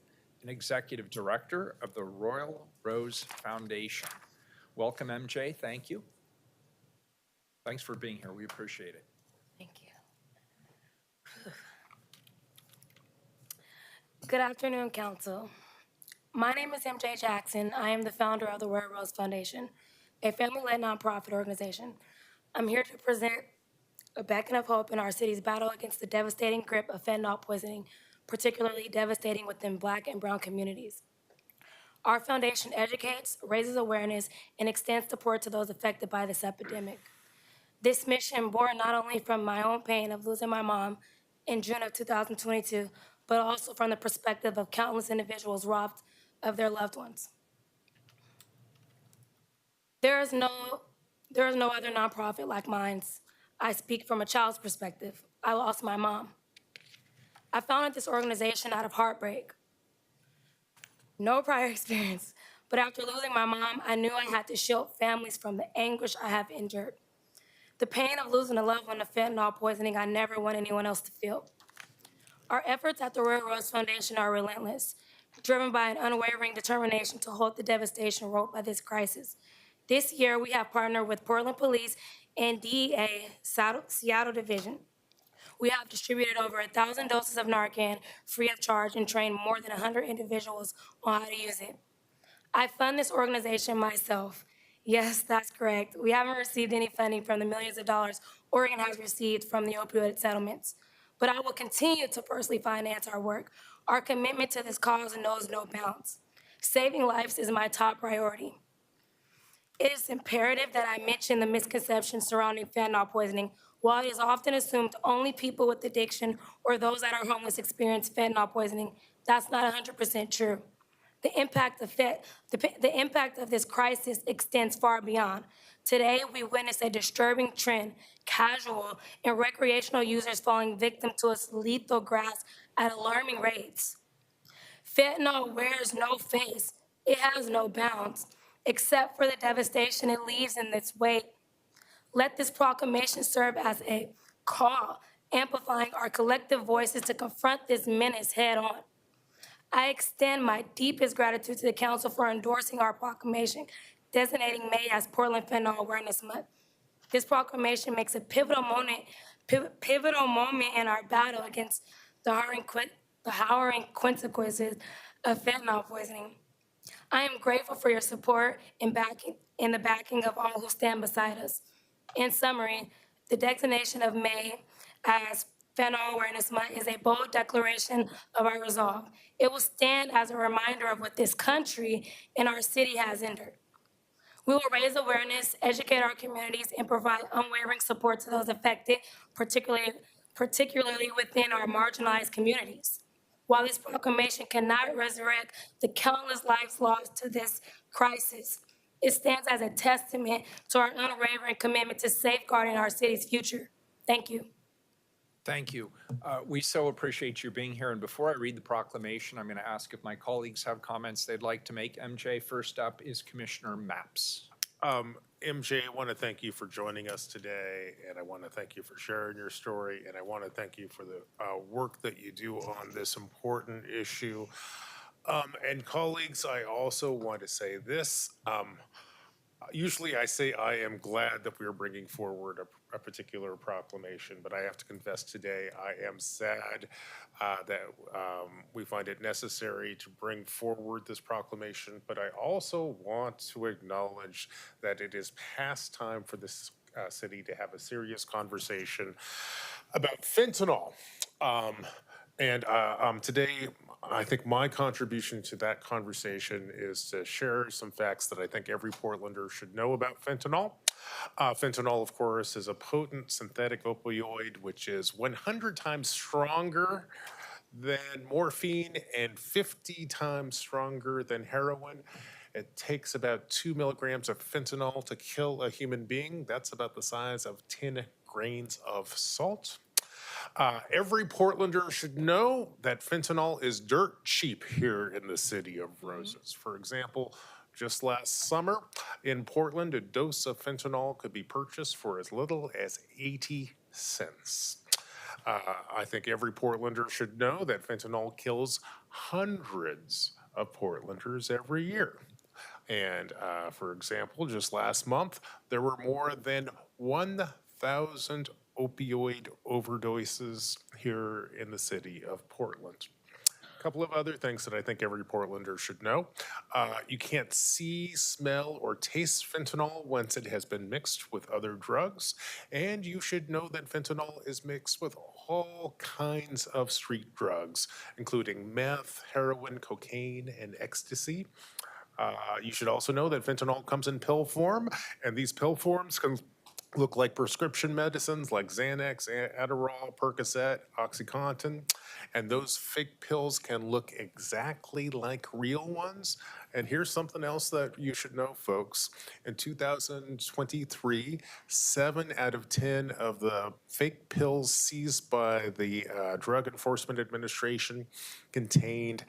and executive director of the Royal Rose Foundation. Welcome, MJ. Thank you. Thanks for being here. We appreciate it. Thank you. Good afternoon, Council. My name is MJ Jackson. I am the founder of the Royal Rose Foundation, a family-led nonprofit organization. I'm here to present a beacon of hope in our city's battle against the devastating grip of fentanyl poisoning, particularly devastating within Black and brown communities. Our foundation educates, raises awareness, and extends support to those affected by this epidemic. This mission born not only from my own pain of losing my mom in June of 2022, but also from the perspective of countless individuals robbed of their loved ones. There is no other nonprofit like mine's. I speak from a child's perspective. I lost my mom. I founded this organization out of heartbreak. No prior experience, but after losing my mom, I knew I had to shield families from the anguish I have endured. The pain of losing a loved one to fentanyl poisoning I never want anyone else to feel. Our efforts at the Royal Rose Foundation are relentless, driven by an unwavering determination to halt the devastation wrought by this crisis. This year, we have partnered with Portland Police and DEA Seattle Division. we have distributed over 1,000 doses of Narcan free of charge and trained more than 100 individuals on how to use it. I fund this organization myself. Yes, that's correct. We haven't received any funding from the millions of dollars Oregon has received from the opioid settlements. But I will continue to personally finance our work. Our commitment to this cause knows no bounds. Saving lives is my top priority. It is imperative that I mention the misconceptions surrounding fentanyl poisoning. While it is often assumed only people with addiction or those that are homeless experience fentanyl poisoning, that's not 100% true. The impact of this crisis extends far beyond. Today, we witness a disturbing trend, casual and recreational users falling victim to its lethal grasp at alarming rates. Fentanyl wears no face. It has no bounds, except for the devastation it leaves in its wake. Let this proclamation serve as a call, amplifying our collective voices to confront this menace head on. I extend my deepest gratitude to the Council for endorsing our proclamation, designating May as Portland Fentanyl Awareness Month. This proclamation makes a pivotal moment in our battle against the harrowing consequences of fentanyl poisoning. I am grateful for your support and the backing of all who stand beside us. In summary, the designation of May as Fentanyl Awareness Month is a bold declaration of our resolve. It will stand as a reminder of what this country and our city has endured. We will raise awareness, educate our communities, and provide unwavering support to those affected, particularly within our marginalized communities. While this proclamation cannot resurrect the countless lives lost to this crisis, it stands as a testament to our unwavering commitment to safeguarding our city's future. Thank you. Thank you. We so appreciate you being here. And before I read the proclamation, I'm going to ask if my colleagues have comments they'd like to make. MJ, first up is Commissioner Mapps. MJ, I want to thank you for joining us today, and I want to thank you for sharing your story, and I want to thank you for the work that you do on this important issue. And colleagues, I also want to say this. Usually I say I am glad that we are bringing forward a particular proclamation, but I have to confess today I am sad that we find it necessary to bring forward this proclamation, but I also want to acknowledge that it is past time for this city to have a serious conversation about fentanyl. And today, I think my contribution to that conversation is to share some facts that I think every Portlander should know about fentanyl. Fentanyl, of course, is a potent synthetic opioid, which is 100 times stronger than morphine and 50 times stronger than heroin. It takes about 2 milligrams of fentanyl to kill a human being. That's about the size of 10 grains of salt. Every Portlander should know that fentanyl is dirt cheap here in the City of Roses. For example, just last summer in Portland, a dose of fentanyl could be purchased for as little as 80 cents. I think every Portlander should know that fentanyl kills hundreds of Portlanders every year. And for example, just last month, there were more than 1,000 opioid overdoses here in the city of Portland. A couple of other things that I think every Portlander should know. You can't see, smell, or taste fentanyl once it has been mixed with other drugs. And you should know that fentanyl is mixed with all kinds of street drugs, including meth, heroin, cocaine, and ecstasy. You should also know that fentanyl comes in pill form, and these pill forms can look like prescription medicines like Xanax, Adderall, Percocet, OxyContin, and those fake pills can look exactly like real ones. And here's something else that you should know, folks. In 2023, 7 out of 10 of the fake pills seized by the Drug Enforcement Administration contained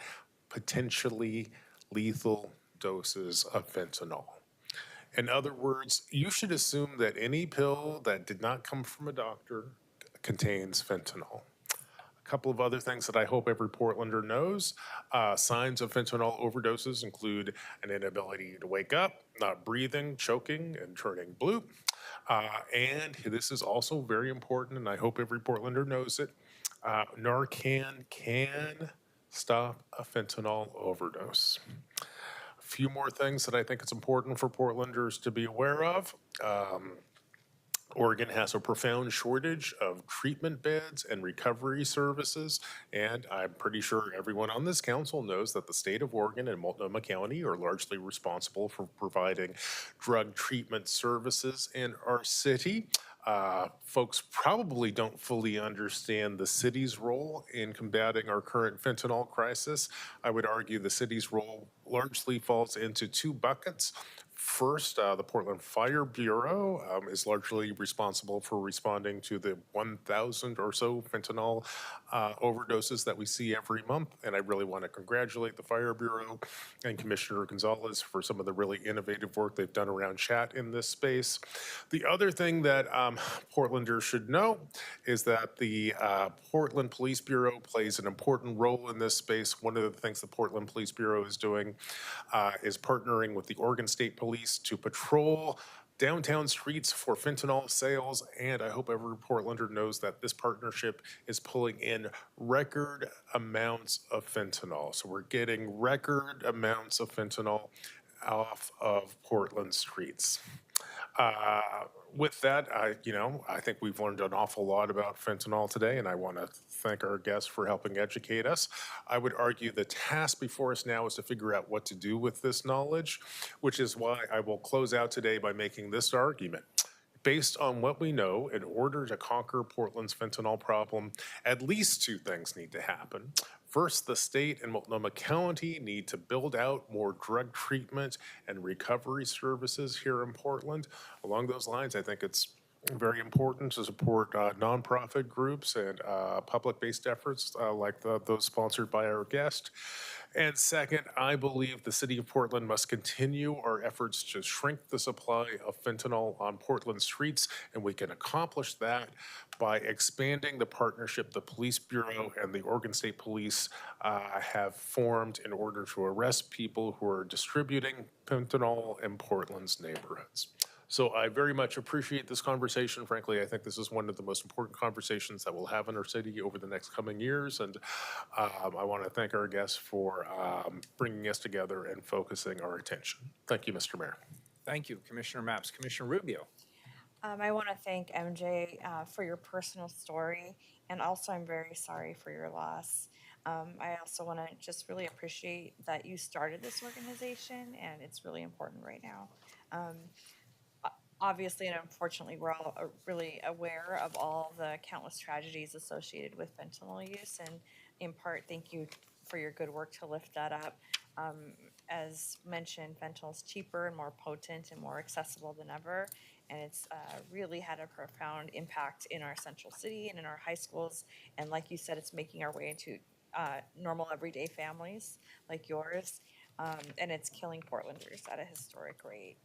potentially lethal doses of fentanyl. In other words, you should assume that any pill that did not come from a doctor contains fentanyl. A couple of other things that I hope every Portlander knows. Signs of fentanyl overdoses include an inability to wake up, not breathing, choking, and turning blue. And this is also very important, and I hope every Portlander knows it. Narcan can stop a fentanyl overdose. A few more things that I think it's important for Portlanders to be aware of. Oregon has a profound shortage of treatment beds and recovery services, and I'm pretty sure everyone on this council knows that the state of Oregon and Multnomah County are largely responsible for providing drug treatment services in our city. Folks probably don't fully understand the city's role in combating our current fentanyl crisis. I would argue the city's role largely falls into two buckets. First, the Portland Fire Bureau is largely responsible for responding to the 1,000 or so fentanyl overdoses that we see every month. And I really want to congratulate the Fire Bureau and Commissioner Gonzalez for some of the really innovative work they've done around chat in this space. The other thing that Portlanders should know is that the Portland Police Bureau plays an important role in this space. One of the things the Portland Police Bureau is doing is partnering with the Oregon State Police to patrol downtown streets for fentanyl sales, and I hope every Portlander knows that this partnership is pulling in record amounts of fentanyl. So we're getting record amounts of fentanyl off of Portland streets. With that, I think we've learned an awful lot about fentanyl today, and I want to thank our guests for helping educate us. I would argue the task before us now is to figure out what to do with this knowledge, which is why I will close out today by making this argument. Based on what we know, in order to conquer Portland's fentanyl problem, at least two things need to happen. First, the state and Multnomah County need to build out more drug treatment and recovery services here in Portland. Along those lines, I think it's very important to support nonprofit groups and public-based efforts like those sponsored by our guest. And second, I believe the city of Portland must continue our efforts to shrink the supply of fentanyl on Portland streets, and we can accomplish that by expanding the partnership the Police Bureau and the Oregon State Police have formed in order to arrest people who are distributing fentanyl in Portland's neighborhoods. So I very much appreciate this conversation. Frankly, I think this is one of the most important conversations that we'll have in our city over the next coming years. And I want to thank our guests for bringing us together and focusing our attention. Thank you, Mr. Mayor. Thank you, Commissioner Mapps. Commissioner Rubio. I want to thank MJ for your personal story, and also I'm very sorry for your loss. I also want to just really appreciate that you started this organization, and it's really important right now. Obviously and unfortunately, we're all really aware of all the countless tragedies associated with fentanyl use, and in part, thank you for your good work to lift that up. As mentioned, fentanyl is cheaper and more potent and more accessible than ever, and it's really had a profound impact in our central city and in our high schools, and like you said, it's making our way into normal everyday families like yours, and it's killing Portlanders at a historic rate.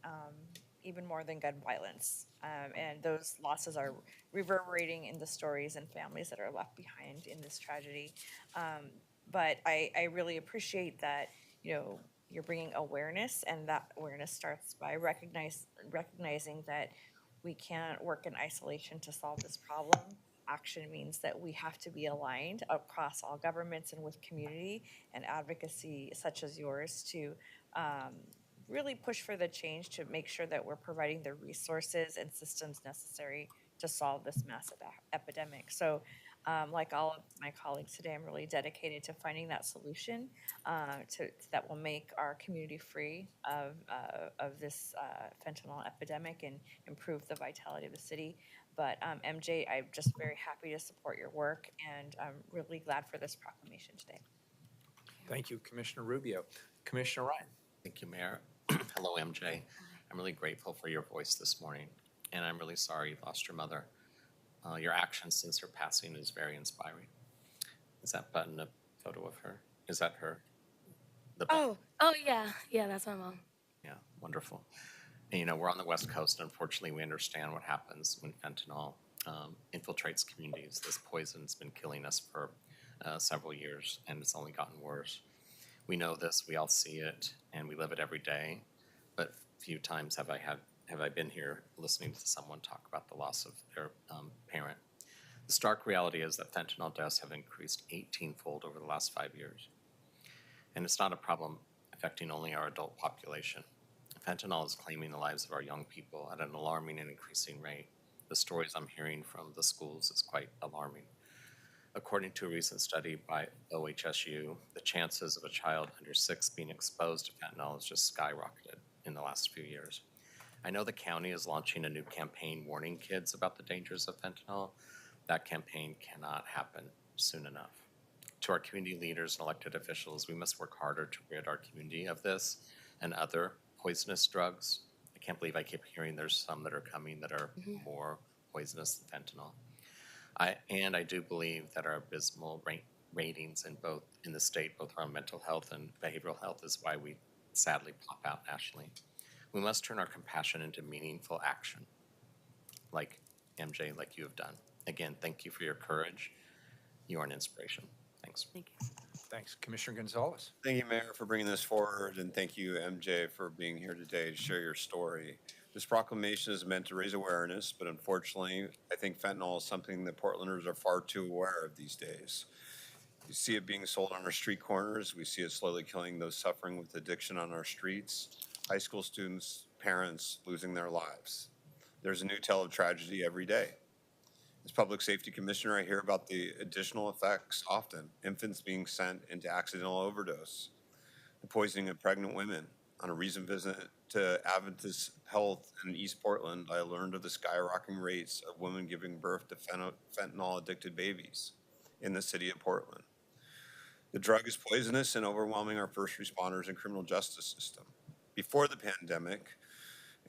Even more than gun violence. And those losses are reverberating in the stories and families that are left behind in this tragedy. But I really appreciate that, you're bringing awareness, and that awareness starts by recognizing that we can't work in isolation to solve this problem. Action means that we have to be aligned across all governments and with community and advocacy such as yours to really push for the change to make sure that we're providing the resources and systems necessary to solve this massive epidemic. So like all of my colleagues today, I'm really dedicated to finding that solution that will make our community free of this fentanyl epidemic and improve the vitality of the city. But MJ, I'm just very happy to support your work, and I'm really glad for this proclamation today. Thank you, Commissioner Rubio. Commissioner Ryan. Thank you, Mayor. Hello, MJ. I'm really grateful for your voice this morning, and I'm really sorry you lost your mother. Your action since her passing is very inspiring. Is that button a photo of her? Is that her? Oh yeah, that's my mom. Yeah, wonderful. And we're on the West Coast. Unfortunately, we understand what happens when fentanyl infiltrates communities. This poison's been killing us for several years, and it's only gotten worse. We know this, we all see it, and we live it every day. But few times have have I been here listening to someone talk about the loss of their parent. The stark reality is that fentanyl deaths have increased 18-fold over the last 5 years. And it's not a problem affecting only our adult population. Fentanyl is claiming the lives of our young people at an alarming and increasing rate. The stories I'm hearing from the schools is quite alarming. According to a recent study by OHSU, the chances of a child under 6 being exposed to fentanyl has just skyrocketed in the last few years. I know the county is launching a new campaign warning kids about the dangers of fentanyl. That campaign cannot happen soon enough. To our community leaders and elected officials, we must work harder to rid our community of this and other poisonous drugs. I can't believe I keep hearing there's some that are coming that are more poisonous than fentanyl. I do believe that our abysmal ratings in the state, both around mental health and behavioral health, is why we sadly pop out nationally. We must turn our compassion into meaningful action, like MJ, like you have done. Again, thank you for your courage. You are an inspiration. Thanks. Thank you. Thanks. Commissioner Gonzalez. Thank you, Mayor, for bringing this forward, and thank you, MJ, for being here today to share your story. This proclamation is meant to raise awareness, but unfortunately, I think fentanyl is something that Portlanders are far too aware of these days. You see it being sold on our street corners. We see it slowly killing those suffering with addiction on our streets, high school students, parents losing their lives. There's a new tale of tragedy every day. As Public Safety Commissioner, I hear about the additional effects often. Infants being sent into accidental overdose, the poisoning of pregnant women. On a recent visit to Adventist Health in East Portland, I learned of the skyrocketing rates of women giving birth to fentanyl-addicted babies in the city of Portland. The drug is poisonous and overwhelming our first responders and criminal justice system. Before the pandemic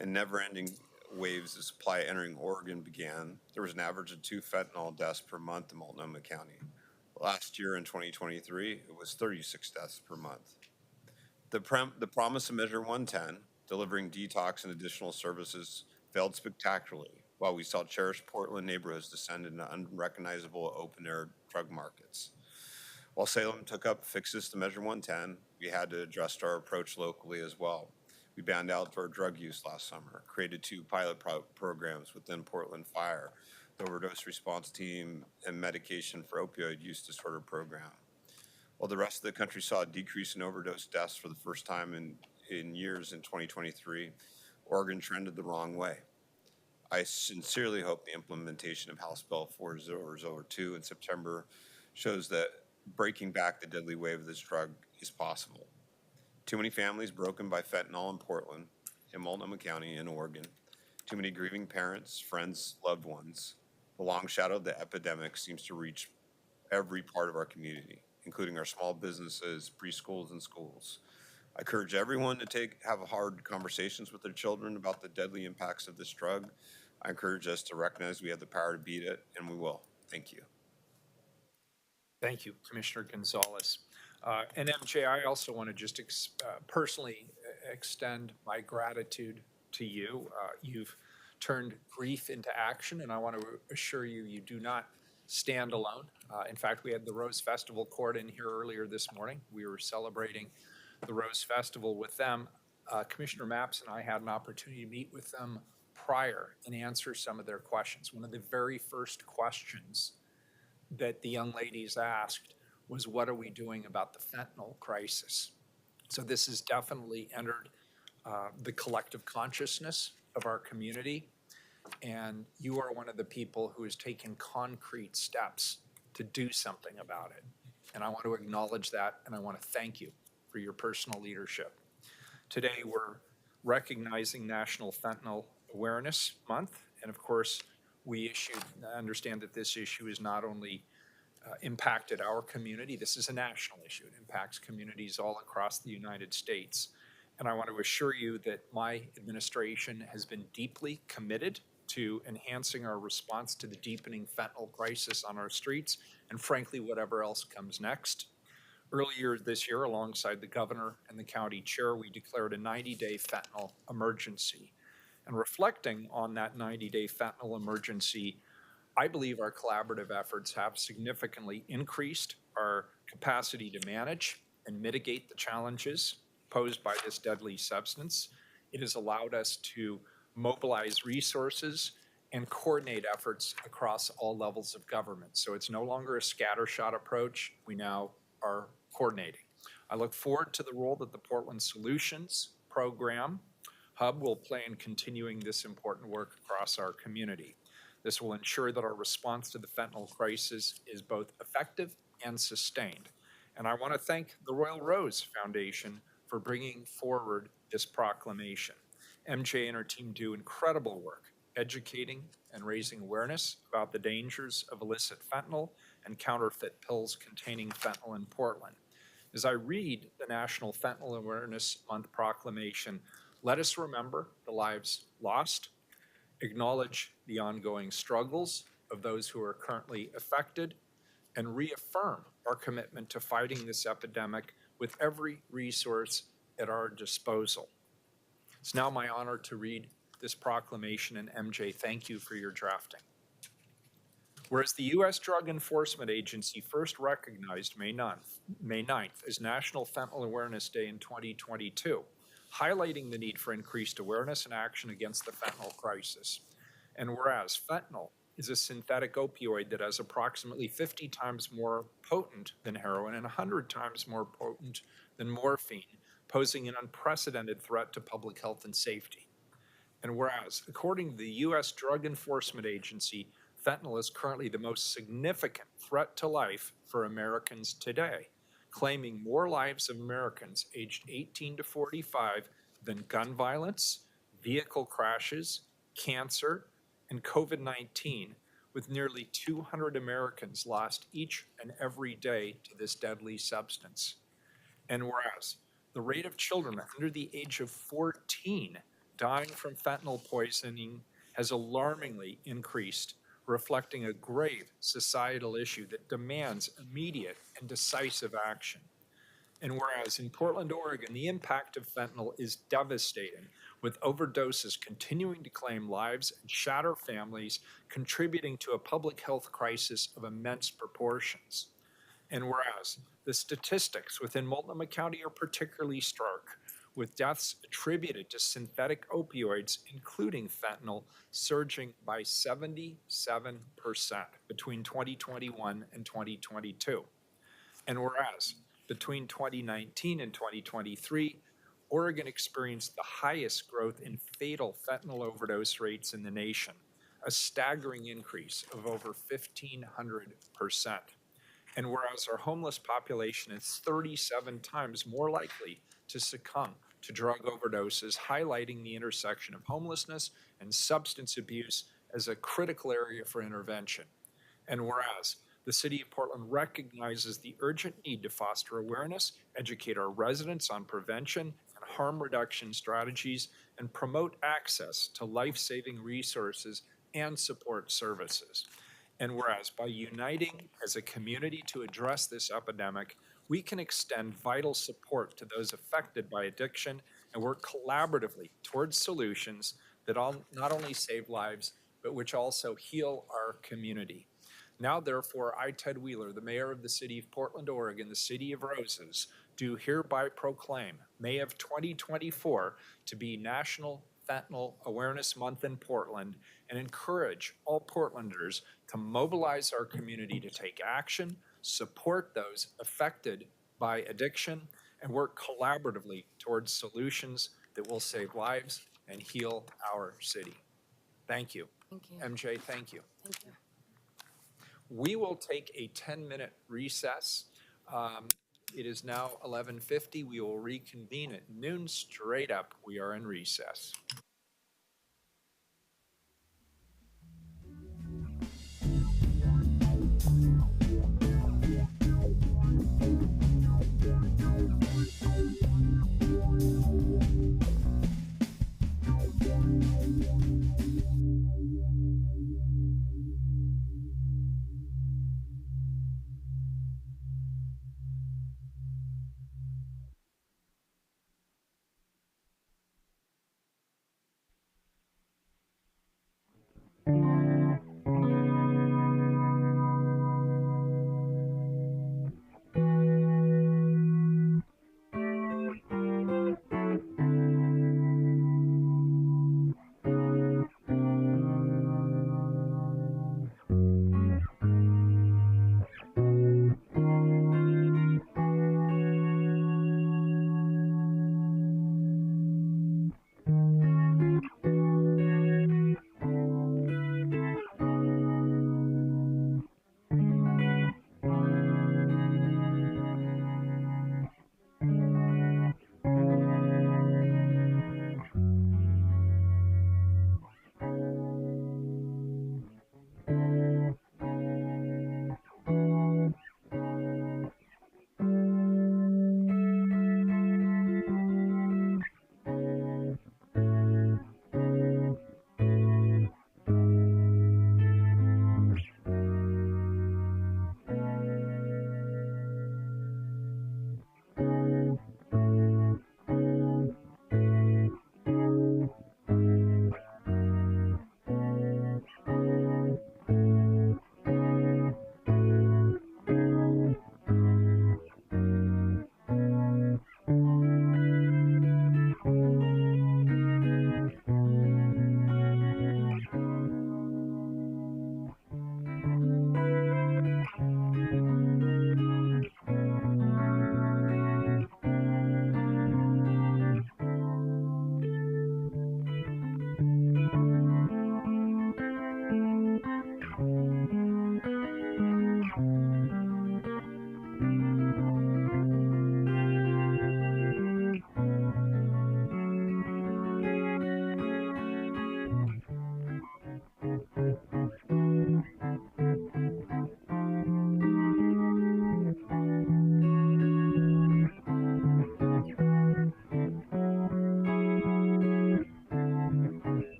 and never-ending waves of supply entering Oregon began, there was an average of 2 fentanyl deaths per month in Multnomah County. Last year in 2023, it was 36 deaths per month. The promise of Measure 110, delivering detox and additional services, failed spectacularly, while we saw cherished Portland neighborhoods descend into unrecognizable open-air drug markets. While Salem took up fixes to Measure 110, we had to adjust our approach locally as well. We banned outdoor drug use last summer, created 2 pilot programs within Portland Fire, the overdose response team, and medication for opioid use disorder program. While the rest of the country saw a decrease in overdose deaths for the first time in years in 2023, Oregon trended the wrong way. I sincerely hope the implementation of House Bill 4002 in September shows that breaking back the deadly wave of this drug is possible. Too many families broken by fentanyl in Portland, in Multnomah County, in Oregon. Too many grieving parents, friends, loved ones. The long shadow of the epidemic seems to reach every part of our community, including our small businesses, preschools, and schools. I encourage everyone to have hard conversations with their children about the deadly impacts of this drug. I encourage us to recognize we have the power to beat it, and we will. Thank you. Thank you, Commissioner Gonzalez. And MJ, I also want to just personally extend my gratitude to you. You've turned grief into action, and I want to assure you, you do not stand alone. In fact, we had the Rose Festival Court in here earlier this morning. We were celebrating the Rose Festival with them. Commissioner Mapps and I had an opportunity to meet with them prior and answer some of their questions. One of the very first questions that the young ladies asked was, what are we doing about the fentanyl crisis? So this has definitely entered the collective consciousness of our community. And you are one of the people who has taken concrete steps to do something about it. And I want to acknowledge that, and I want to thank you for your personal leadership. Today, we're recognizing National Fentanyl Awareness Month. And of course, I understand that this issue is not only impacted our community, this is a national issue. It impacts communities all across the United States. And I want to assure you that my administration has been deeply committed to enhancing our response to the deepening fentanyl crisis on our streets, and frankly, whatever else comes next. Earlier this year, alongside the governor and the county chair, we declared a 90-day fentanyl emergency. And reflecting on that 90-day fentanyl emergency, I believe our collaborative efforts have significantly increased our capacity to manage and mitigate the challenges posed by this deadly substance. It has allowed us to mobilize resources, and coordinate efforts across all levels of government. So it's no longer a scattershot approach. We now are coordinating. I look forward to the role that the Portland Solutions Program Hub will play in continuing this important work across our community. This will ensure that our response to the fentanyl crisis is both effective and sustained. And I want to thank the Royal Rose Foundation for bringing forward this proclamation. MJ and her team do incredible work educating and raising awareness about the dangers of illicit fentanyl and counterfeit pills containing fentanyl in Portland. As I read the National Fentanyl Awareness Month proclamation, let us remember the lives lost, acknowledge the ongoing struggles of those who are currently affected, and reaffirm our commitment to fighting this epidemic with every resource at our disposal. It's now my honor to read this proclamation, and MJ, thank you for your drafting. Whereas the U.S. Drug Enforcement Agency first recognized May 9th as National Fentanyl Awareness Day in 2022, highlighting the need for increased awareness and action against the fentanyl crisis. And whereas fentanyl is a synthetic opioid that has approximately 50 times more potent than heroin and 100 times more potent than morphine, posing an unprecedented threat to public health and safety. And whereas, according to the U.S. Drug Enforcement Agency, fentanyl is currently the most significant threat to life for Americans today, claiming more lives of Americans aged 18 to 45 than gun violence, vehicle crashes, cancer, and COVID-19, with nearly 200 Americans lost each and every day to this deadly substance. And whereas the rate of children under the age of 14 dying from fentanyl poisoning has alarmingly increased, reflecting a grave societal issue that demands immediate and decisive action. And whereas in Portland, Oregon, the impact of fentanyl is devastating, with overdoses continuing to claim lives and shatter families, contributing to a public health crisis of immense proportions. And whereas the statistics within Multnomah County are particularly stark, with deaths attributed to synthetic opioids, including fentanyl, surging by 77% between 2021 and 2022. And whereas between 2019 and 2023, Oregon experienced the highest growth in fatal fentanyl overdose rates in the nation, a staggering increase of over 1,500%. And whereas our homeless population is 37 times more likely to succumb to drug overdoses, highlighting the intersection of homelessness and substance abuse as a critical area for intervention. And whereas the City of Portland recognizes the urgent need to foster awareness, educate our residents on prevention and harm reduction strategies, and promote access to life-saving resources and support services. And whereas by uniting as a community to address this epidemic, we can extend vital support to those affected by addiction and work collaboratively towards solutions that not only save lives, but which also heal our community. Now, therefore, I, Ted Wheeler, the mayor of the city of Portland, Oregon, the city of Roses, do hereby proclaim May of 2024 to be National Fentanyl Awareness Month in Portland, and encourage all Portlanders to mobilize our community to take action, support those affected by addiction, and work collaboratively towards solutions that will save lives and heal our city. Thank you. Thank you. MJ, thank you. Thank you. We will take a 10-minute recess. It is now 11:50. We will reconvene at noon straight up. We are in recess.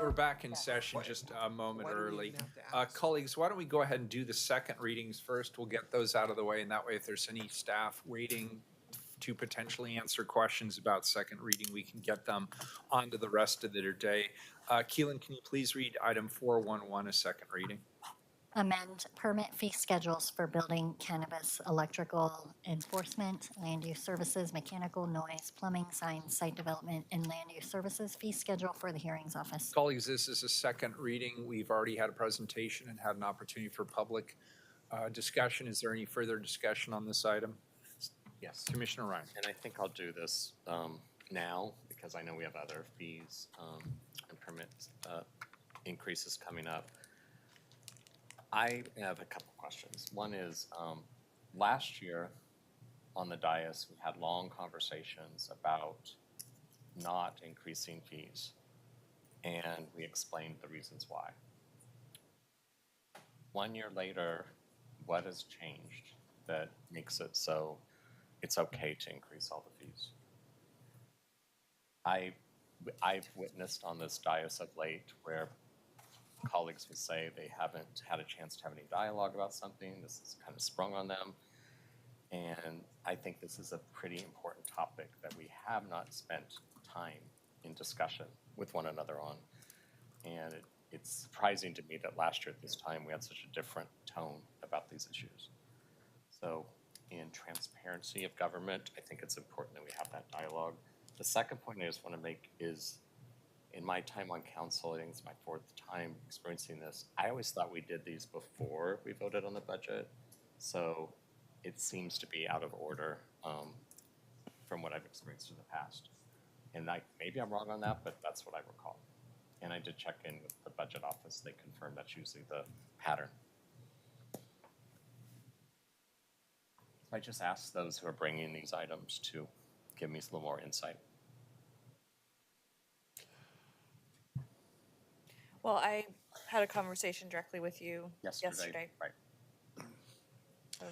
We're back in session just a moment early. Colleagues, why don't we go ahead and do the second readings first? We'll get those out of the way, and that way if there's any staff waiting to potentially answer questions about second reading, we can get them onto the rest of their day. Keelan, can you please read item 411, a second reading? Amend permit fee schedules for building, cannabis, electrical enforcement, land use services, mechanical, noise, plumbing, signs, site development, and land use services fee schedule for the hearings office. Colleagues, this is a second reading. We've already had a presentation and had an opportunity for public discussion. Is there any further discussion on this item? Yes, Commissioner Ryan. And I think I'll do this now because I know we have other fees and permit increases coming up. I have a couple questions. One is, last year on the dais, we had long conversations about not increasing fees, and we explained the reasons why. 1 year later, what has changed that makes it so it's okay to increase all the fees? I've witnessed on this dais of late where colleagues would say they haven't had a chance to have any dialogue about something. This is kind of sprung on them. And I think this is a pretty important topic that we have not spent time in discussion with one another on. And it's surprising to me that last year at this time we had such a different tone about these issues. So in transparency of government, I think it's important that we have that dialogue. The second point I just want to make is, in my time on council, I think it's my 4th time experiencing this, I always thought we did these before we voted on the budget. So it seems to be out of order from what I've experienced in the past. And maybe I'm wrong on that, but that's what I recall. And I did check in with the budget office. They confirmed that's usually the pattern. So I just asked those who are bringing these items to give me a little more insight. Well, I had a conversation directly with you yesterday. Right. So,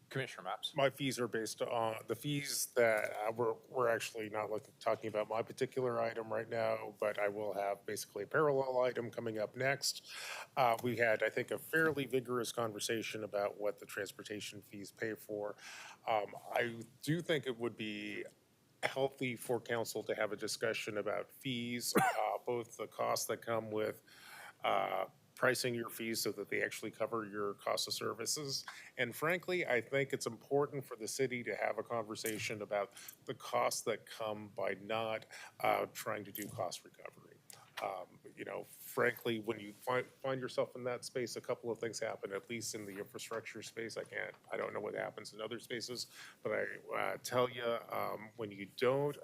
Commissioner Maps. My fees are based on the fees that we're actually not talking about my particular item right now, but I will have basically a parallel item coming up next. We had, I think, a fairly vigorous conversation about what the transportation fees pay for. I do think it would be healthy for council to have a discussion about fees, both the costs that come with pricing your fees so that they actually cover your cost of services. And frankly, I think it's important for the city to have a conversation about the costs that come by not trying to do cost recovery. Frankly, when you find yourself in that space, a couple of things happen, at least in the infrastructure space. I don't know what happens in other spaces, but I tell you, when you don't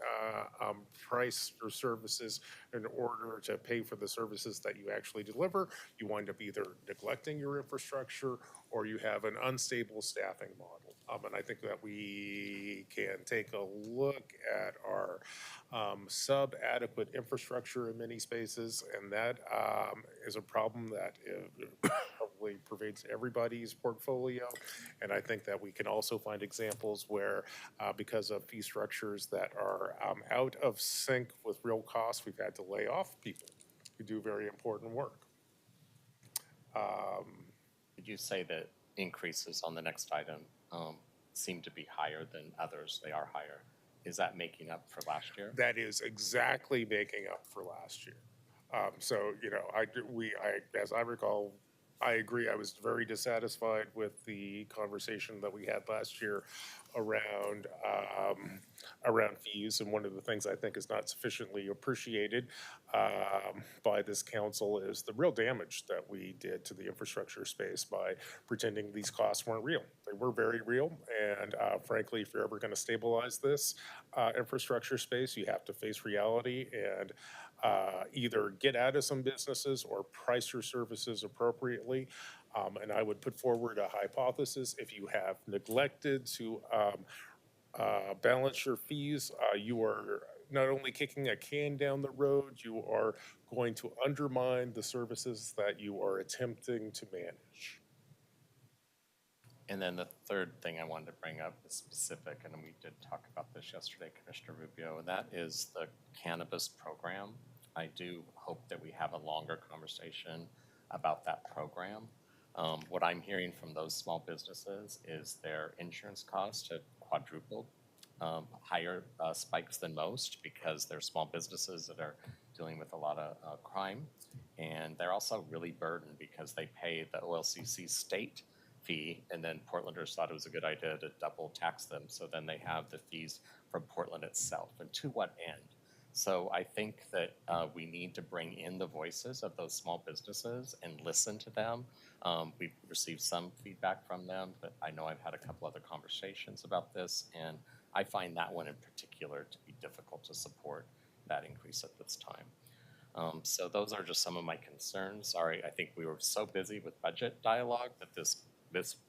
price your services in order to pay for the services that you actually deliver, you wind up either neglecting your infrastructure or you have an unstable staffing model. And I think that we can take a look at our sub-adequate infrastructure in many spaces, and that is a problem that probably pervades everybody's portfolio. And I think that we can also find examples where, because of fee structures that are out of sync with real costs, we've had to lay off people who do very important work. Did you say that increases on the next item seem to be higher than others? They are higher. Is that making up for last year? That is exactly making up for last year. As I recall, I agree. I was very dissatisfied with the conversation that we had last year around fees. And one of the things I think is not sufficiently appreciated by this council is the real damage that we did to the infrastructure space by pretending these costs weren't real. They were very real. And frankly, if you're ever going to stabilize this infrastructure space, you have to face reality and either get out of some businesses or price your services appropriately. And I would put forward a hypothesis: if you have neglected to balance your fees, you are not only kicking a can down the road, you are going to undermine the services that you are attempting to manage. And then the third thing I wanted to bring up is specific, and we did talk about this yesterday, Commissioner Rubio, and that is the cannabis program. I do hope that we have a longer conversation about that program. What I'm hearing from those small businesses is their insurance costs have quadrupled, higher spikes than most because they're small businesses that are dealing with a lot of crime. And they're also really burdened because they pay the OLCC state fee, and then Portlanders thought it was a good idea to double tax them. So then they have the fees from Portland itself. And to what end? So I think that we need to bring in the voices of those small businesses and listen to them. We've received some feedback from them, but I know I've had a couple other conversations about this, and I find that one in particular to be difficult to support that increase at this time. So those are just some of my concerns. Sorry, I think we were so busy with budget dialogue that this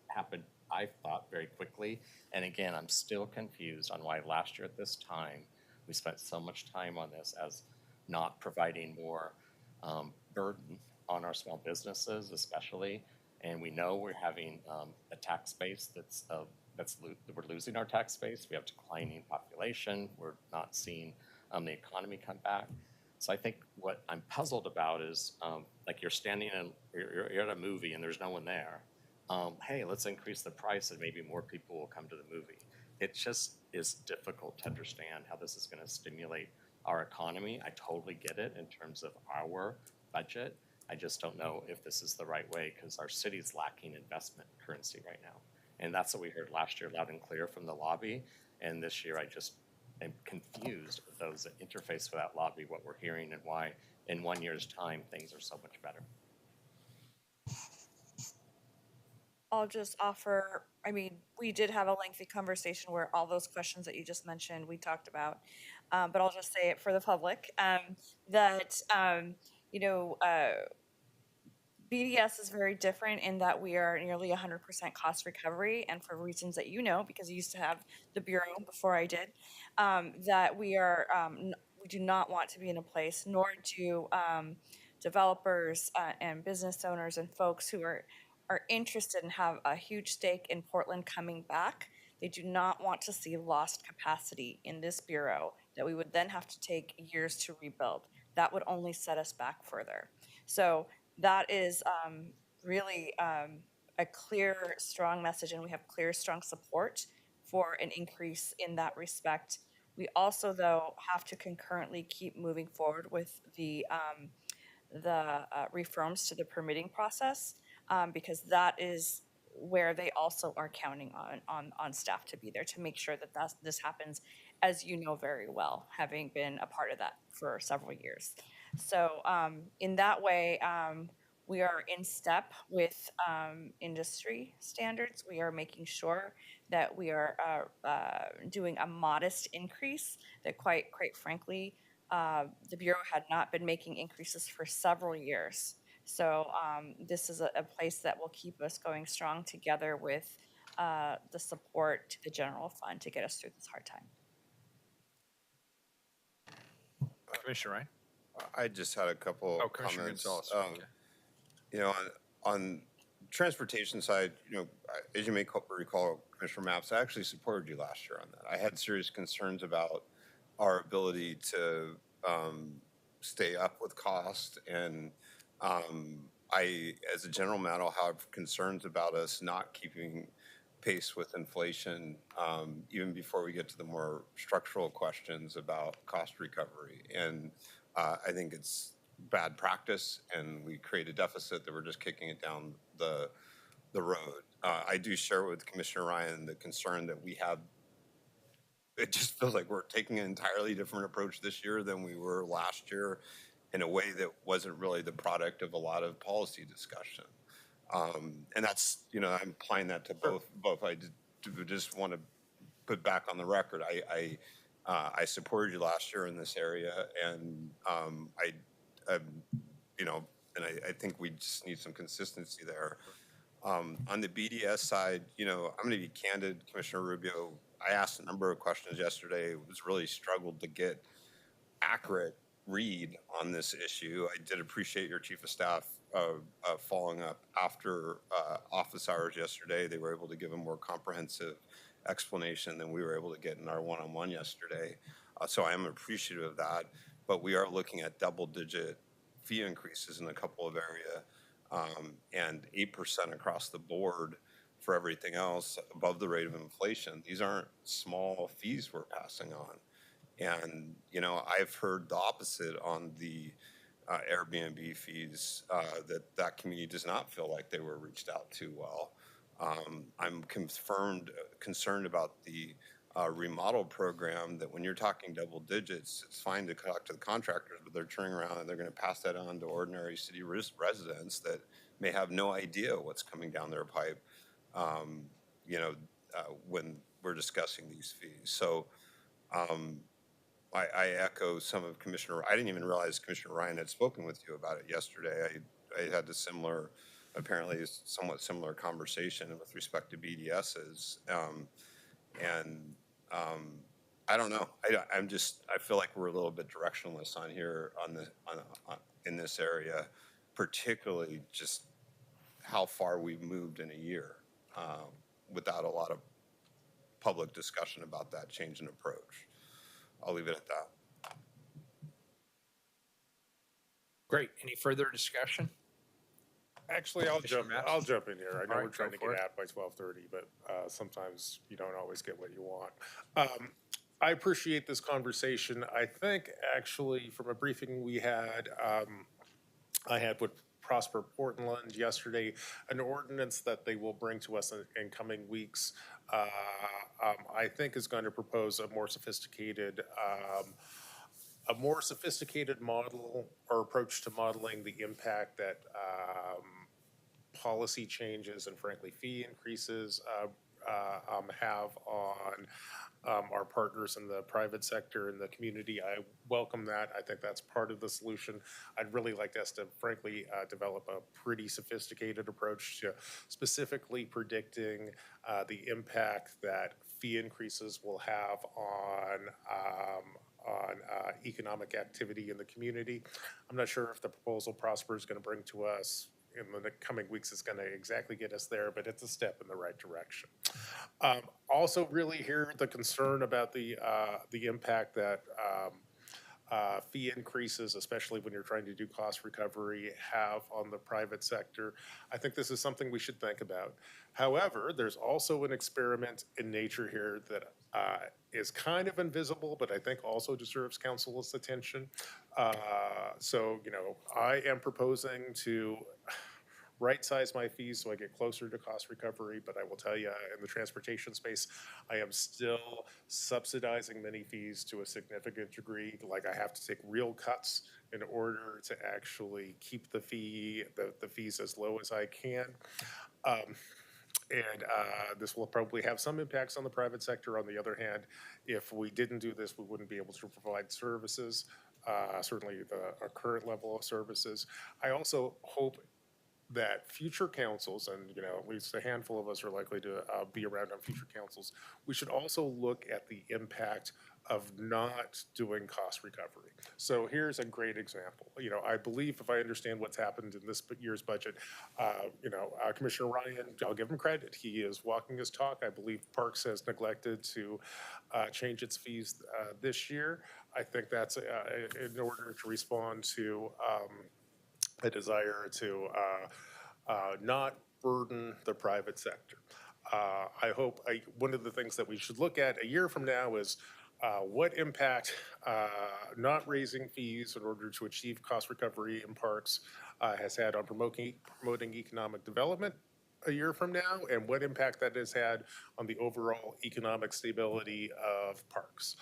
happened, I thought, very quickly. And again, I'm still confused on why last year at this time, we spent so much time on this as not providing more burden on our small businesses, especially. And we know we're having a tax base we're losing our tax base. We have declining population. We're not seeing the economy come back. So I think what I'm puzzled about is like you're standing in, you're at a movie and there's no one there. Hey, let's increase the price and maybe more people will come to the movie. It just is difficult to understand how this is going to stimulate our economy. I totally get it in terms of our budget. I just don't know if this is the right way because our city's lacking investment currency right now. And that's what we heard last year loud and clear from the lobby. And this year I just am confused with those that interface with that lobby, what we're hearing and why in 1 year's time things are so much better. I'll just offer, I mean, we did have a lengthy conversation where all those questions that you just mentioned, we talked about. But I'll just say it for the public, that, you know, BDS is very different in that we are nearly 100% cost recovery, and for reasons that you know, because you used to have the Bureau before I did, that we are, we do not want to be in a place, nor do developers and business owners and folks who are interested and have a huge stake in Portland coming back. They do not want to see lost capacity in this Bureau that we would then have to take years to rebuild. That would only set us back further. So that is really a clear, strong message, and we have clear, strong support for an increase in that respect. We also, though, have to concurrently keep moving forward with the reforms to the permitting process, because that is where they also are counting on staff to be there to make sure that this happens, as you know very well, having been a part of that for several years. So in that way, we are in step with industry standards. We are making sure that we are doing a modest increase that quite frankly, the Bureau had not been making increases for several years. So this is a place that will keep us going strong together with the support to the general fund to get us through this hard time. Commissioner Ryan? I just had a couple Commissioner comments. Gonzalez, okay. You know, on transportation side, you know, as you may recall, Commissioner Mapps, I actually supported you last year on that. I had serious concerns about our ability to stay up with cost, and I, as a general matter, have concerns about us not keeping pace with inflation, even before we get to the more structural questions about cost recovery. And I think it's bad practice, and we create a deficit that we're just kicking it down the road. I do share with Commissioner Ryan the concern that we have. It just feels like we're taking an entirely different approach this year than we were last year, in a way that wasn't really the product of a lot of policy discussion. And that's, you know, I'm applying that to both. I just want to put back on the record. I supported you last year in this area, and you know, and I think we just need some consistency there. On the BDS side, you know, I'm going to be candid, Commissioner Rubio. I asked a number of questions yesterday. It was really struggled to get accurate read on this issue. I did appreciate your chief of staff following up after office hours yesterday. They were able to give a more comprehensive explanation than we were able to get in our one-on-one yesterday. So I am appreciative of that. but we are looking at double-digit fee increases in a couple of areas, and 8% across the board for everything else above the rate of inflation. These aren't small fees we're passing on. And, you know, I've heard the opposite on the Airbnb fees, that community does not feel like they were reached out to well. I'm concerned about the remodel program, that when you're talking double digits, it's fine to talk to the contractors, but they're turning around and they're going to pass that on to ordinary city residents that may have no idea what's coming down their pipe, you know, when we're discussing these fees. So I echo some of Commissioner, I didn't even realize Commissioner Ryan had spoken with you about it yesterday. I had a similar, apparently somewhat similar conversation with respect to BDSs. I don't know. I feel like we're a little bit directionless on here in this area, particularly just how far we've moved in a year, without a lot of public discussion about that change in approach. I'll leave it at that. Great. Any further discussion? Actually, I'll jump in here. I know All we're right, trying go to for get it. out by 12:30, but sometimes you don't always get what you want. I appreciate this conversation. I think actually from a briefing we had, I had with Prosper Portland yesterday, an ordinance that they will bring to us in coming weeks, I think is going to propose a more sophisticated model or approach to modeling the impact that policy changes and frankly fee increases have on our partners in the private sector and the community. I welcome that. I think that's part of the solution. I'd really like us to frankly develop a pretty sophisticated approach to specifically predicting the impact that fee increases will have on economic activity in the community. I'm not sure if the proposal Prosper is going to bring to us in the coming weeks is going to exactly get us there, but it's a step in the right direction. Also, really hear the concern about the impact that fee increases, especially when you're trying to do cost recovery, have on the private sector. I think this is something we should think about. However, there's also an experiment in nature here that is kind of invisible, but I think also deserves council's attention. So, you know, I am proposing to right-size my fees so I get closer to cost recovery, but I will tell you, in the transportation space, I am still subsidizing many fees to a significant degree. Like, I have to take real cuts in order to actually keep the fees as low as I can. This will probably have some impacts on the private sector. On the other hand, if we didn't do this, we wouldn't be able to provide services, certainly our current level of services. I also hope that future councils, and you know, at least a handful of us are likely to be around on future councils, we should also look at the impact of not doing cost recovery. So here's a great example. You know, I believe, if I understand what's happened in this year's budget, Commissioner Ryan, I'll give him credit. He is walking his talk. I believe Parks has neglected to change its fees this year. I think that's in order to respond to a desire to not burden the private sector. I hope one of the things that we should look at a year from now is what impact not raising fees in order to achieve cost recovery in parks has had on promoting economic development a year from now, and what impact that has had on the overall economic stability of parks.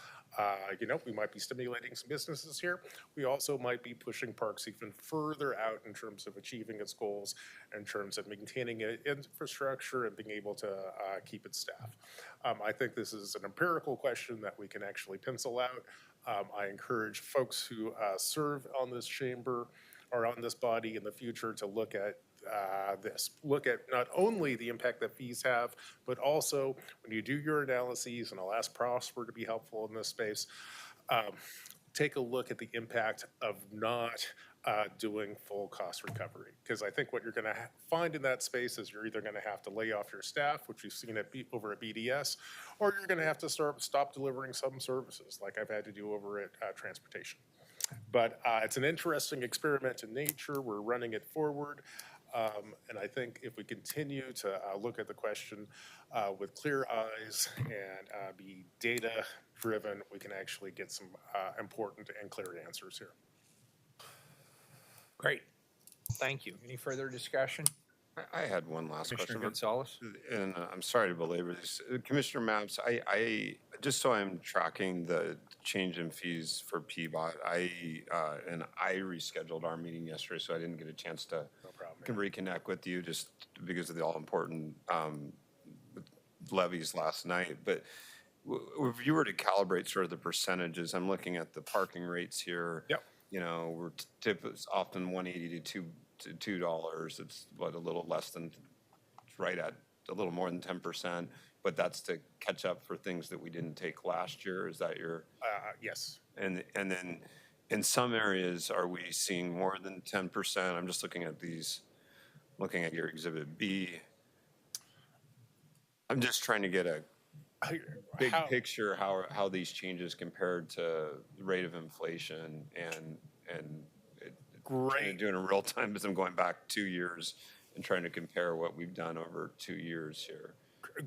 You know, we might be stimulating some businesses here. We also might be pushing parks even further out in terms of achieving its goals, in terms of maintaining its infrastructure and being able to keep its staff. I think this is an empirical question that we can actually pencil out. I encourage folks who serve on this chamber or on this body in the future to look at look at not only the impact that fees have, but also when you do your analyses, and I'll ask Prosper to be helpful in this space, take a look at the impact of not doing full cost recovery. Because I think what you're going to find in that space is you're either going to have to lay off your staff, which you've seen over at BDS, or you're going to have to stop delivering some services like I've had to do over at transportation. But it's an interesting experiment in nature. We're running it forward. And I think if we continue to look at the question with clear eyes and be data-driven, we can actually get some important and clear answers here. Great. Thank you. Any further discussion? I had one last Commissioner question. Gonzalez? And I'm sorry to belabor this. Commissioner Maps, I just so I'm tracking the change in fees for PBOT, I rescheduled our meeting yesterday, so I didn't get a chance to reconnect with you just because of the all-important levies last night. But if you were to calibrate sort of the percentages, I'm looking at the parking rates here. Yep. You know, it's often 180 to $2. It's what, a little less than, it's right at a little more than 10%, but that's to catch up for things that we didn't take last year. Is that your? Yes. And then in some areas, are we seeing more than 10%? I'm just looking at your Exhibit B. I'm just trying to get a big picture how these changes compared to the rate of inflation and Great. Doing it in real time because I'm going back 2 years and trying to compare what we've done over 2 years here.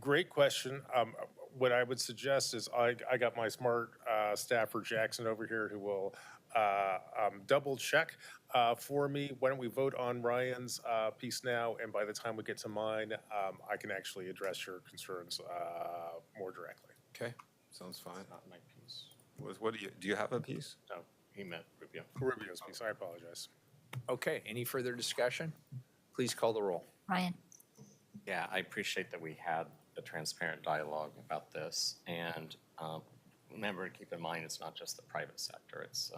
Great question. What I would suggest is I got my smart staffer Jackson over here who will double check for me. Why don't we vote on Ryan's piece now, and by the time we get to mine, I can actually address your concerns more directly. Okay, sounds fine. Not my piece. What do you have a piece? No, he meant Rubio. Rubio's piece. I apologize. Okay, any further discussion? Please call the roll. Ryan? Yeah, I appreciate that we had a transparent dialogue about this. And remember, keep in mind, it's not just the private sector, it's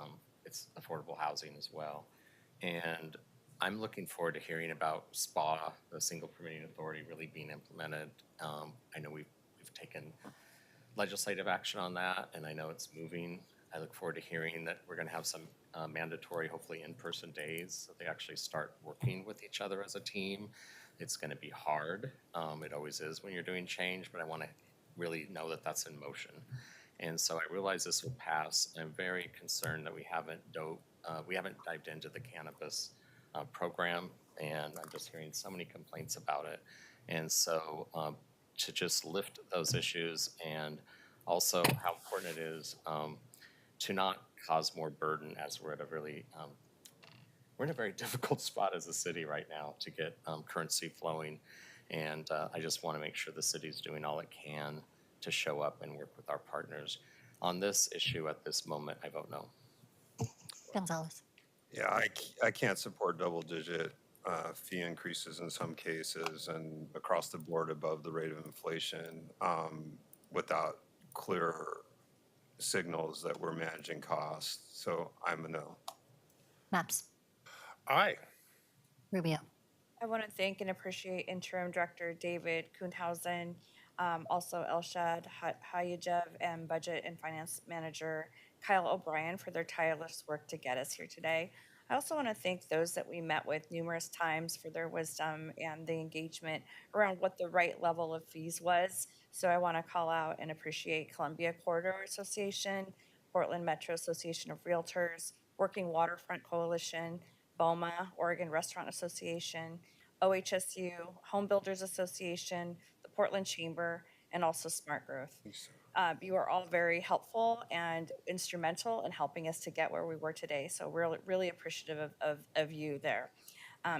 affordable housing as well. And I'm looking forward to hearing about SPA, the single permitting authority, really being implemented. I know we've taken legislative action on that, and I know it's moving. I look forward to hearing that we're going to have some mandatory, hopefully in-person days, so they actually start working with each other as a team. It's going to be hard. It always is when you're doing change, but I want to really know that that's in motion. And so I realize this will pass. I'm very concerned that we haven't dived into the cannabis program, and I'm just hearing so many complaints about it. And so to just lift those issues, and also how important it is to not cause more burden, as we're at a really we're in a very difficult spot as a city right now to get currency flowing, and I just want to make sure the city's doing all it can to show up and work with our partners. On this issue at this moment, I vote no. Gonzalez? Yeah, I can't support double-digit fee increases in some cases and across the board above the rate of inflation without clear signals that we're managing costs. So I'm a no. Maps? Aye. Rubio? I want to thank and appreciate Interim Director David Kuhnhausen, also Elshad Hayajev, and Budget and Finance Manager Kyle O'Brien for their tireless work to get us here today. I also want to thank those that we met with numerous times for their wisdom and the engagement around what the right level of fees was. So I want to call out and appreciate Columbia Corridor Association, Portland Metro Association of Realtors, Working Waterfront Coalition, BOMA, Oregon Restaurant Association, OHSU, Home Builders Association, the Portland Chamber, and also Smart Growth. You are all very helpful and instrumental in helping us to get where we were today. So we're really appreciative of you there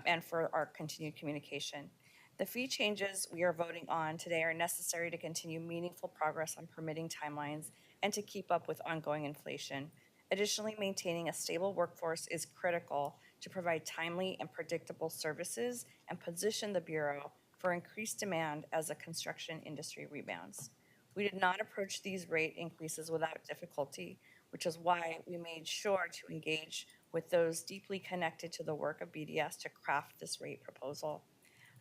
and for our continued communication. The fee changes we are voting on today are necessary to continue meaningful progress on permitting timelines and to keep up with ongoing inflation. Additionally, maintaining a stable workforce is critical to provide timely and predictable services and position the Bureau for increased demand as the construction industry rebounds. We did not approach these rate increases without difficulty, which is why we made sure to engage with those deeply connected to the work of BDS to craft this rate proposal.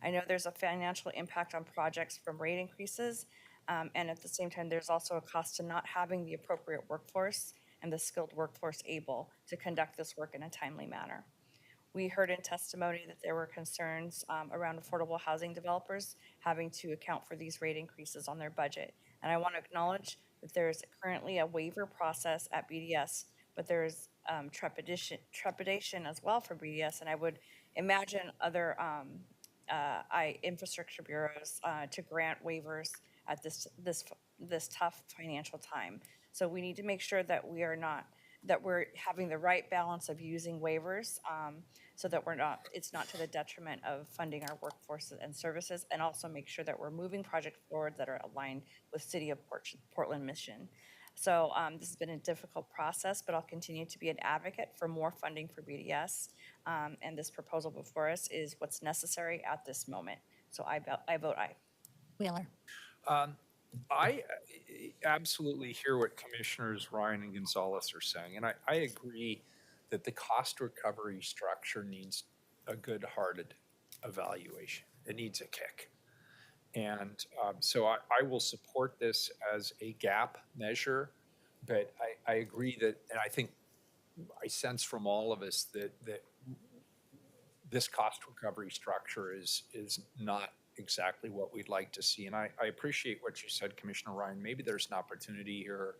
I know there's a financial impact on projects from rate increases, and at the same time, there's also a cost to not having the appropriate workforce and the skilled workforce able to conduct this work in a timely manner. We heard in testimony that there were concerns around affordable housing developers having to account for these rate increases on their budget. And I want to acknowledge that there is currently a waiver process at BDS, but there is trepidation as well for BDS, and I would imagine other infrastructure bureaus to grant waivers at this tough financial time. So we need to make sure that we're having the right balance of using waivers, so that it's not to the detriment of funding our workforce and services, and also make sure that we're moving projects forward that are aligned with City of Portland mission. So this has been a difficult process, but I'll continue to be an advocate for more funding for BDS. And this proposal before us is what's necessary at this moment. So I vote aye. Wheeler. I absolutely hear what Commissioners Ryan and Gonzalez are saying, and I agree that the cost recovery structure needs a good-hearted evaluation. It needs a kick. And so I will support this as a gap measure, but I agree that, and I think I sense from all of us that this cost recovery structure is not exactly what we'd like to see. And I appreciate what you said, Commissioner Ryan. Maybe there's an opportunity here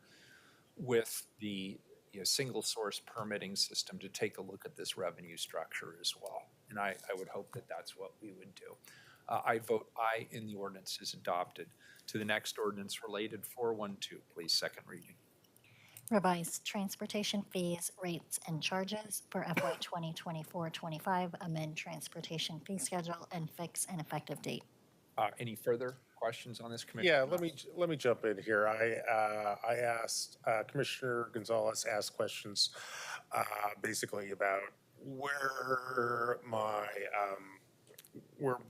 with the single source permitting system to take a look at this revenue structure as well. And I would hope that that's what we would do. I vote aye, and the ordinance is adopted. To the next ordinance related, 412, please, second reading. Revise transportation fees, rates, and charges for FY 2024-25, amend transportation fee schedule, and fix an effective date. Any further questions on this, Commissioner? Yeah, let me jump in here. I asked Commissioner Gonzalez asked questions basically about where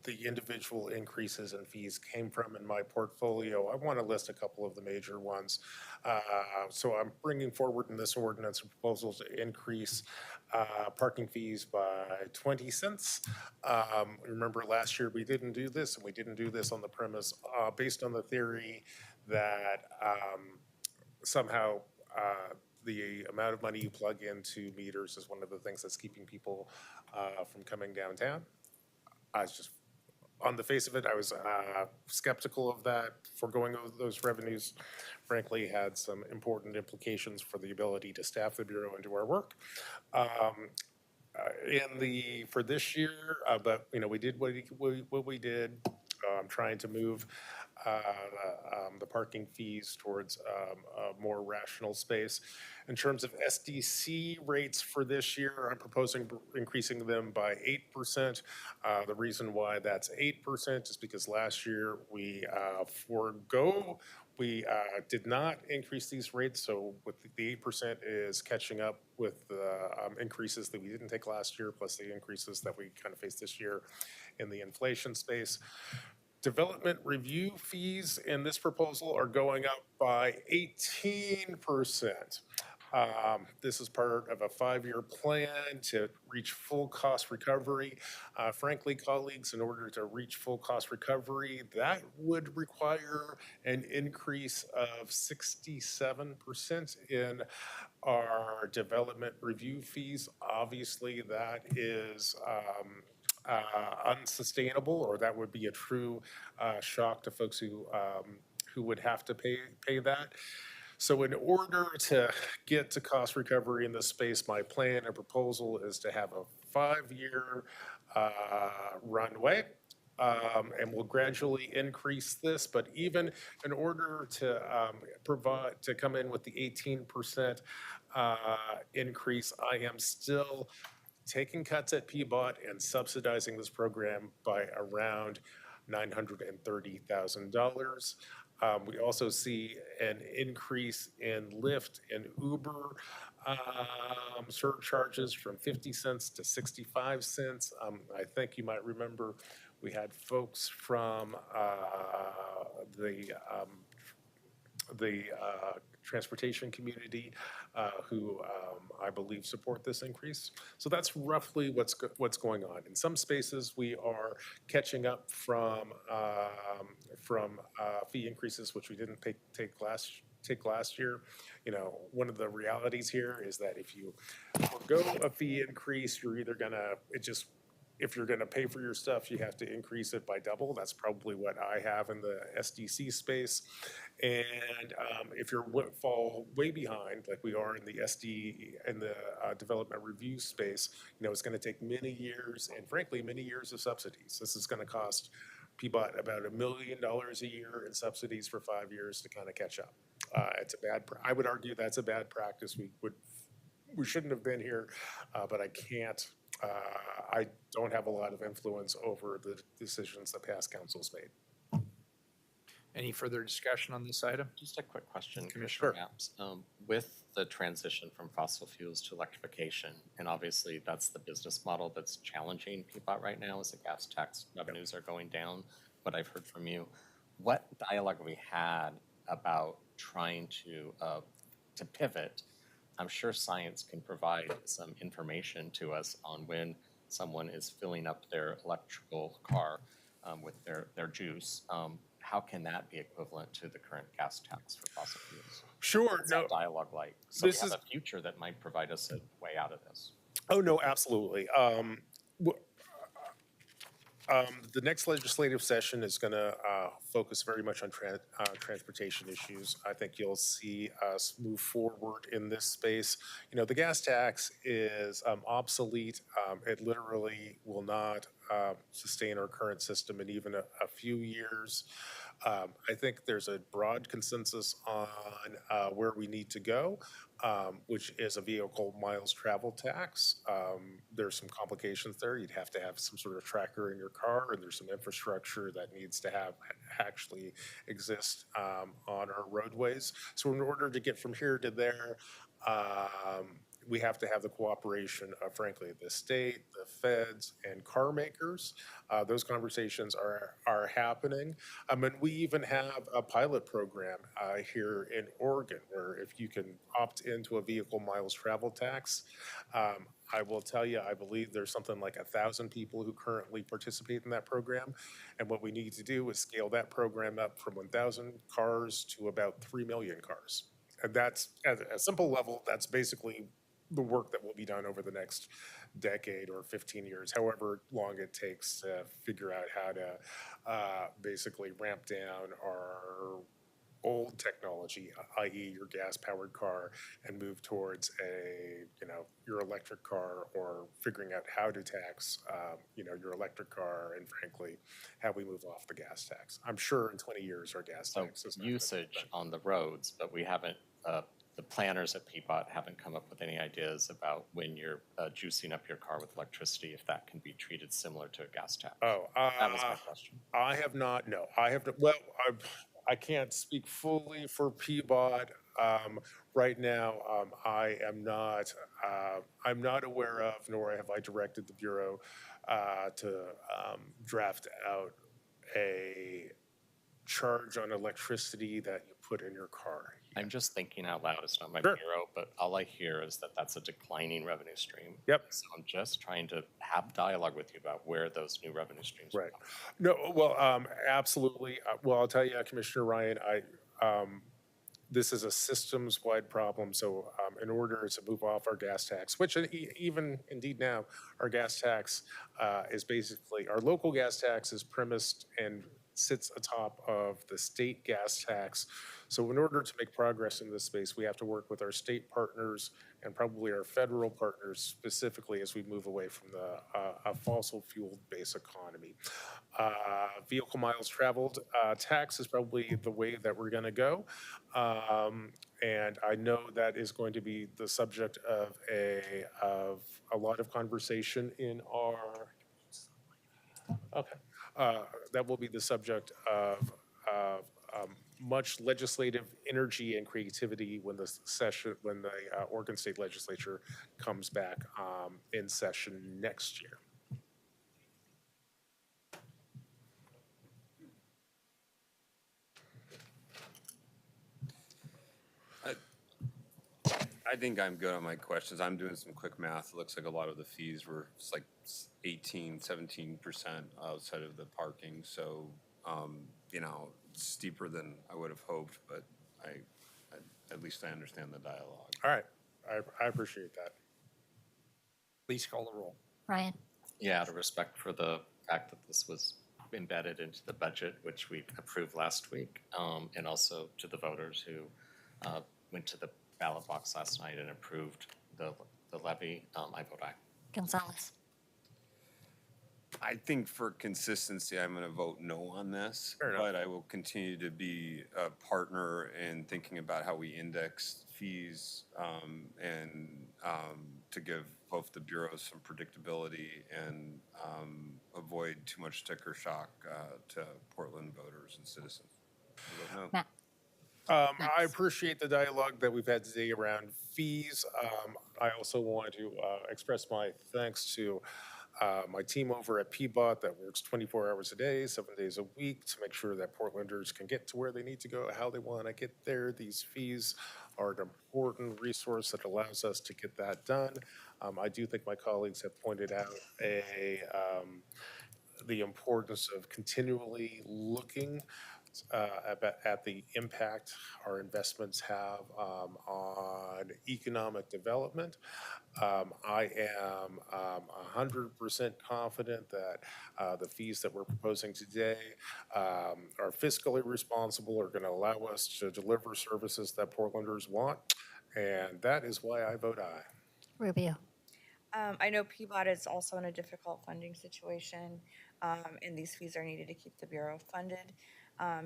the individual increases in fees came from in my portfolio. I want to list a couple of the major ones. So I'm bringing forward in this ordinance a proposal to increase parking fees by 20 cents. Remember last year we didn't do this, and we didn't do this on the premise based on the theory that somehow the amount of money you plug into meters is one of the things that's keeping people from coming downtown. I was just, on the face of it, I was skeptical of that. Foregoing those revenues, frankly, had some important implications for the ability to staff the Bureau and do our work. For this year, but we did what we did. I'm trying to move the parking fees towards a more rational space. In terms of SDC rates for this year, I'm proposing increasing them by 8%. The reason why that's 8% is because last year we did not increase these rates, so with the 8% is catching up with the increases that we didn't take last year, plus the increases that we kind of faced this year in the inflation space. Development review fees in this proposal are going up by 18%. This is part of a 5-year plan to reach full cost recovery. Frankly, colleagues, in order to reach full cost recovery, that would require an increase of 67% in our development review fees. Obviously, that is unsustainable, or that would be a true shock to folks who would have to pay that. So in order to get to cost recovery in this space, my plan and proposal is to have a 5-year runway, and we'll gradually increase this. But even in order to come in with the 18% increase, I am still taking cuts at PBOT and subsidizing this program by around $930,000. We also see an increase in Lyft and Uber surcharges from 50 cents to 65 cents. I think you might remember we had folks from the transportation community who I believe support this increase. So that's roughly what's going on. In some spaces, we are catching up from fee increases, which we didn't take last year. One of the realities here is that if you forgo a fee increase, you're either if you're going to pay for your stuff, you have to increase it by double. That's probably what I have in the SDC space. And if you're fall way behind, like we are in the development review space, it's going to take many years and frankly, many years of subsidies. This is going to cost PBOT about $1 million a year in subsidies for 5 years to kind of catch up. It's a bad, I would argue that's a bad practice. We shouldn't have been here, but I can't, I don't have a lot of influence over the decisions that past councils made. Any further discussion on this item? Just a quick question, Commissioner. Commissioner Mapps. With the transition from fossil fuels to electrification, and obviously that's the business model that's challenging PBOT right now as the gas tax revenues are going down, what I've heard from you, what dialogue have we had about trying to pivot? I'm sure science can provide some information to us on when someone is filling up their electrical car with their juice. How can that be equivalent to the current gas tax for fossil fuels? Sure. What's that dialogue like? So we have a future that might provide us a way out of this. Oh, no, absolutely. The next legislative session is going to focus very much on transportation issues. I think you'll see us move forward in this space. The gas tax is obsolete. It literally will not sustain our current system in even a few years. I think there's a broad consensus on where we need to go, which is a vehicle miles travel tax. There's some complications there. You'd have to have some sort of tracker in your car, and there's some infrastructure that needs to actually exist on our roadways. So in order to get from here to there, we have to have the cooperation of, frankly, the state, the feds, and car makers. Those conversations are happening. And we even have a pilot program here in Oregon where if you can opt into a vehicle miles travel tax, I will tell you, I believe there's something like 1,000 people who currently participate in that program. And what we need to do is scale that program up from 1,000 cars to about 3 million cars. And that's, at a simple level, that's basically the work that will be done over the next decade or 15 years, however long it takes to figure out how to basically ramp down our old technology, i.e. your gas-powered car, and move towards your electric car, or figuring out how to tax, your electric car, and frankly, how we move off the gas tax. I'm sure in 20 years our gas tax is not usage on the roads, but we haven't, the planners at PBOT haven't come up with any ideas about when you're juicing up your car with electricity, if that can be treated similar to a gas tax. Oh, that was my question. I have not, no. I have not, well, I can't speak fully for PBOT right now. I'm not aware of, nor have I directed the Bureau to draft out a charge on electricity that you put in your car. I'm just thinking out loud. It's not my Sure. bureau, but all I hear is that that's a declining revenue stream. Yep. So I'm just trying to have dialogue with you about where those new revenue streams Right. No, well, absolutely. Well, I'll tell you, Commissioner Ryan, this is a systems-wide problem. So in order to move off our gas tax, which even indeed now, our gas tax is basically, our local gas tax is premised and sits atop of the state gas tax. So in order to make progress in this space, we have to work with our state partners and probably our federal partners specifically as we move away from the fossil fuel-based economy. Vehicle miles traveled tax is probably the way that we're going to go. And I know that is going to be the subject of a lot of conversation in our, that will be the subject of much legislative energy and creativity when the Oregon State Legislature comes back in session next year. I think I'm good on my questions. I'm doing some quick math. It looks like a lot of the fees were like 18, 17% outside of the parking. So, steeper than I would have hoped, but I at least I understand the dialogue. All right. I appreciate that. Please call the roll. Ryan, Yeah, out of respect for the fact that this was embedded into the budget, which we approved last week, and also to the voters who went to the ballot box last night and approved the levy, I vote aye. Gonzalez. I think for consistency, I'm going to vote no on this, but I will continue to be a partner in thinking about how we index fees and to give both the bureaus some predictability and avoid too much sticker shock to Portland voters and citizens. I vote no. I appreciate the dialogue that we've had today around fees. I also want to express my thanks to my team over at PBOT that works 24 hours a day, 7 days a week to make sure that Portlanders can get to where they need to go, how they want to get there. These fees are an important resource that allows us to get that done. I do think my colleagues have pointed out the importance of continually looking at the impact our investments have on economic development. I am 100% confident that the fees that we're proposing today are fiscally responsible, are going to allow us to deliver services that Portlanders want, and that is why I vote aye. Rubio. I know PBOT is also in a difficult funding situation, and these fees are needed to keep the Bureau funded.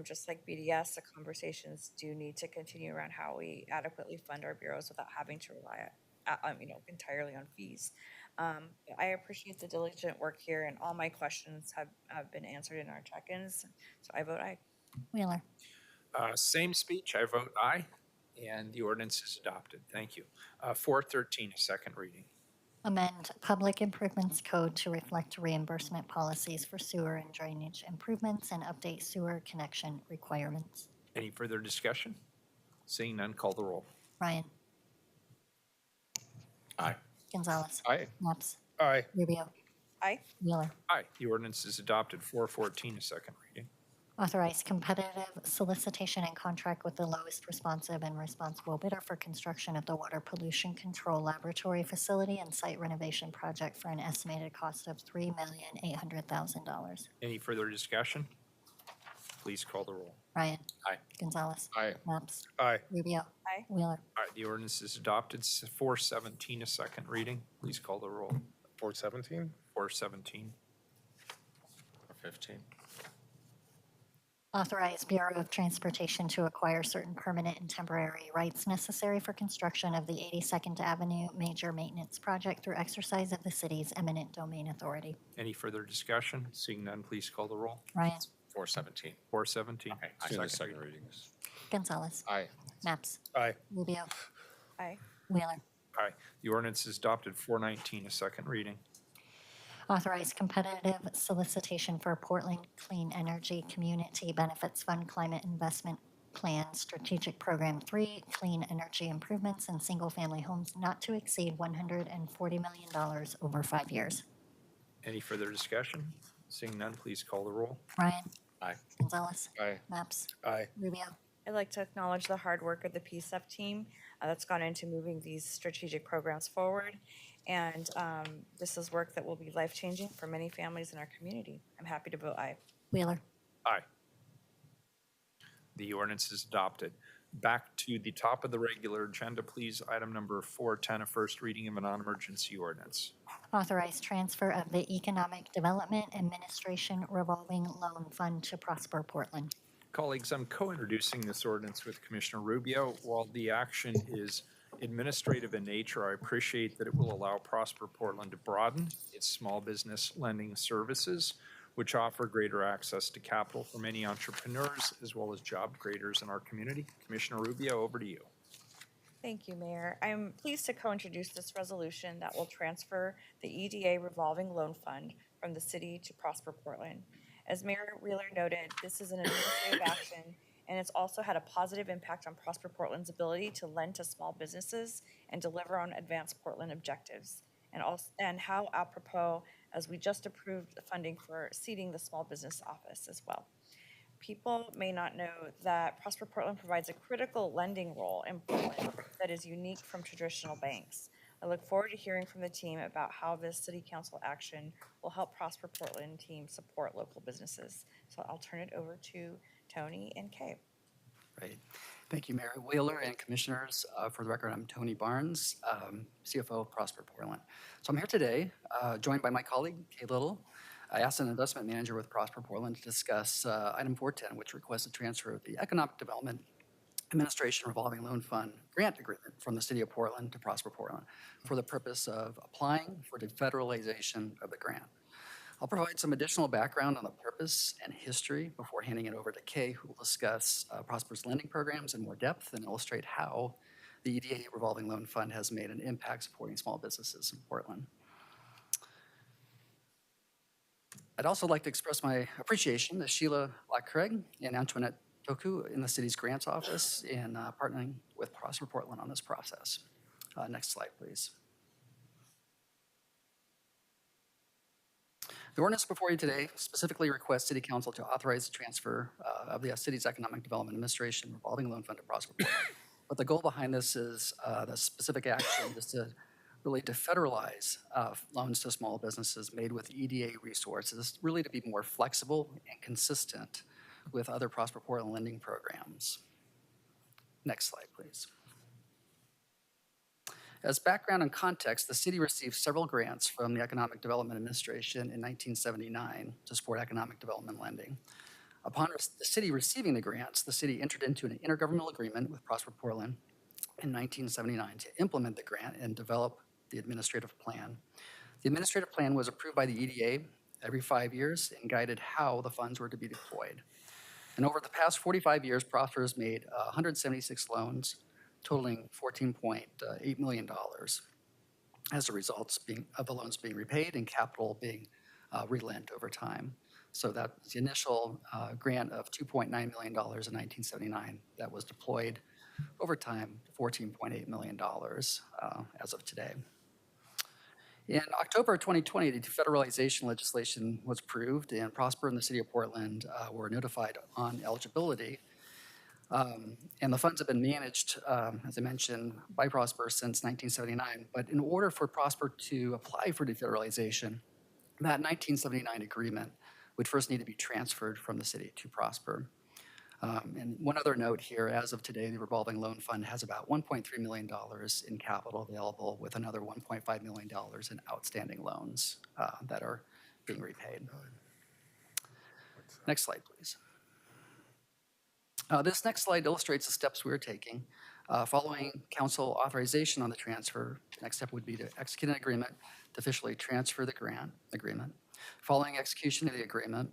Just like BDS, the conversations do need to continue around how we adequately fund our bureaus without having to rely entirely on fees. I appreciate the diligent work here, and all my questions have been answered in our check-ins, so I vote aye. Wheeler. Same speech, I vote aye, and the ordinance is adopted. Thank you. 413, a second reading. Amend Public Improvements Code to reflect reimbursement policies for sewer and drainage improvements and update sewer connection requirements. Any further discussion? Seeing none, call the roll. Ryan. Aye. Gonzalez. Aye. Knox. Aye. Rubio. Aye. Wheeler. Aye. The ordinance is adopted. 414, a second reading. Authorize competitive solicitation and contract with the lowest responsive and responsible bidder for construction of the Water Pollution Control Laboratory Facility and Site Renovation Project for an estimated cost of $3,800,000. Any further discussion? Please call the roll. Ryan. Aye. Gonzalez. Aye. Knox. Aye. Rubio. Aye. Wheeler. Aye. The ordinance is adopted. 417, a second reading. Please call the roll. 417? 417. 415. Authorize Bureau of Transportation to acquire certain permanent and temporary rights necessary for construction of the 82nd Avenue Major Maintenance Project through exercise of the city's eminent domain authority. Any further discussion? Seeing none, please call the roll. Ryan. 417. 417. Okay. Second reading. Gonzalez. Aye. Maps. Aye. Rubio. Aye. Wheeler. Aye. The ordinance is adopted. 419, a second reading. Authorize competitive solicitation for Portland Clean Energy Community Benefits Fund Climate Investment Plan Strategic Program 3, Clean Energy Improvements in Single-Family Homes not to exceed $140 million over 5 years. Any further discussion? Seeing none, please call the roll. Ryan. Aye. Gonzalez. Aye. Maps. Aye. Rubio. I'd like to acknowledge the hard work of the PCEF team that's gone into moving these strategic programs forward. And this is work that will be life-changing for many families in our community. I'm happy to vote aye. Wheeler. Aye. The ordinance is adopted. Back to the top of the regular agenda, please. Item number 410, a first reading of a non-emergency ordinance. Authorize transfer of the Economic Development Administration Revolving Loan Fund to Prosper Portland. Colleagues, I'm co-introducing this ordinance with Commissioner Rubio. While the action is administrative in nature, I appreciate that it will allow Prosper Portland to broaden its small business lending services, which offer greater access to capital for many entrepreneurs as well as job creators in our community. Commissioner Rubio, over to you. Thank you, Mayor. I'm pleased to co-introduce this resolution that will transfer the EDA revolving loan fund from the city to Prosper Portland. As Mayor Wheeler noted, this is an administrative action, and it's also had a positive impact on Prosper Portland's ability to lend to small businesses and deliver on advanced Portland objectives. And how apropos, as we just approved the funding for seeding the small business office as well. People may not know that Prosper Portland provides a critical lending role in Portland that is unique from traditional banks. I look forward to hearing from the team about how this city council action will help Prosper Portland team support local businesses. So I'll turn it over to Tony and Kay. Great. Thank you, Mayor Wheeler and Commissioners. For the record, I'm Tony Barnes, CFO of Prosper Portland. So I'm here today, joined by my colleague, Kay Little, Asset Investment Manager with Prosper Portland, to discuss item 410, which requests a transfer of the Economic Development Administration Revolving Loan Fund grant agreement from the City of Portland to Prosper Portland for the purpose of applying for defederalization of the grant. I'll provide some additional background on the purpose and history before handing it over to Kay, who will discuss Prosper's lending programs in more depth and illustrate how the EDA Revolving Loan Fund has made an impact supporting small businesses in Portland. I'd also like to express my appreciation to Sheila Lacraig and Antoinette Toku in the city's grants office in partnering with Prosper Portland on this process. Next slide, please. The ordinance before you today specifically requests City Council to authorize the transfer of the city's Economic Development Administration Revolving Loan Fund to Prosper Portland. But the goal behind this is the specific action is to really to federalize loans to small businesses made with EDA resources, really to be more flexible and consistent with other Prosper Portland lending programs. Next slide, please. As background and context, the city received several grants from the Economic Development Administration in 1979 to support economic development lending. Upon the city receiving the grants, the city entered into an intergovernmental agreement with Prosper Portland in 1979 to implement the grant and develop the administrative plan. The administrative plan was approved by the EDA every 5 years and guided how the funds were to be deployed. And over the past 45 years, Prosper has made 176 loans, totaling $14.8 million as a result of the loans being repaid and capital being relent over time. So that's the initial grant of $2.9 million in 1979 that was deployed over time to $14.8 million as of today. In October 2020, the defederalization legislation was approved, and Prosper and the City of Portland were notified on eligibility. And the funds have been managed, as I mentioned, by Prosper since 1979. But in order for Prosper to apply for defederalization, that 1979 agreement would first need to be transferred from the city to Prosper. And one other note here, as of today, the revolving loan fund has about $1.3 million in capital available, with another $1.5 million in outstanding loans that are being repaid. Next slide, please. This next slide illustrates the steps we are taking. Following council authorization on the transfer, the next step would be to execute an agreement to officially transfer the grant agreement. Following execution of the agreement,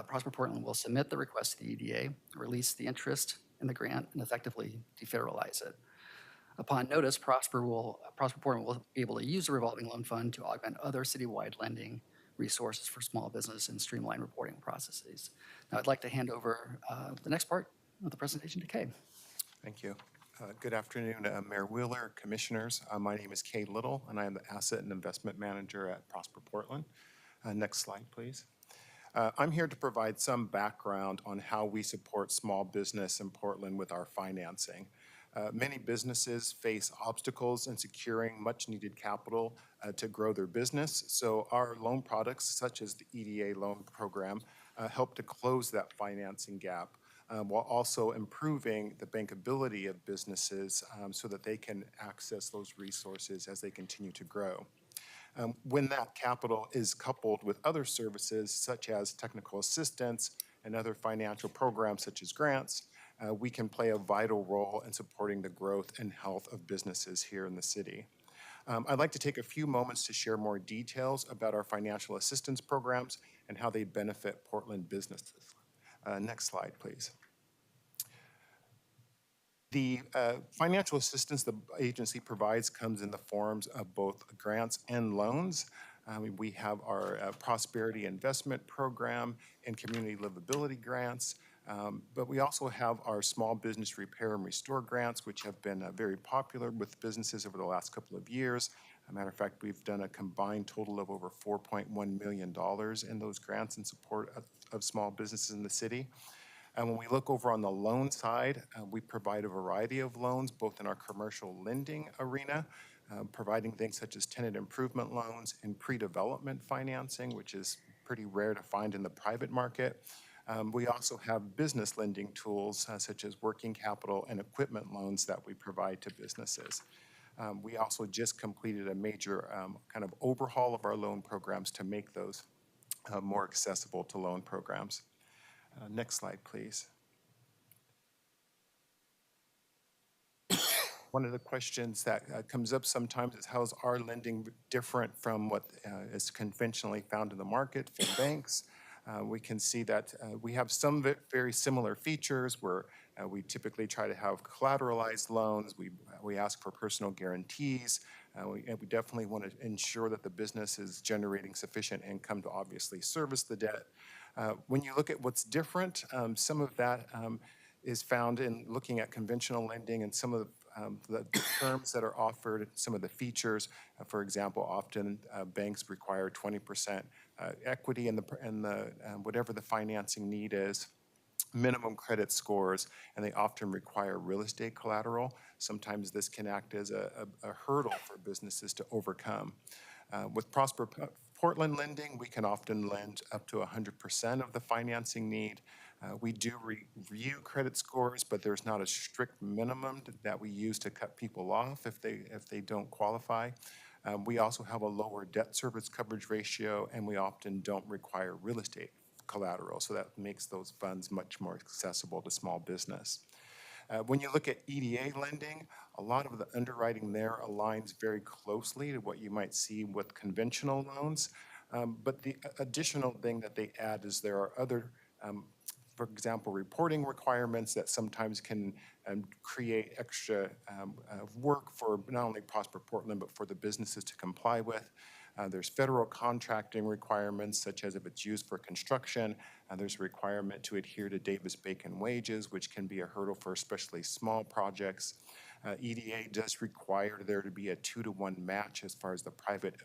Prosper Portland will submit the request to the EDA, release the interest in the grant, and effectively defederalize it. Upon notice, Prosper Portland will be able to use the revolving loan fund to augment other citywide lending resources for small business and streamline reporting processes. Now, I'd like to hand over the next part of the presentation to Kay. Thank you. Good afternoon, Mayor Wheeler, Commissioners. My name is Kay Little, and I am the Asset and Investment Manager at Prosper Portland. Next slide, please. I'm here to provide some background on how we support small business in Portland with our financing. Many businesses face obstacles in securing much-needed capital to grow their business, so our loan products, such as the EDA loan program, help to close that financing gap, while also improving the bankability of businesses so that they can access those resources as they continue to grow. When that capital is coupled with other services such as technical assistance and other financial programs such as grants, we can play a vital role in supporting the growth and health of businesses here in the city. I'd like to take a few moments to share more details about our financial assistance programs and how they benefit Portland businesses. Next slide, please. The financial assistance the agency provides comes in the forms of both grants and loans. We have our Prosperity Investment Program and Community Livability Grants, but we also have our Small Business Repair and Restore Grants, which have been very popular with businesses over the last couple of years. As a matter of fact, we've done a combined total of over $4.1 million in those grants in support of small businesses in the city. And when we look over on the loan side, we provide a variety of loans, both in our commercial lending arena, providing things such as tenant improvement loans and pre-development financing, which is pretty rare to find in the private market. We also have business lending tools such as working capital and equipment loans that we provide to businesses. We also just completed a major kind of overhaul of our loan programs to make those more accessible to loan programs. Next slide, please. One of the questions that comes up sometimes is how is our lending different from what is conventionally found in the market from banks? We can see that we have some very similar features where we typically try to have collateralized loans. We ask for personal guarantees. We definitely want to ensure that the business is generating sufficient income to obviously service the debt. When you look at what's different, some of that is found in looking at conventional lending and some of the terms that are offered, some of the features. For example, often banks require 20% equity in the whatever the financing need is, minimum credit scores, and they often require real estate collateral. Sometimes this can act as a hurdle for businesses to overcome. With Prosper Portland lending, we can often lend up to 100% of the financing need. We do review credit scores, but there's not a strict minimum that we use to cut people off if they don't qualify. We also have a lower debt service coverage ratio, and we often don't require real estate collateral, so that makes those funds much more accessible to small business. When you look at EDA lending, a lot of the underwriting there aligns very closely to what you might see with conventional loans. But the additional thing that they add is there are other for example, reporting requirements that sometimes can create extra work for not only Prosper Portland, but for the businesses to comply with. There's federal contracting requirements, such as if it's used for construction. There's a requirement to adhere to Davis-Bacon wages, which can be a hurdle for especially small projects. EDA does require there to be a 2-to-1 match as far as the private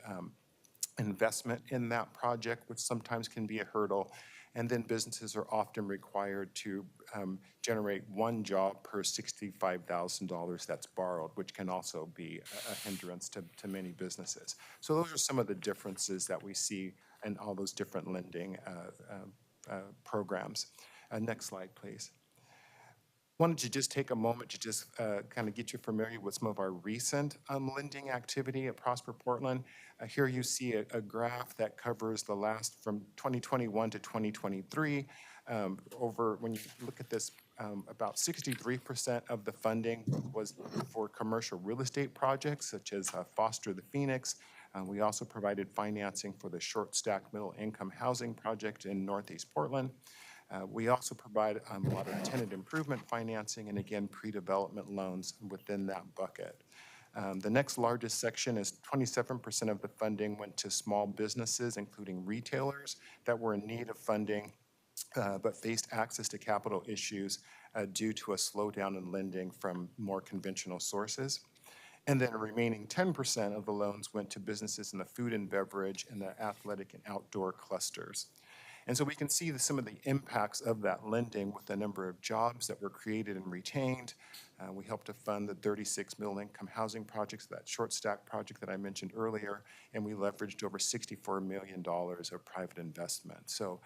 investment in that project, which sometimes can be a hurdle. And then businesses are often required to generate one job per $65,000 that's borrowed, which can also be a hindrance to many businesses. So those are some of the differences that we see in all those different lending programs. Next slide, please. Wanted to just take a moment to just kind of get you familiar with some of our recent lending activity at Prosper Portland. Here you see a graph that covers the last from 2021 to 2023. When you look at this, about 63% of the funding was for commercial real estate projects, such as Foster the Phoenix. We also provided financing for the short stack middle income housing project in Northeast Portland. We also provide a lot of tenant improvement financing and, again, pre-development loans within that bucket. The next largest section is 27% of the funding went to small businesses, including retailers that were in need of funding but faced access to capital issues due to a slowdown in lending from more conventional sources. And then the remaining 10% of the loans went to businesses in the food and beverage and the athletic and outdoor clusters. And so we can see some of the impacts of that lending with the number of jobs that were created and retained. We helped to fund the 36 middle-income housing projects, that short stack project that I mentioned earlier, and we leveraged over $64 million of private investment. So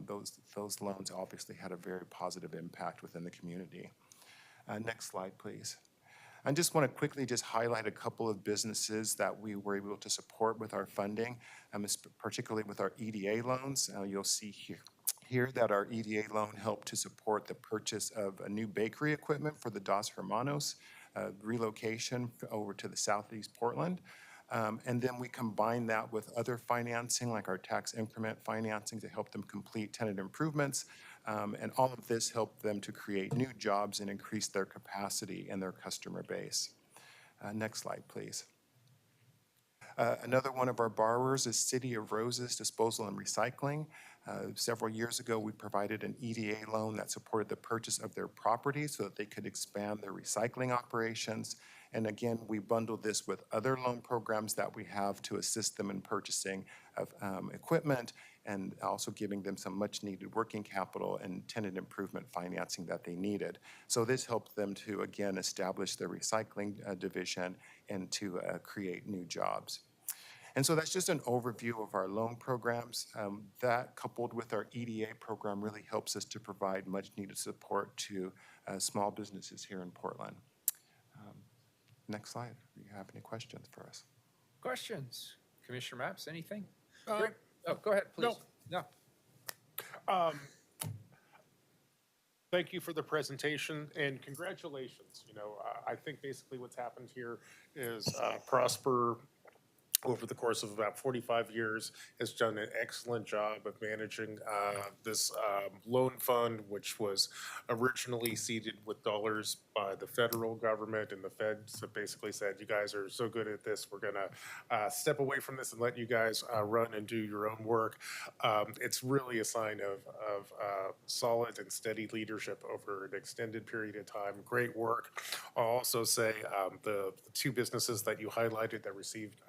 those loans obviously had a very positive impact within the community. Next slide, please. I just want to quickly just highlight a couple of businesses that we were able to support with our funding, particularly with our EDA loans. You'll see here that our EDA loan helped to support the purchase of a new bakery equipment for the Dos Hermanos relocation over to the Southeast Portland. And then we combine that with other financing, like our tax increment financing, to help them complete tenant improvements. And all of this helped them to create new jobs and increase their capacity and their customer base. Next slide, please. Another one of our borrowers is City of Roses Disposal and Recycling. Several years ago, we provided an EDA loan that supported the purchase of their property so that they could expand their recycling operations. And again, we bundled this with other loan programs that we have to assist them in purchasing of equipment and also giving them some much-needed working capital and tenant improvement financing that they needed. So this helped them to, again, establish their recycling division and to create new jobs. And so that's just an overview of our loan programs. That, coupled with our EDA program, really helps us to provide much-needed support to small businesses here in Portland. Next slide. Do you have any questions for us? Questions? Commissioner Maps, anything? Uh, Great. Oh, go ahead, please. No. Thank you for the presentation and congratulations. You know, I think basically what's happened here is Prosper, over the course of about 45 years, has done an excellent job of managing this loan fund, which was originally seeded with dollars by the federal government, and the feds have basically said, you guys are so good at this, we're gonna step away from this and let you guys run and do your own work. It's really a sign of solid and steady leadership over an extended period of time. Great work. I'll also say the two businesses that you highlighted that received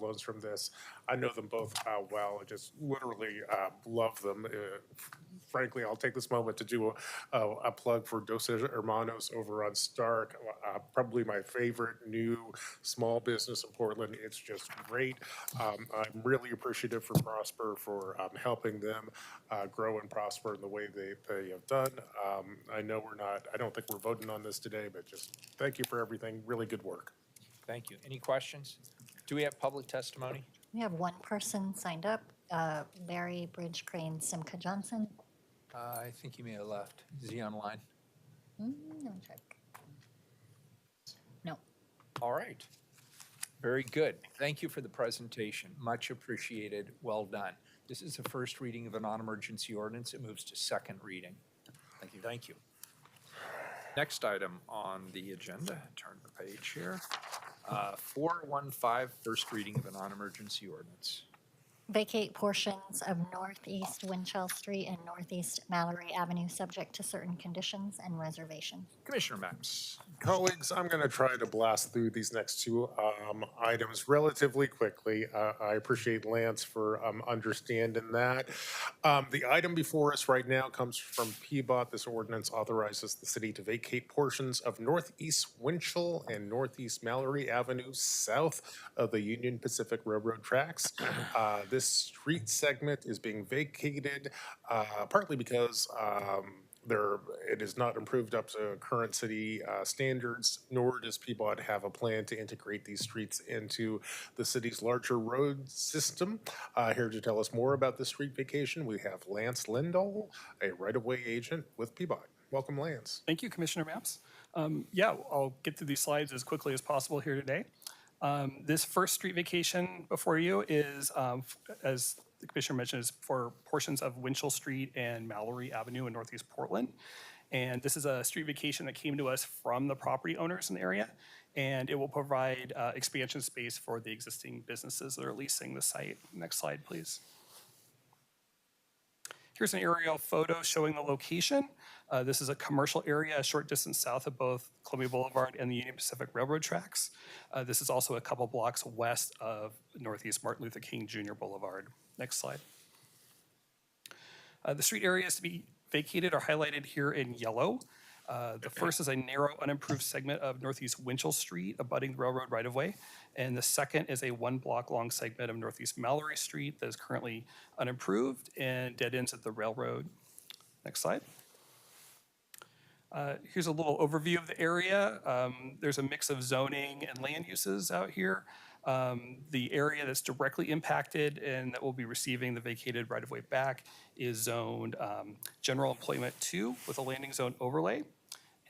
loans from this, I know them both well. I just literally love them. Frankly, I'll take this moment to do a plug for Dos Hermanos over on Stark, probably my favorite new small business in Portland. It's just great. I'm really appreciative for Prosper for helping them grow and prosper in the way they have done. I don't think we're voting on this today, but just thank you for everything. Really good work. Thank you. Any questions? Do we have public testimony? We have one person signed up, Larry Bridge Crane Simca Johnson. I think he may have left. Is he online? Let me check. No. All right. Very good. Thank you for the presentation. Much appreciated. Well done. This is the first reading of a non-emergency ordinance. It moves to second reading. Thank you. Thank you. Next item on the agenda, turn the page here. 415, first reading of a non-emergency ordinance. Vacate portions of Northeast Winchell Street and Northeast Mallory Avenue subject to certain conditions and reservations. Commissioner Maps. Colleagues, I'm going to try to blast through these next two items relatively quickly. I appreciate Lance for understanding that. The item before us right now comes from PBOT. This ordinance authorizes the city to vacate portions of Northeast Winchell and Northeast Mallory Avenue south of the Union Pacific Railroad tracks. This street segment is being vacated partly because it is not improved up to current city standards, nor does PBOT have a plan to integrate these streets into the city's larger road system. Here to tell us more about the street vacation, we have Lance Lindahl, a right-of-way agent with PBOT. Welcome, Lance. Thank you, Commissioner Maps. Yeah, I'll get through these slides as quickly as possible here today. This first street vacation before you is, as the Commissioner mentioned, is for portions of Winchell Street and Mallory Avenue in Northeast Portland. And this is a street vacation that came to us from the property owners in the area. And it will provide expansion space for the existing businesses that are leasing the site. Next slide, please. Here's an aerial photo showing the location. This is a commercial area a short distance south of both Columbia Boulevard and the Union Pacific Railroad tracks. This is also a couple blocks west of Northeast Martin Luther King Jr. Boulevard. Next slide. The street areas to be vacated are highlighted here in yellow. The first is a narrow, unimproved segment of Northeast Winchell Street abutting the railroad right-of-way. And the second is a 1 block long segment of Northeast Mallory Street that is currently unimproved and dead ends at the railroad. Next slide. Here's a little overview of the area. There's a mix of zoning and land uses out here. The area that's directly impacted and that will be receiving the vacated right-of-way back is zoned General Employment 2 with a landing zone overlay.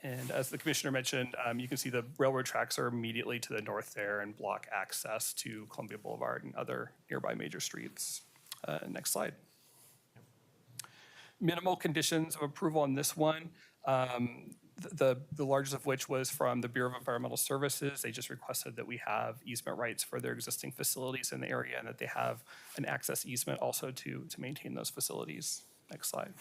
And as the Commissioner mentioned, you can see the railroad tracks are immediately to the north there and block access to Columbia Boulevard and other nearby major streets. Next slide. Minimal conditions of approval on this one. The largest of which was from the Bureau of Environmental Services. They just requested that we have easement rights for their existing facilities in the area and that they have an access easement also to maintain those facilities. Next slide.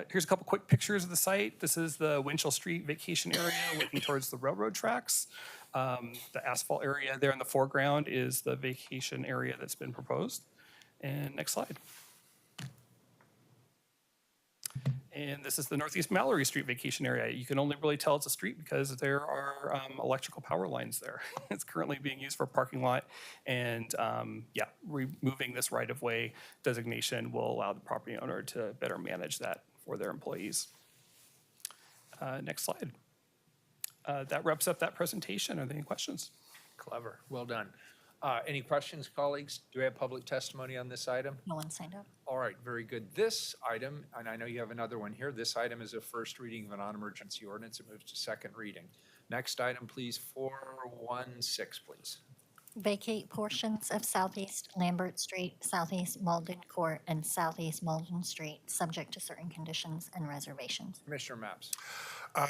Here's a couple quick pictures of the site. This is the Winchell Street vacation area looking towards the railroad tracks. The asphalt area there in the foreground is the vacation area that's been proposed. And next slide. And this is the Northeast Mallory Street vacation area. You can only really tell it's a street because there are electrical power lines there. It's currently being used for a parking lot. And yeah, removing this right-of-way designation will allow the property owner to better manage that for their employees. Next slide. That wraps up that presentation. Are there any questions? Clever. Well done. Any questions, colleagues? Do we have public testimony on this item? No one signed up. All right, very good. This item, and I know you have another one here, this item is a first reading of a non-emergency ordinance. It moves to second reading. Next item, please, 416, please. Vacate portions of Southeast Lambert Street, Southeast Malden Court, and Southeast Malden Street, subject to certain conditions and reservations. Commissioner Maps.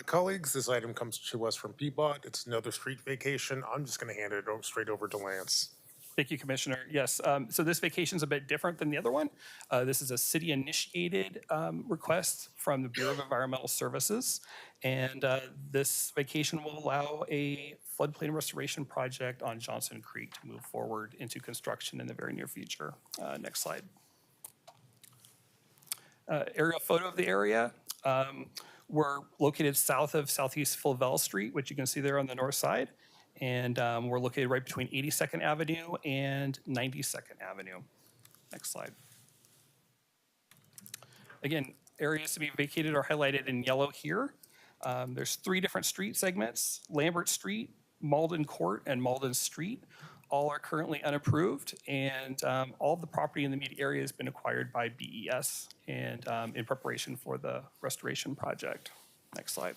Colleagues, this item comes to us from PBOT. It's another street vacation. I'm just going to hand it straight over to Lance. Thank you, Commissioner. Yes, so this vacation is a bit different than the other one. This is a city-initiated request from the Bureau of Environmental Services. And this vacation will allow a floodplain restoration project on Johnson Creek to move forward into construction in the very near future. Next slide. Aerial photo of the area. We're located south of Southeast Flavel Street, which you can see there on the north side. And we're located right between 82nd Avenue and 92nd Avenue. Next slide. Again, areas to be vacated are highlighted in yellow here. There's 3 different street segments: Lambert Street, Malden Court, and Malden Street. All are currently unapproved, and all of the property in the immediate area has been acquired by BES and in preparation for the restoration project. Next slide.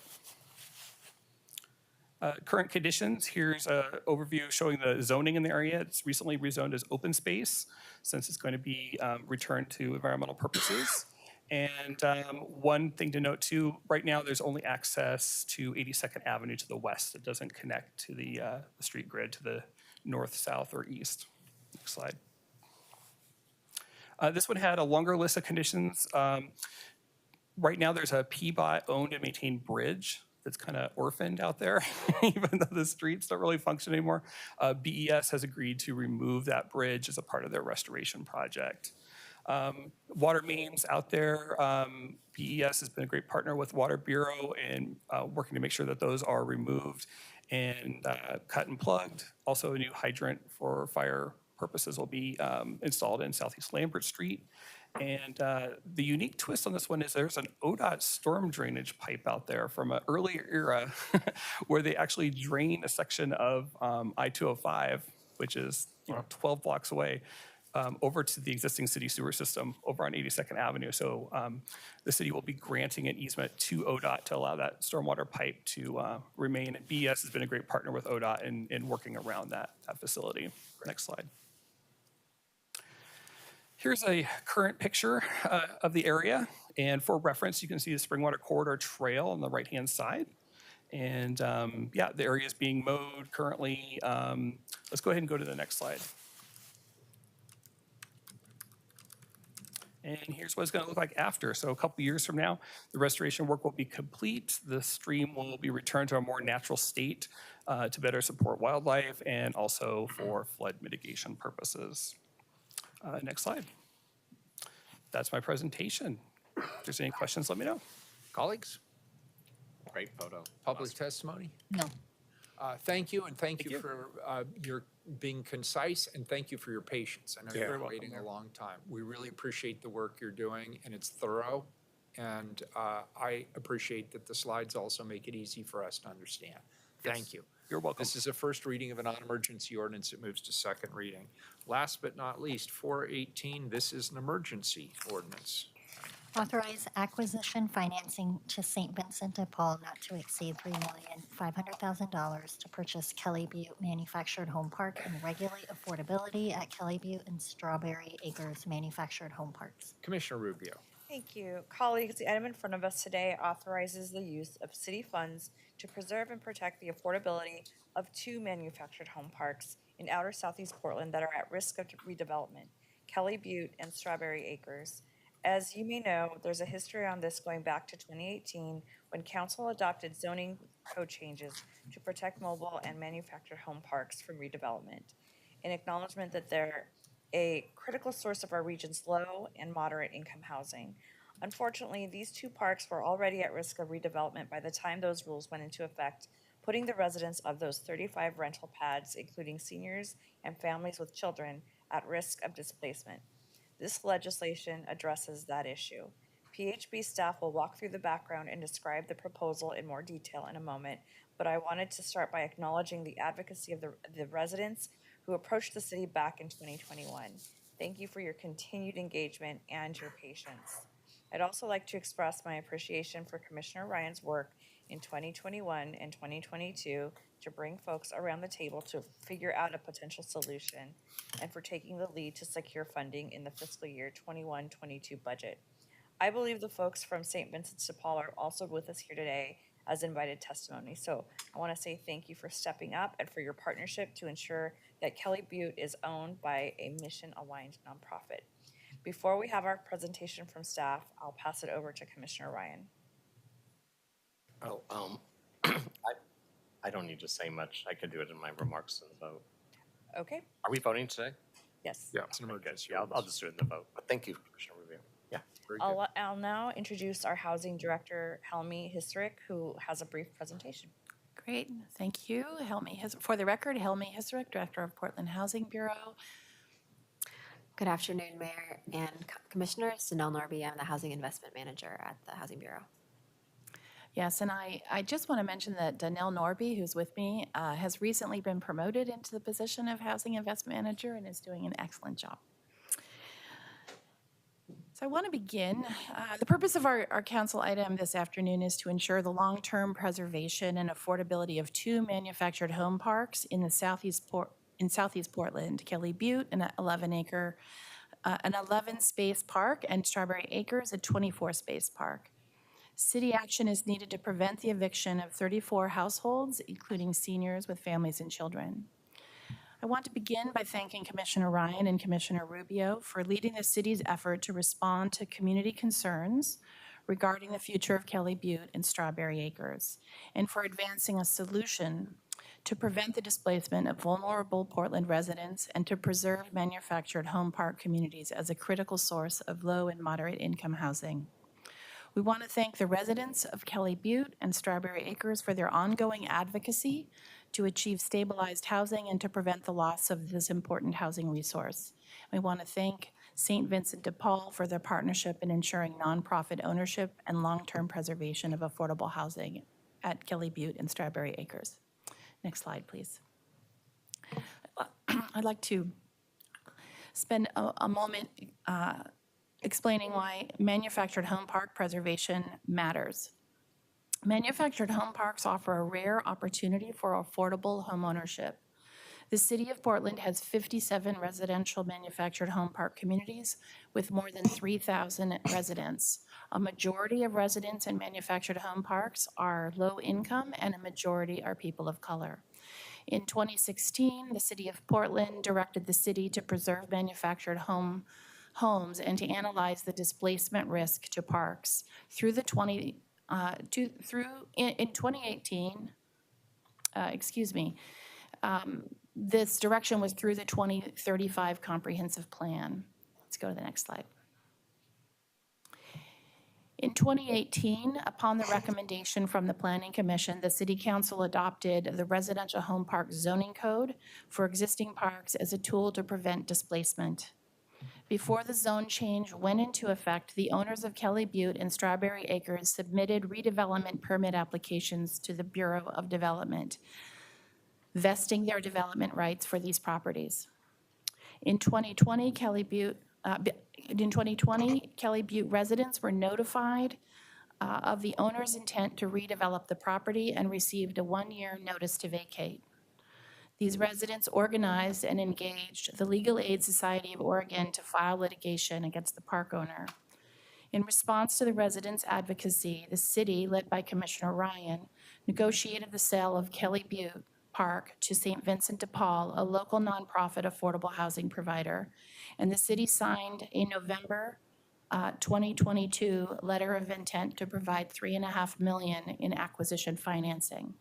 Current conditions, here's an overview showing the zoning in the area. It's recently rezoned as open space since it's going to be returned to environmental purposes. And one thing to note too, right now there's only access to 82nd Avenue to the west. It doesn't connect to the street grid to the north, south, or east. Next slide. This one had a longer list of conditions. Right now there's a PBOT owned and maintained bridge that's kind of orphaned out there, even though the streets don't really function anymore. BES has agreed to remove that bridge as a part of their restoration project. Water mains out there, BES has been a great partner with Water Bureau in working to make sure that those are removed and cut and plugged. Also, a new hydrant for fire purposes will be installed in Southeast Lambert Street. And the unique twist on this one is there's an ODOT storm drainage pipe out there from an earlier era where they actually drain a section of I-205, which is 12 blocks away, over to the existing city sewer system over on 82nd Avenue. So the city will be granting an easement to ODOT to allow that stormwater pipe to remain. And BES has been a great partner with ODOT in working around that facility. Next slide. Here's a current picture of the area. And for reference, you can see the Springwater Corridor Trail on the right-hand side. And yeah, the area is being mowed currently. Let's go ahead and go to the next slide. And here's what it's going to look like after. So a couple years from now, the restoration work will be complete. The stream will be returned to a more natural state to better support wildlife and also for flood mitigation purposes. Next slide. That's my presentation. If there's any questions, let me know. Colleagues? Great photo. Public testimony? No. Thank you, and thank you for your being concise, and thank you for your patience. I know you've been waiting a long time. We really appreciate the work you're doing, and it's thorough. And I appreciate that the slides also make it easy for us to understand. Thank you. You're welcome. This is a first reading of a non-emergency ordinance. It moves to second reading. Last but not least, 418, this is an emergency ordinance. Authorize acquisition financing to St. Vincent de Paul not to exceed $3,500,000 to purchase Kelly Butte Manufactured Home Park and regulate affordability at Kelly Butte and Strawberry Acres Manufactured Home Parks. Commissioner Rubio. Thank you. Colleagues, the item in front of us today authorizes the use of city funds to preserve and protect the affordability of 2 manufactured home parks in outer southeast Portland that are at risk of redevelopment, Kelly Butte and Strawberry Acres. As you may know, there's a history on this going back to 2018 when council adopted zoning code changes to protect mobile and manufactured home parks from redevelopment. In acknowledgement that there a critical source of our region's low and moderate income housing. Unfortunately, these two parks were already at risk of redevelopment by the time those rules went into effect, putting the residents of those 35 rental pads, including seniors and families with children, at risk of displacement. This legislation addresses that issue. PHB staff will walk through the background and describe the proposal in more detail in a moment, but I wanted to start by acknowledging the advocacy of the residents who approached the city back in 2021. Thank you for your continued engagement and your patience. I'd also like to express my appreciation for Commissioner Ryan's work in 2021 and 2022 to bring folks around the table to figure out a potential solution, and for taking the lead to secure funding in the fiscal year 21-22 budget. I believe the folks from St. Vincent de Paul are also with us here today as invited testimony. So I want to say thank you for stepping up and for your partnership to ensure that Kelly Butte is owned by a mission-aligned nonprofit. Before we have our presentation from staff, I'll pass it over to Commissioner Ryan. Oh, I don't need to say much. I could do it in my remarks in the vote. Okay. Are we voting today? Yes. Yeah, it's an emergency. Yeah, I'll just do it in the vote. But thank you, Commissioner Rubio. Yeah. Very good. I'll now introduce our Housing Director, Helmi Hisrick, who has a brief presentation. Great, thank you. For the record, Helmi Hisrick, Director of Portland Housing Bureau. Good afternoon, Mayor and Commissioners. Danelle Norby, I'm the Housing Investment Manager at the Housing Bureau. Yes, and I just want to mention that Danelle Norby, who's with me, has recently been promoted into the position of Housing Investment Manager and is doing an excellent job. So I want to begin. The purpose of our council item this afternoon is to ensure the long-term preservation and affordability of two manufactured home parks in the Southeast Portland, Kelly Butte, an 11-space park, and Strawberry Acres, a 24-space park. City action is needed to prevent the eviction of 34 households, including seniors with families and children. I want to begin by thanking Commissioner Ryan and Commissioner Rubio for leading the city's effort to respond to community concerns regarding the future of Kelly Butte and Strawberry Acres, and for advancing a solution to prevent the displacement of vulnerable Portland residents and to preserve manufactured home park communities as a critical source of low and moderate income housing. We want to thank the residents of Kelly Butte and Strawberry Acres for their ongoing advocacy to achieve stabilized housing and to prevent the loss of this important housing resource. We want to thank St. Vincent de Paul for their partnership in ensuring nonprofit ownership and long-term preservation of affordable housing at Kelly Butte and Strawberry Acres. Next slide, please. I'd like to spend a moment explaining why manufactured home park preservation matters. Manufactured home parks offer a rare opportunity for affordable home ownership. The City of Portland has 57 residential manufactured home park communities with more than 3,000 residents. A majority of residents in manufactured home parks are low income, and a majority are people of color. In 2016, the City of Portland directed the city to preserve manufactured homes and to analyze the displacement risk to parks. In 2018, this direction was through the 2035 comprehensive plan. Let's go to the next slide. In 2018, upon the recommendation from the Planning Commission, the City Council adopted the Residential Home Park Zoning Code for existing parks as a tool to prevent displacement. Before the zone change went into effect, the owners of Kelly Butte and Strawberry Acres submitted redevelopment permit applications to the Bureau of Development, vesting their development rights for these properties. In 2020, Kelly Butte residents were notified of the owner's intent to redevelop the property and received a one-year notice to vacate. These residents organized and engaged the Legal Aid Society of Oregon to file litigation against the park owner. In response to the residents' advocacy, the city, led by Commissioner Ryan, negotiated the sale of Kelly Butte Park to St. Vincent de Paul, a local nonprofit affordable housing provider, and the city signed a November 2022 letter of intent to provide $3.5 million in acquisition financing.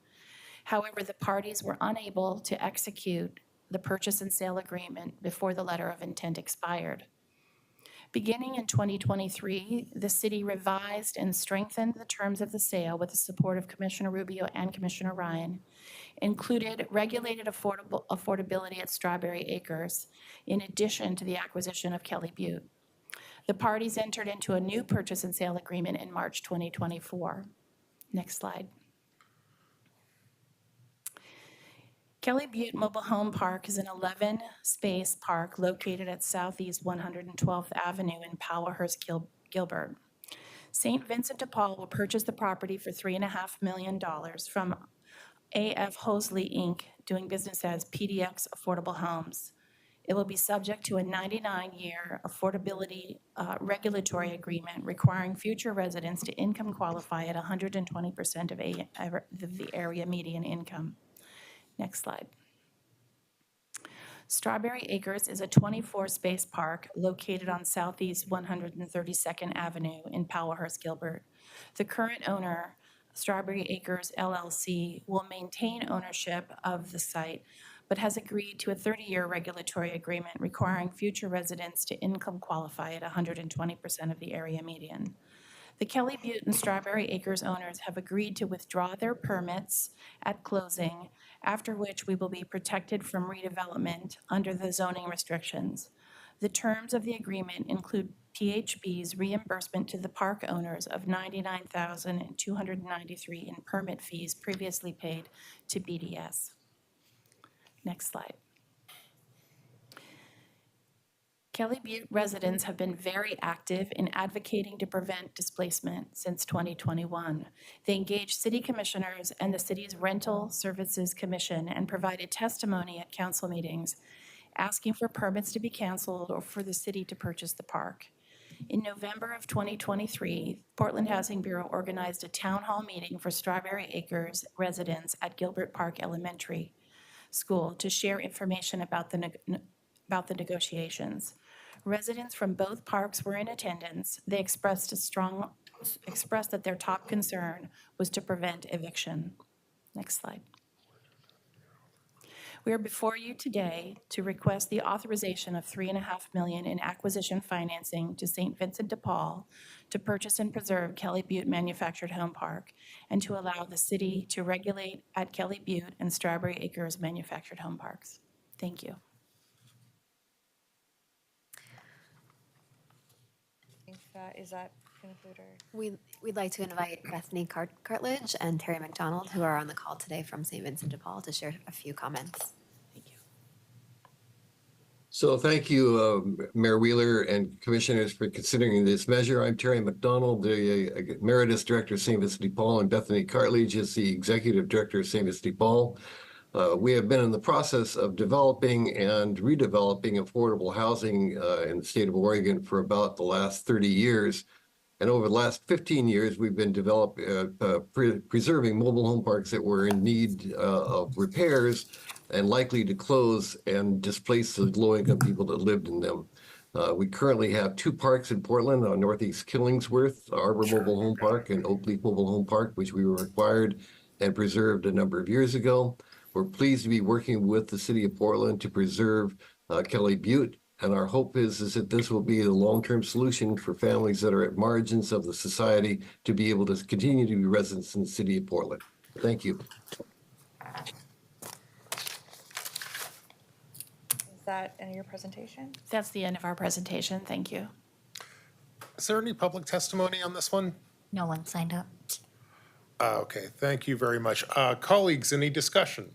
However, the parties were unable to execute the purchase and sale agreement before the letter of intent expired. Beginning in 2023, the city revised and strengthened the terms of the sale with the support of Commissioner Rubio and Commissioner Ryan, included regulated affordability at Strawberry Acres, in addition to the acquisition of Kelly Butte. The parties entered into a new purchase and sale agreement in March 2024. Next slide. Kelly Butte Mobile Home Park is an 11-space park located at Southeast 112th Avenue in Powellhurst, Gilbert. St. Vincent de Paul will purchase the property for $3.5 million from A.F. Hosley, Inc., doing business as PDX Affordable Homes. It will be subject to a 99-year affordability regulatory agreement requiring future residents to income qualify at 120% of the area median income. Next slide. Strawberry Acres is a 24-space park located on Southeast 132nd Avenue in Powellhurst, Gilbert. The current owner, Strawberry Acres LLC, will maintain ownership of the site, but has agreed to a 30-year regulatory agreement requiring future residents to income qualify at 120% of the area median. The Kelly Butte and Strawberry Acres owners have agreed to withdraw their permits at closing, after which we will be protected from redevelopment under the zoning restrictions. The terms of the agreement include PHB's reimbursement to the park owners of $99,293 in permit fees previously paid to BDS. Next slide. Kelly Butte residents have been very active in advocating to prevent displacement since 2021. They engaged city commissioners and the city's Rental Services Commission and provided testimony at council meetings, asking for permits to be canceled or for the city to purchase the park. In November of 2023, Portland Housing Bureau organized a town hall meeting for Strawberry Acres residents at Gilbert Park Elementary School to share information about the negotiations. Residents from both parks were in attendance. They expressed that their top concern was to prevent eviction. Next slide. We are before you today to request the authorization of $3.5 million in acquisition financing to St. Vincent de Paul to purchase and preserve Kelly Butte Manufactured Home Park and to allow the city to regulate at Kelly Butte and Strawberry Acres Manufactured Home Parks. Thank you. Is that conclude our? We'd like to invite Bethany Cartledge and Terry McDonald, who are on the call today from St. Vincent de Paul, to share a few comments. So thank you, Mayor Wheeler and commissioners, for considering this measure. I'm Terry McDonald, the Emeritus Director of St. Vincent de Paul, and Bethany Cartledge is the Executive Director of St. Vincent de Paul. We have been in the process of developing and redeveloping affordable housing in the state of Oregon for about the last 30 years. And over the last 15 years, we've been preserving mobile home parks that were in need of repairs and likely to close and displace the low-income people that lived in them. We currently have two parks in Portland on Northeast Killingsworth, Arbor Mobile Home Park and Oakleaf Mobile Home Park, which we were acquired and preserved a number of years ago. We're pleased to be working with the city of Portland to preserve Kelly Butte. And our hope is that this will be the long-term solution for families that are at margins of the society to be able to continue to be residents in the city of Portland. Thank you. Is that end of your presentation? That's the end of our presentation. Thank you. Is there any public testimony on this one? No one signed up. Okay, thank you very much. Colleagues, any discussion?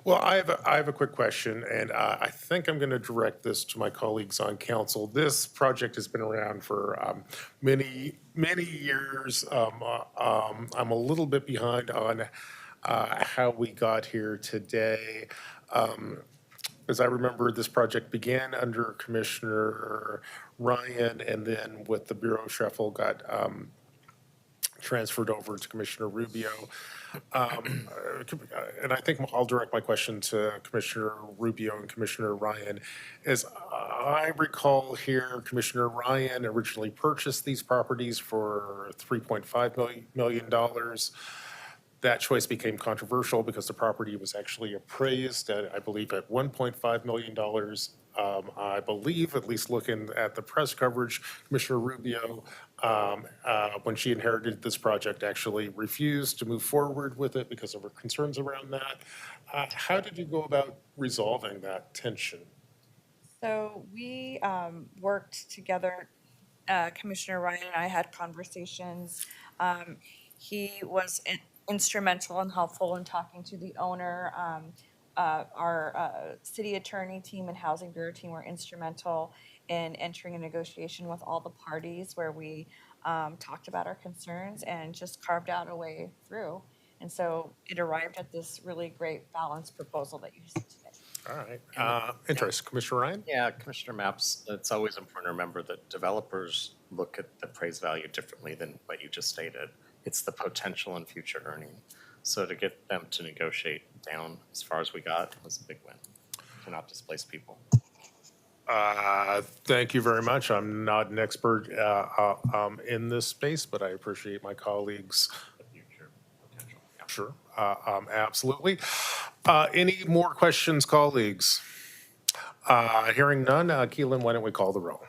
Well, I have a quick question, and I think I'm going to direct this to my colleagues on council. This project has been around for many years. I'm a little bit behind on how we got here today. As I remember, this project began under Commissioner Ryan, and then with the Bureau shuffle got transferred over to Commissioner Rubio. And I think I'll direct my question to Commissioner Rubio and Commissioner Ryan. As I recall here, Commissioner Ryan originally purchased these properties for $3.5 million. That choice became controversial because the property was actually appraised at, I believe, at $1.5 million. I believe, at least looking at the press coverage, Commissioner Rubio, when she inherited this project, actually refused to move forward with it because of her concerns around that. How did you go about resolving that tension? So we worked together. Commissioner Ryan and I had conversations. He was instrumental and helpful in talking to the owner. Our city attorney team and housing bureau team were instrumental in entering a negotiation with all the parties where we talked about our concerns and just carved out a way through. And so it arrived at this really great balanced proposal that you see today. All right. Interesting. Commissioner Ryan? Yeah, Commissioner Mapps, it's always important to remember that developers look at the appraised value differently than what you just stated. It's the potential and future earning. So to get them to negotiate down as far as we got was a big win, to not displace people. Thank you very much. I'm not an expert in this space, but I appreciate my colleagues. Sure, absolutely. Any more questions, colleagues? Hearing none, Keelan, why don't we call the roll?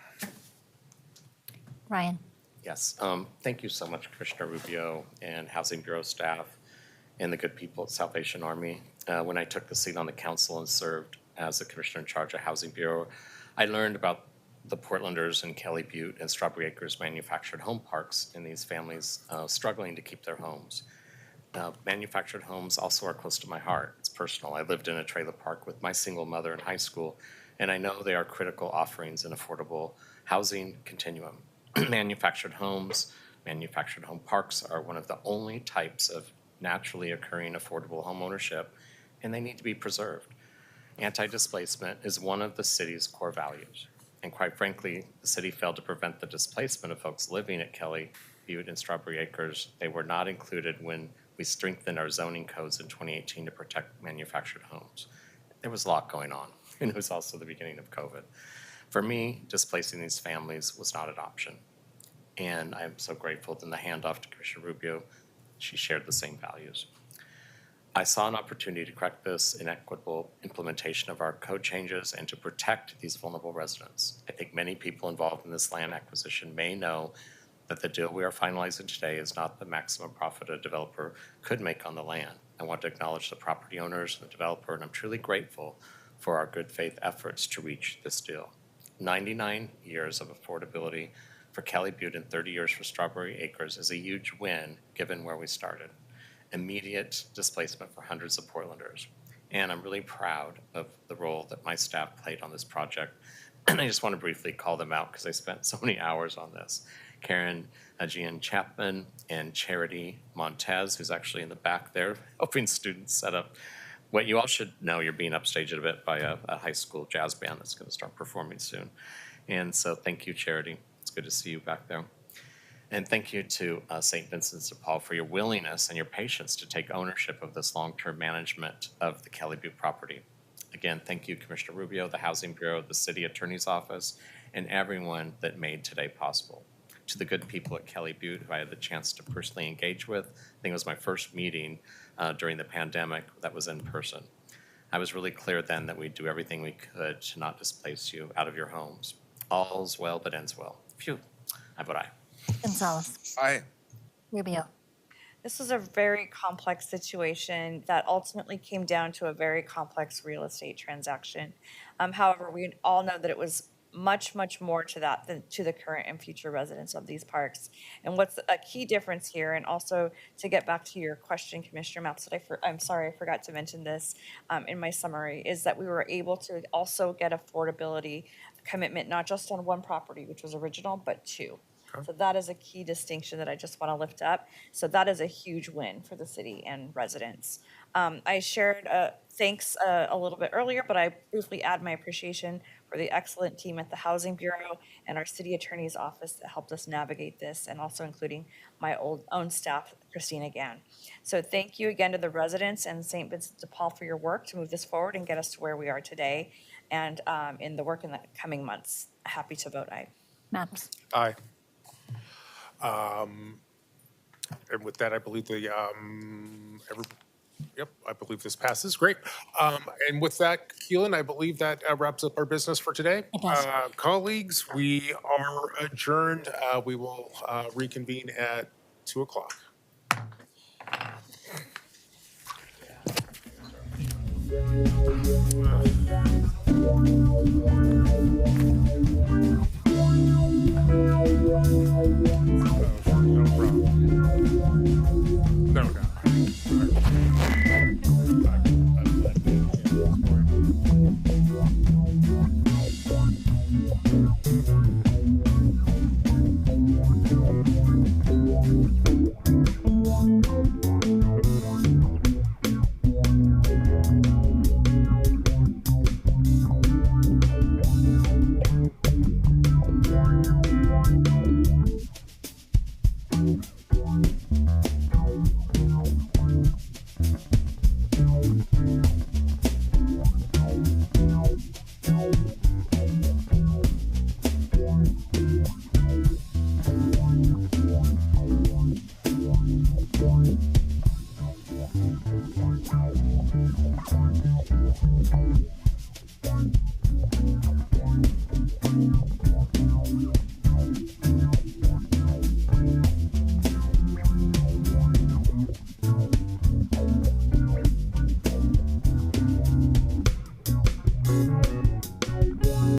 Ryan. Yes, thank you so much, Commissioner Rubio and Housing Bureau staff and the good people at Salvation Army. When I took the seat on the council and served as the commissioner in charge of Housing Bureau, I learned about the Portlanders in Kelly Butte and Strawberry Acres manufactured home parks and these families struggling to keep their homes. Manufactured homes also are close to my heart. It's personal. I lived in a trailer park with my single mother in high school, and I know they are critical offerings in affordable housing continuum. Manufactured homes, manufactured home parks are one of the only types of naturally occurring affordable home ownership, and they need to be preserved. Anti-displacement is one of the city's core values. And quite frankly, the city failed to prevent the displacement of folks living at Kelly Butte and Strawberry Acres. They were not included when we strengthened our zoning codes in 2018 to protect manufactured homes. There was a lot going on, and it was also the beginning of COVID. For me, displacing these families was not an option. And I'm so grateful in the handoff to Commissioner Rubio, she shared the same values. I saw an opportunity to correct this inequitable implementation of our code changes and to protect these vulnerable residents. I think many people involved in this land acquisition may know that the deal we are finalizing today is not the maximum profit a developer could make on the land. I want to acknowledge the property owners and the developer, and I'm truly grateful for our good faith efforts to reach this deal. 99 years of affordability for Kelly Butte and 30 years for Strawberry Acres is a huge win given where we started. Immediate displacement for hundreds of Portlanders. And I'm really proud of the role that my staff played on this project. And I just want to briefly call them out because I spent so many hours on this. Karen Gian Chapman and Charity Montez, who's actually in the back there, helping students set up what you all should know. You're being upstaged a bit by a high school jazz band that's going to start performing soon. And so thank you, Charity. It's good to see you back there. And thank you to St. Vincent de Paul for your willingness and your patience to take ownership of this long-term management of the Kelly Butte property. Again, thank you, Commissioner Rubio, the Housing Bureau, the City Attorney's Office, and everyone that made today possible. To the good people at Kelly Butte who I had the chance to personally engage with, I think it was my first meeting during the pandemic that was in person. I was really clear then that we'd do everything we could to not displace you out of your homes. All's well that ends well. Phew, I vote aye. Gonzalez. Aye. Rubio. This was a very complex situation that ultimately came down to a very complex real estate transaction. However, we all know that it was much, much more to that than to the current and future residents of these parks. And what's a key difference here, and also to get back to your question, Commissioner Mapps, I'm sorry, I forgot to mention this in my summary, is that we were able to also get affordability commitment, not just on one property, which was original, but two. So that is a key distinction that I just want to lift up. So that is a huge win for the city and residents. I shared thanks a little bit earlier, but I briefly add my appreciation for the excellent team at the Housing Bureau and our City Attorney's Office that helped us navigate this, and also including my own staff, Christina Gann. So thank you again to the residents and St. Vincent de Paul for your work to move this forward and get us to where we are today, and in the work in the coming months. Happy to vote aye. Mapps. Aye. And with that, I believe I believe this passes. Great. And with that, Keelan, I believe that wraps up our business for today. It does. Colleagues, we are adjourned. We will reconvene at 2 o'clock. No, no. Thank you.